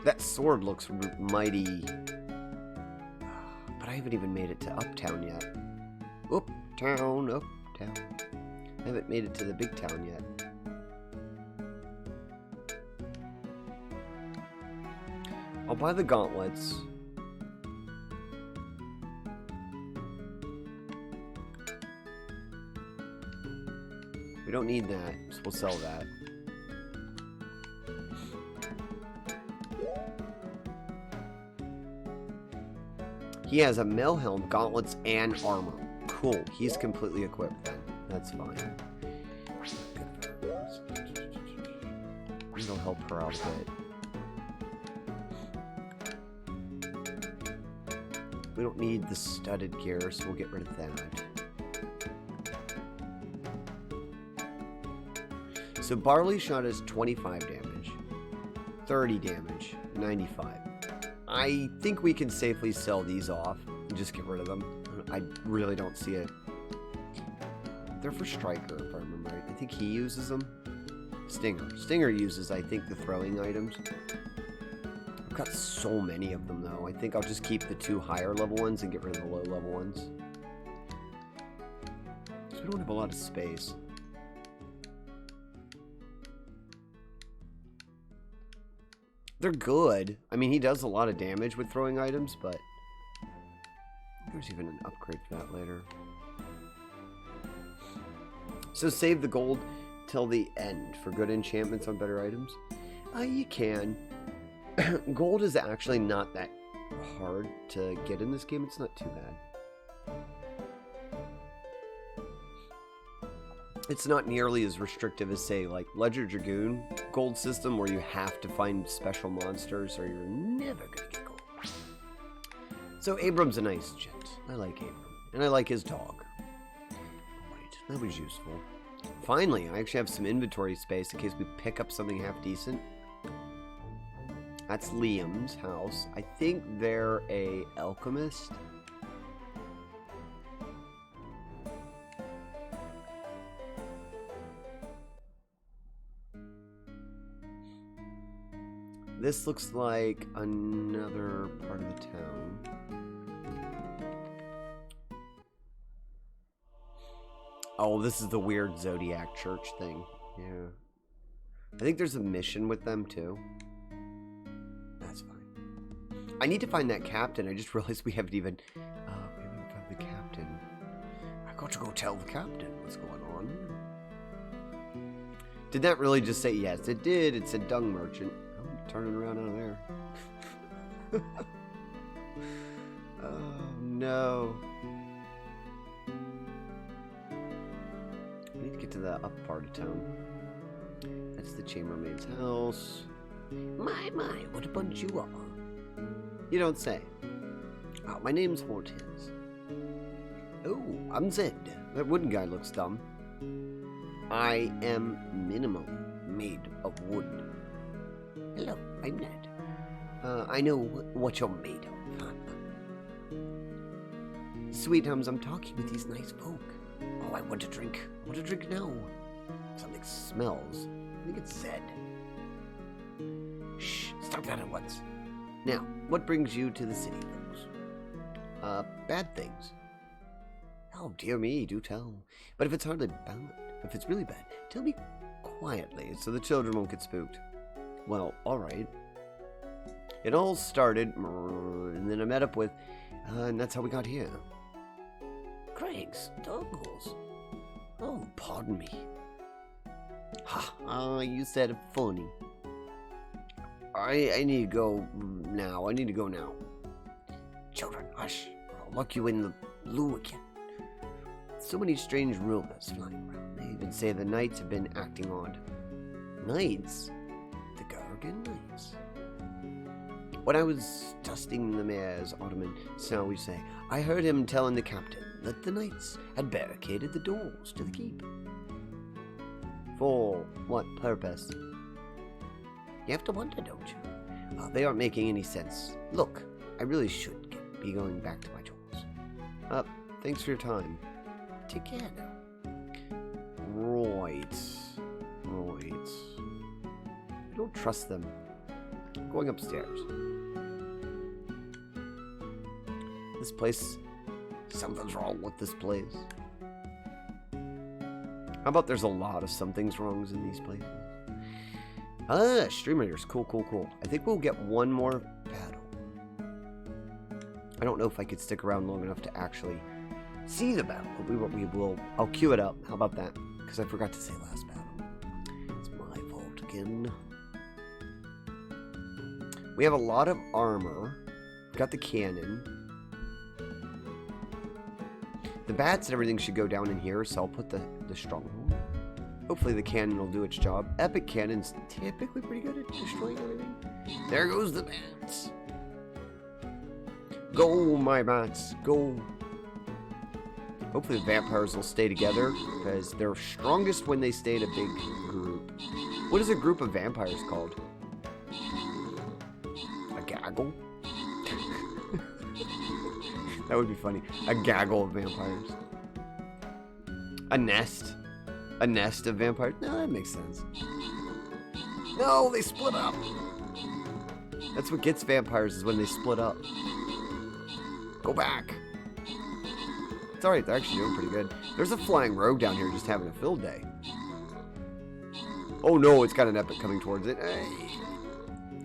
That sword looks mighty. But I haven't even made it to Uptown yet. Uptown, Uptown. I haven't made it to the big town yet. I'll buy the gauntlets. We don't need that, so we'll sell that. He has a mail helm, gauntlets, and armor. Cool. He's completely equipped then. That's fine. It'll help her out a bit. We don't need the studded gear, so we'll get rid of that. So Barley Shot is 25 damage, 30 damage, 95. I think we can safely sell these off and just get rid of them. I really don't see it. They're for Striker, if I remember right. I think he uses them. Stinger. Stinger uses, I think, the throwing items. I've got so many of them, though. I think I'll just keep the 2 higher level ones and get rid of the low level ones. Because we don't have a lot of space. They're good. I mean, he does a lot of damage with throwing items, but there's even an upgrade for that later. So save the gold till the end for good enchantments on better items. You can. Gold is actually not that hard to get in this game. It's not too bad. It's not nearly as restrictive as, say, like Ledger Dragoon gold system, where you have to find special monsters or you're never gonna get gold. So Abram's a nice gent. I like Abram. And I like his dog. Right, that was useful. Finally, I actually have some inventory space in case we pick up something half decent. That's Liam's house. I think they're a alchemist. This looks like another part of the town. Oh, this is the weird Zodiac church thing. Yeah. I think there's a mission with them, too. That's fine. I need to find that captain. I just realized we haven't even found the captain. I got to go tell the captain what's going on. Did that really just say yes? It did. It said dung merchant. I'm turning around out of there. Oh, no. I need to get to the up part of town. That's the chambermaid's house. My, what a bunch you are. You don't say. Oh, my name's Hortense. Oh, I'm Zed. That wooden guy looks dumb. I am minimal, made of wood. Hello, I'm Ned. I know what you're made of. Sweet Hums, I'm talking with these nice folk. Oh, I want a drink. I want a drink now. Something smells. I think it's Zed. Shh, stop that at once. Now, what brings you to the city, folks? Bad things. Oh, dear me, do tell. But if it's hardly bad, if it's really bad, tell me quietly so the children won't get spooked. Well, alright. It all started, and then I met up with, and that's how we got here. Craig's Doggles. Oh, pardon me. Ha, you said it funny. I need to go now. I need to go now. Children, hush. I'll lock you in the loo again. So many strange rumors flying around. They even say the knights have been acting odd. Knights? The Gargan Knights? When I was dusting the mayor's ottoman, so we say, I heard him telling the captain that the knights had barricaded the doors to the keep. For what purpose? You have to wonder, don't you? They aren't making any sense. Look, I really should be going back to my chores. Thanks for your time. Take care now. Right. I don't trust them. I'm going upstairs. This place... Something's wrong with this place. How about there's a lot of something's wrongs in these places? StreamRaiders. Cool. I think we'll get one more battle. I don't know if I could stick around long enough to actually see the battle, but we will. I'll queue it up. How about that? Because I forgot to say last battle. It's my fault again. We have a lot of armor. We've got the cannon. The bats and everything should go down in here, so I'll put the stronghold. Hopefully the cannon will do its job. Epic cannon's typically pretty good at destroying everything. There goes the bats. Go, my bats, go. Hopefully the vampires will stay together, because they're strongest when they stay in a big group. What is a group of vampires called? A gaggle? That would be funny. A gaggle of vampires. A nest. A nest of vampires. No, that makes sense. No, they split up. That's what gets vampires, is when they split up. Go back. It's alright, they're actually doing pretty good. There's a flying rogue down here just having a field day. Oh no, it's got an epic coming towards it.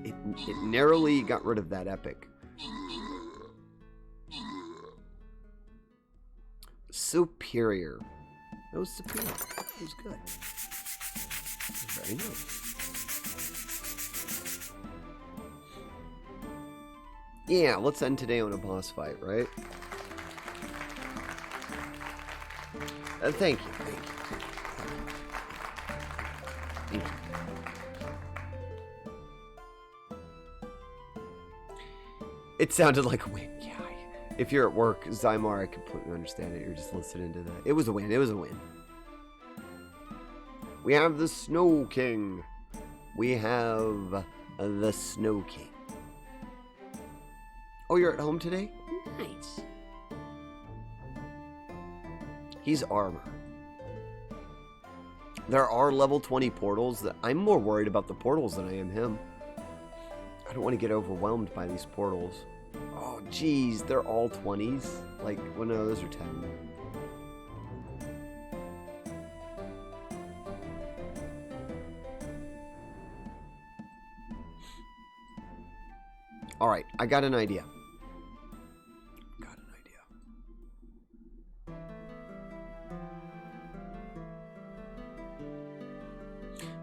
It narrowly got rid of that epic. Superior. That was superior. That was good. That was very nice. Yeah, let's end today on a boss fight, right? Thank you. It sounded like a win. Yeah. If you're at work, Zymar, I completely understand it. You're just listening to that. It was a win. We have the Snow King. Oh, you're at home today? Nice. He's armor. There are level 20 portals. That I'm more worried about the portals than I am him. I don't want to get overwhelmed by these portals. Oh, geez, they're all 20s? Like, well, no, those are 10. Alright, I got an idea.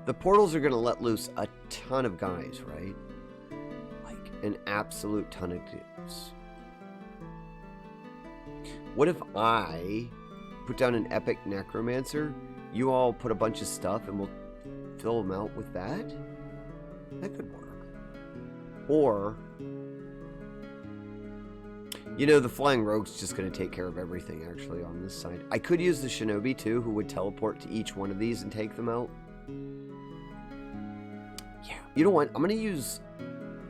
The portals are going to let loose a ton of guys, right? Like, an absolute ton of dudes. What if I put down an epic necromancer? You all put a bunch of stuff and we'll fill them out with that? That could work. Or, you know, the flying rogue's just going to take care of everything, actually, on this side. I could use the shinobi, too, who would teleport to each one of these and take them out. Yeah, you know what? I'm going to use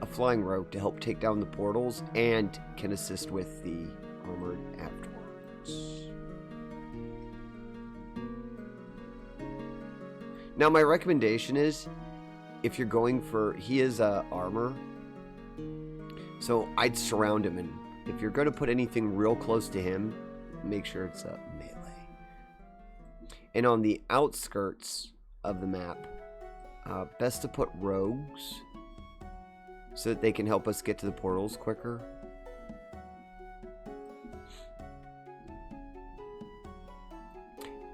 a flying rogue to help take down the portals and can assist with the armored afterwards. Now, my recommendation is, if you're going for... He is armor. So I'd surround him, and if you're going to put anything real close to him, make sure it's a melee. And on the outskirts of the map, best to put rogues so that they can help us get to the portals quicker.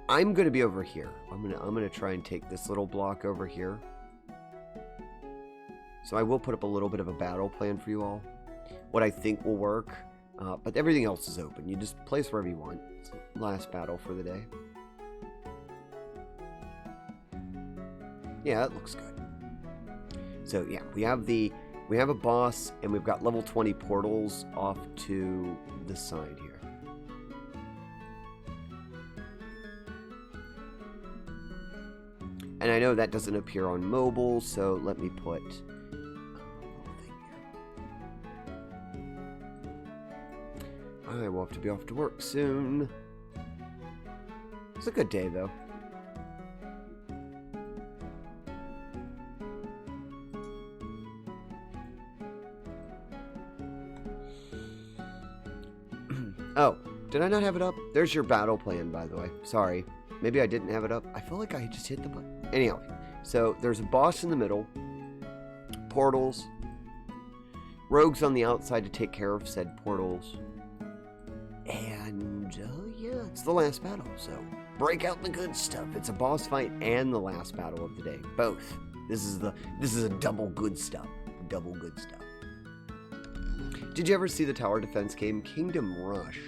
I'm going to be over here. I'm going to try and take this little block over here. So I will put up a little bit of a battle plan for you all. What I think will work. But everything else is open. You just place wherever you want. It's the last battle for the day. Yeah, that looks good. So yeah, we have a boss, and we've got level 20 portals off to the side here. And I know that doesn't appear on mobile, so let me put a little thing here. I will have to be off to work soon. It's a good day, though. Oh, did I not have it up? There's your battle plan, by the way. Sorry. Maybe I didn't have it up. I feel like I just hit the button. Anyway, so there's a boss in the middle. Portals. Rogues on the outside to take care of said portals. And, yeah, it's the last battle. So, break out the good stuff. It's a boss fight and the last battle of the day. Both. This is a double good stuff. Double good stuff. Did you ever see the tower defense game Kingdom Rush?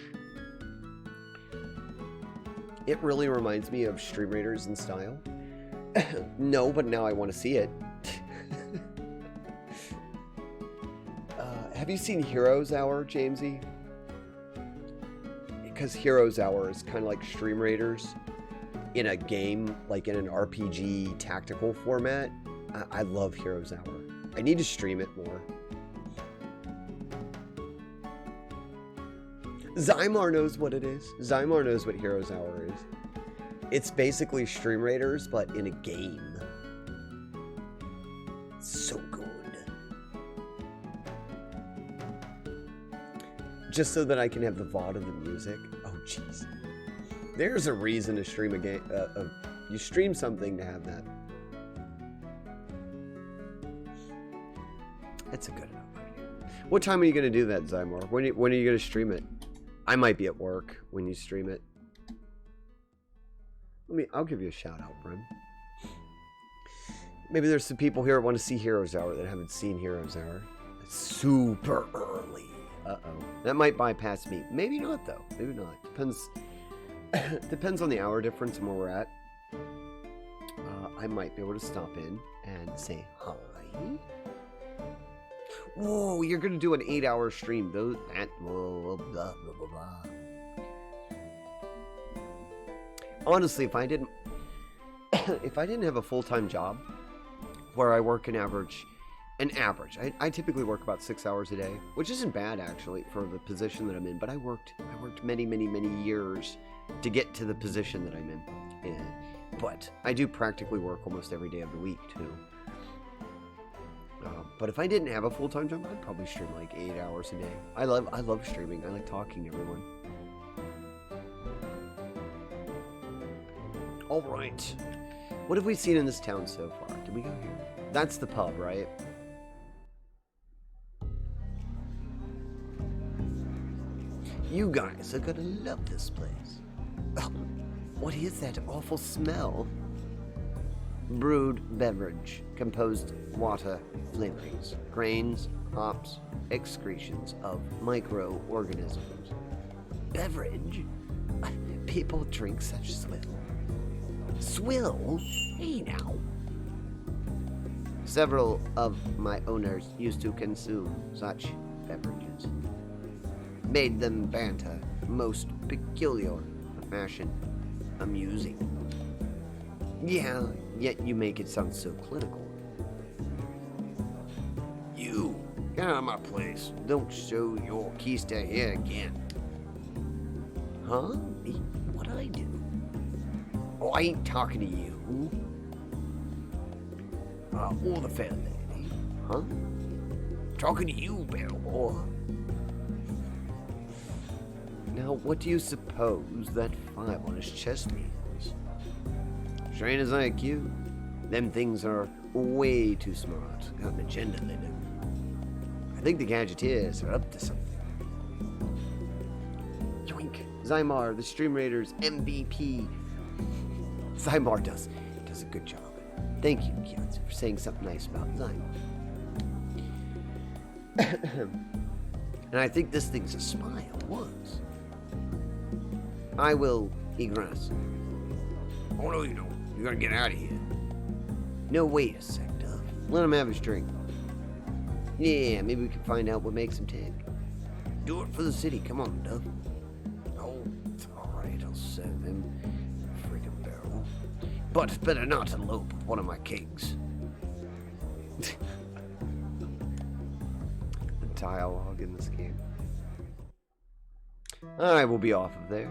It really reminds me of StreamRaiders in style. No, but now I want to see it. Have you seen Heroes Hour, Jamesy? Because Heroes Hour is kind of like StreamRaiders in a game, like in an RPG tactical format. I love Heroes Hour. I need to stream it more. Zymar knows what it is. Zymar knows what Heroes Hour is. It's basically StreamRaiders, but in a game. So good. Just so that I can have the VOD of the music. Oh, jeez. There's a reason to stream a game. You stream something to have that. That's a good enough idea. What time are you going to do that, Zymar? When are you going to stream it? I might be at work when you stream it. I'll give you a shout out, Bren. Maybe there's some people here that want to see Heroes Hour that haven't seen Heroes Hour. It's super early. Uh-oh. That might bypass me. Maybe not, though. Maybe not. Depends on the hour difference and where we're at. I might be able to stop in and say hi. Whoa, you're gonna do an 8-hour stream, though. Blah, blah, blah, blah. Honestly, if I didn't have a full-time job where I work an average, I typically work about 6 hours a day, which isn't bad actually for the position that I'm in. But I worked many, many, many years to get to the position that I'm in. But I do practically work almost every day of the week too. But if I didn't have a full-time job, I'd probably stream like 8 hours a day. I love streaming. I like talking to everyone. All right. What have we seen in this town so far? Did we go here? That's the pub, right? You guys are gonna love this place. What is that awful smell? Brewed beverage, composed water flavorings, grains, hops, excretions of microorganisms. Beverage? People drink such swill. Swill? Hey now. Several of my owners used to consume such beverages. Made them banter most peculiar fashion. Amusing. Yeah, yet you make it sound so clinical. You, get out of my place. Don't show your keister here again. Huh? What'd I do? Oh, I ain't talking to you. Or the fair lady. Huh? Talking to you, Bellboy. Now, what do you suppose that 5 on his chest means? Strain his IQ. Them things are way too smart. Got an agenda, they do. I think the Gadgeteers are up to something. Yoink. Zymar, the StreamRaiders MVP. Zymar does a good job. Thank you, kids, for saying something nice about Zymar. And I think this thing's a spy. It was. I will egress. Oh, no, you don't. You're gonna get out of here. No, wait a sec, Duff. Let him have his drink. Yeah, maybe we can find out what makes him tick. Do it for the city. Come on, Duff. Oh, all right. I'll serve him. Freaking barrel. But better not elope with one of my kegs. The dialogue in this game. Alright, we'll be off of there.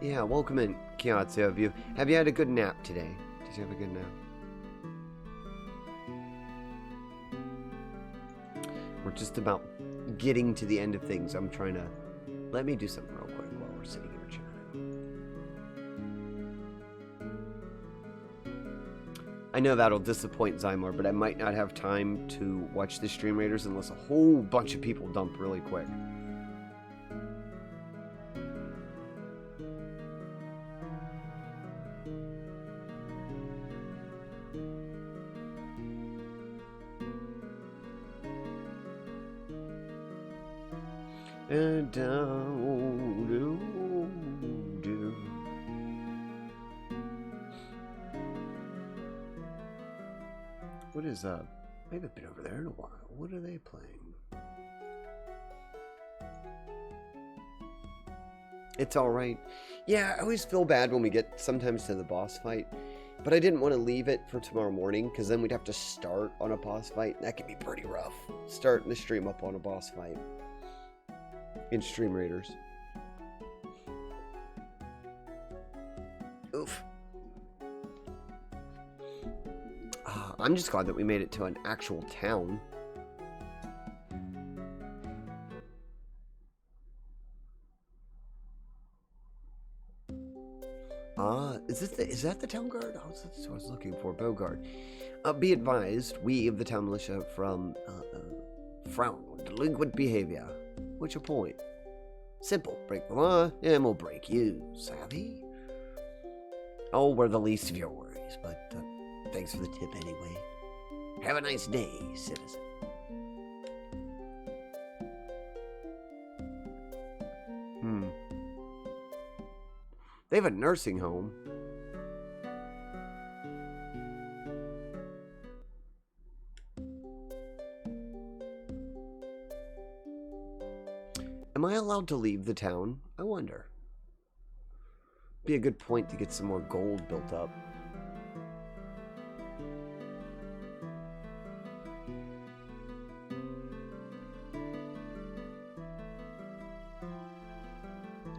Yeah, welcome in, Kyatsu. Have you had a good nap today? Did you have a good nap? We're just about getting to the end of things. I'm trying to... Let me do something real quick while we're sitting here chatting. I know that'll disappoint Zymar, but I might not have time to watch the StreamRaiders unless a whole bunch of people dump really quick. What is up? I haven't been over there in a while. What are they playing? It's alright. Yeah, I always feel bad when we get sometimes to the boss fight. But I didn't want to leave it for tomorrow morning, because then we'd have to start on a boss fight. That could be pretty rough. Starting the stream up on a boss fight. In StreamRaiders. Oof. I'm just glad that we made it to an actual town. Is that the town guard? Oh, that's what I was looking for. Bogard. Be advised, we of the town militia frown on delinquent behavior. What's your point? Simple. Break the law, and we'll break you. Savvy? Oh, we're the least of your worries, but thanks for the tip anyway. Have a nice day, citizen. They have a nursing home. Am I allowed to leave the town? I wonder. Be a good point to get some more gold built up.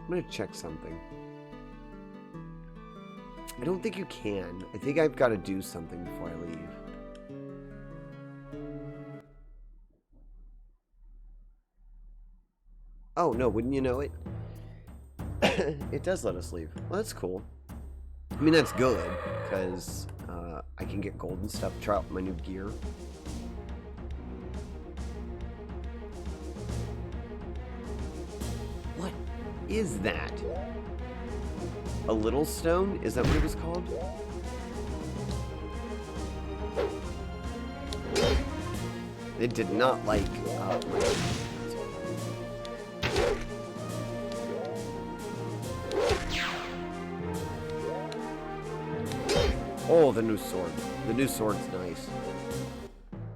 I'm gonna check something. I don't think you can. I think I've got to do something before I leave. Oh, no, wouldn't you know it? It does let us leave. Well, that's cool. I mean, that's good, because I can get gold and stuff, try out my new gear. What is that? A little stone? Is that what it was called? It did not like oh, the new sword. The new sword's nice.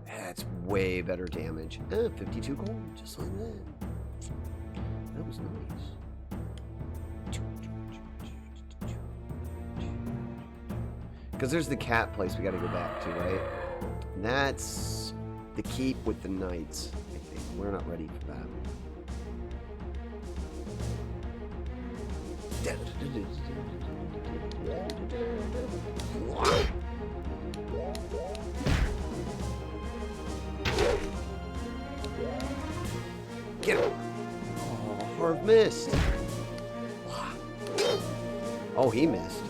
That's way better damage. 52 gold, just like that. That was nice. Because there's the cat place we gotta go back to, right? That's the keep with the knights, I think. We're not ready for that. Get him! Oh, Harv missed. Oh, he missed.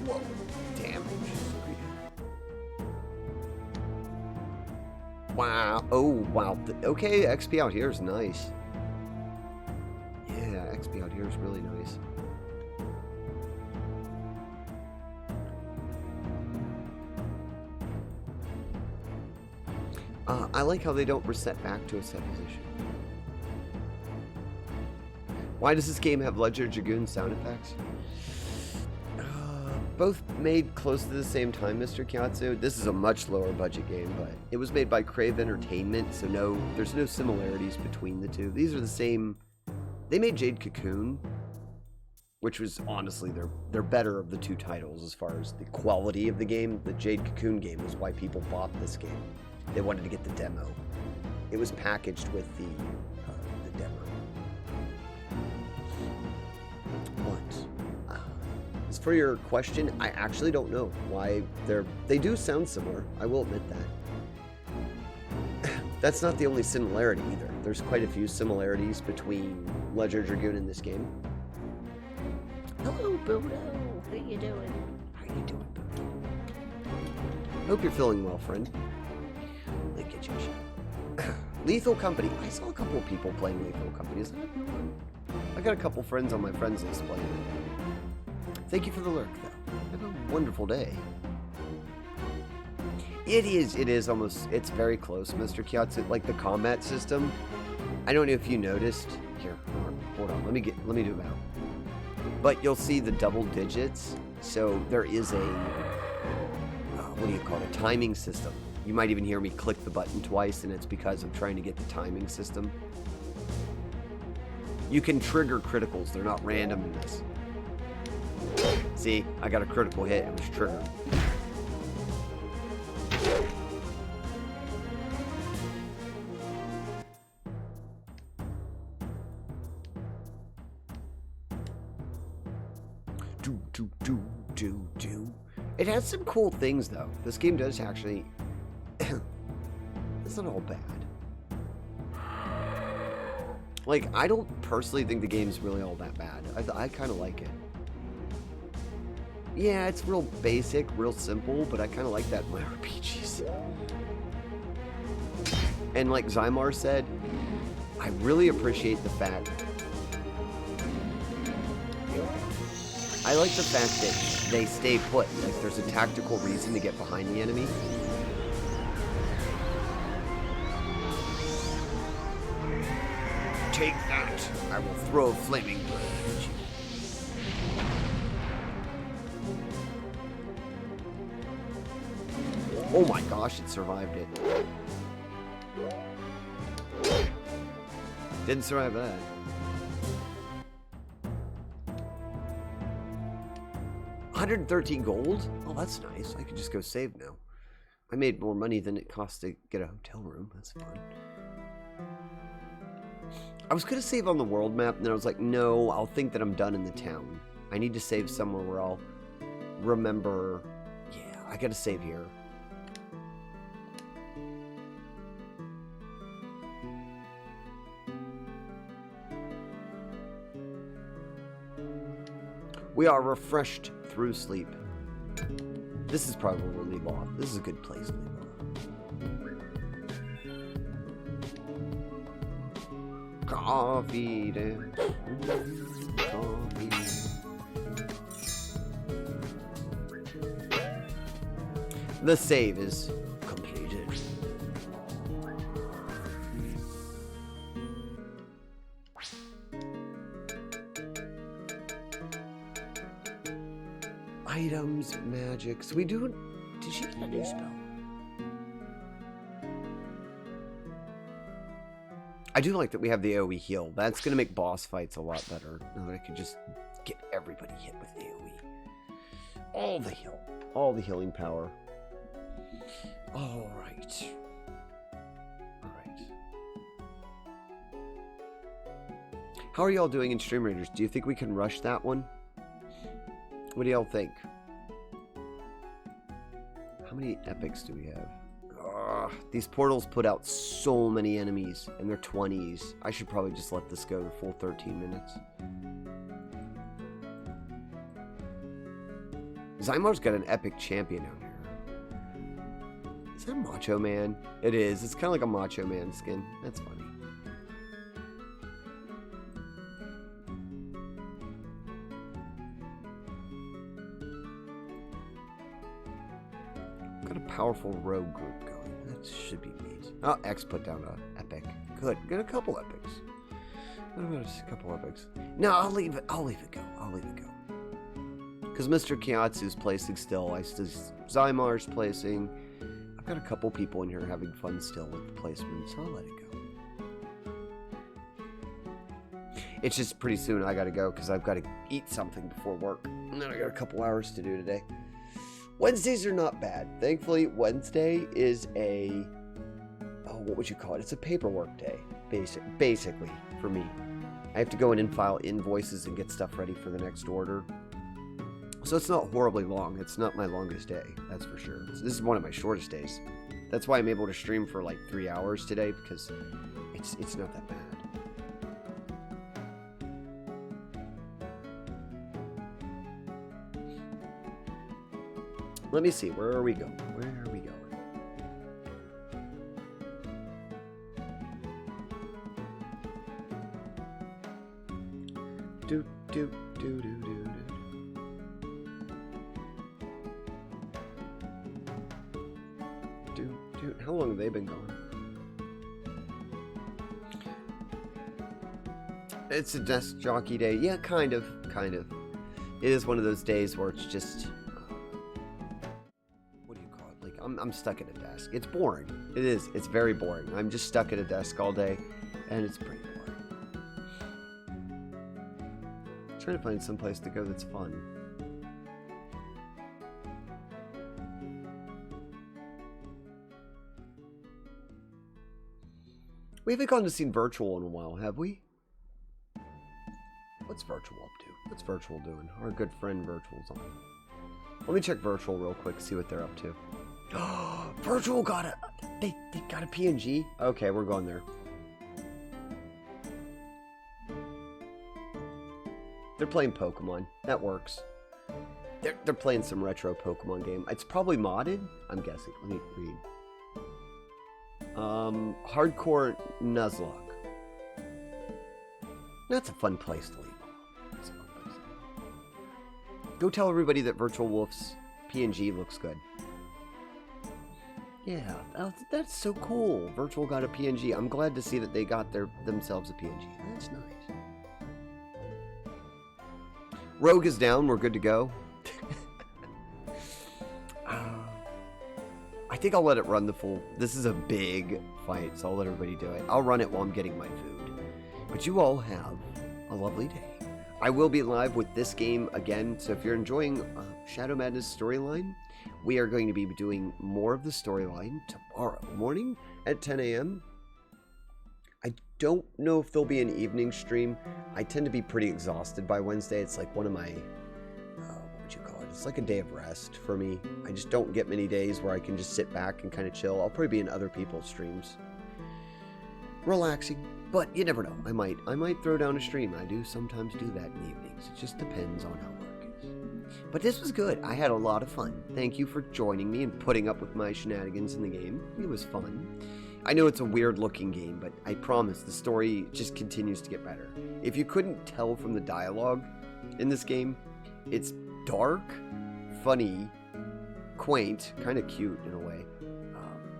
Whoa, damage. Wow. Oh, wow. Okay, XP out here is nice. Yeah, XP out here is really nice. I like how they don't reset back to a set position. Why does this game have Ledger Dragoon sound effects? Both made close to the same time, Mr. Kyatsu. This is a much lower budget game, but it was made by Crave Entertainment, so there's no similarities between the two. These are the same. They made Jade Cocoon, which was honestly they're better of the two titles as far as the quality of the game. The Jade Cocoon game was why people bought this game. They wanted to get the demo. It was packaged with the demo. But as for your question, I actually don't know why they do sound similar. I will admit that. That's not the only similarity either. There's quite a few similarities between Ledger Dragoon and this game. Hello, Bodo. How you doing? How you doing, Bodo? Hope you're feeling well, friend. Let me get you a shot. Lethal Company. I saw a couple of people playing Lethal Company. Is that a new one? I got a couple friends on my friends list playing it. Thank you for the lurk, though. Have a wonderful day. It is almost, it's very close, Mr. Kyatsu. Like the combat system. I don't know if you noticed. Here, hold on. Let me do it out. But you'll see the double digits. So there is a, what do you call it? A timing system. You might even hear me click the button twice, and it's because I'm trying to get the timing system. You can trigger criticals. They're not random in this. See, I got a critical hit. It was triggered. Do. It has some cool things, though. This game does actually... It's not all bad. Like, I don't personally think the game's really all that bad. I kind of like it. Yeah, it's real basic, real simple, but I kind of like that in my RPGs. And like Zymar said, I really appreciate the fact... I like the fact that they stay put. Like, there's a tactical reason to get behind the enemy. Take that! I will throw a flaming blade at you. Oh my gosh, it survived it. Didn't survive that. $113 gold? Oh, that's nice. I can just go save now. I made more money than it cost to get a hotel room. That's fun. I was going to save on the world map, and then I was like, no, I'll think that I'm done in the town. I need to save somewhere where I'll remember... Yeah, I got to save here. We are refreshed through sleep. This is probably where we'll leave off. This is a good place to leave off. Coffee day. Coffee. The save is completed. Items, magics. We do. Did she get a new spell? I do like that we have the AoE heal. That's going to make boss fights a lot better. Now that I can just get everybody hit with the AoE. All the heal. All the healing power. Alright. Alright. How are y'all doing in StreamRaiders? Do you think we can rush that one? What do y'all think? How many epics do we have? Ugh, these portals put out so many enemies, and they're 20s. I should probably just let this go the full 13 minutes. Zymar's got an epic champion out here. Is that Macho Man? It is. It's kind of like a Macho Man skin. That's funny. Got a powerful rogue group going. That should be neat. Oh, X put down an epic. Good. Got a couple epics. What about a couple epics? No, I'll leave it. I'll leave it go. I'll leave it go. Because Mr. Kiatsu's placing still. Zymar's placing. I've got a couple people in here having fun still with the placement, so I'll let it go. It's just pretty soon I gotta go because I've got to eat something before work. And then I got a couple hours to do today. Wednesdays are not bad. Thankfully, Wednesday is a... Oh, what would you call it? It's a paperwork day, basically, for me. I have to go in and file invoices and get stuff ready for the next order. So it's not horribly long. It's not my longest day, that's for sure. This is one of my shortest days. That's why I'm able to stream for like 3 hours today, because it's not that bad. Let me see, where are we going? Where are we going? Do, do, do, do, do, do. Dude, how long have they been going? It's a desk jockey day. Yeah, kind of. It is one of those days where it's just... What do you call it? Like, I'm stuck at a desk. It's boring. It is. It's very boring. I'm just stuck at a desk all day, and it's pretty boring. I'm trying to find some place to go that's fun. We haven't gone to see Virtual in a while, have we? What's Virtual up to? What's Virtual doing? Our good friend Virtual's on. Let me check Virtual real quick, see what they're up to. Virtual got a... They got a PNG? Okay, we're going there. They're playing Pokemon. That works. They're playing some retro Pokemon game. It's probably modded, I'm guessing. Let me read. Hardcore Nuzlocke. That's a fun place to leave. That's a fun place. Go tell everybody that Virtual Wolf's PNG looks good. Yeah, that's so cool. Virtual got a PNG. I'm glad to see that they got themselves a PNG. That's nice. Rogue is down. We're good to go. I think I'll let it run the full... This is a big fight, so I'll let everybody do it. I'll run it while I'm getting my food. But you all have a lovely day. I will be live with this game again, so if you're enjoying Shadow Madness storyline, we are going to be doing more of the storyline tomorrow morning at 10 a.m. I don't know if there'll be an evening stream. I tend to be pretty exhausted by Wednesday. It's like one of my... what would you call it? It's like a day of rest for me. I just don't get many days where I can just sit back and kind of chill. I'll probably be in other people's streams. Relaxing. But you never know. I might throw down a stream. I do sometimes do that in the evenings. It just depends on how work But this was good. I had a lot of fun. Thank you for joining me and putting up with my shenanigans in the game. It was fun. I know it's a weird looking game, but I promise the story just continues to get better. If you couldn't tell from the dialogue in this game, it's dark, funny, quaint, kind of cute in a way.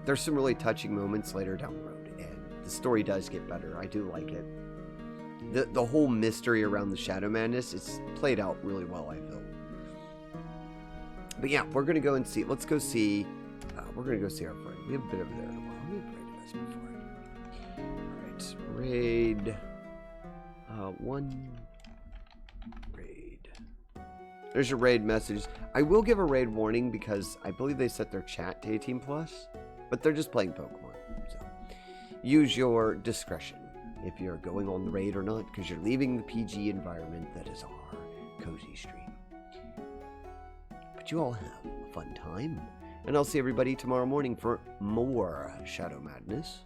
There's some really touching moments later down the road, and the story does get better. I do like it. The whole mystery around the Shadow Madness, it's played out really well, I feel. But yeah, we're going to go and see. Let's go see. We're going to go see our friend. We haven't been over there in a while. We haven't raided us before. Alright. Raid. One. Raid. There's your raid message. I will give a raid warning because I believe they set their chat to 18+. But they're just playing Pokemon. So use your discretion if you're going on the raid or not, because you're leaving the PG environment that is our cozy stream. But you all have a fun time, and I'll see everybody tomorrow morning for more Shadow Madness.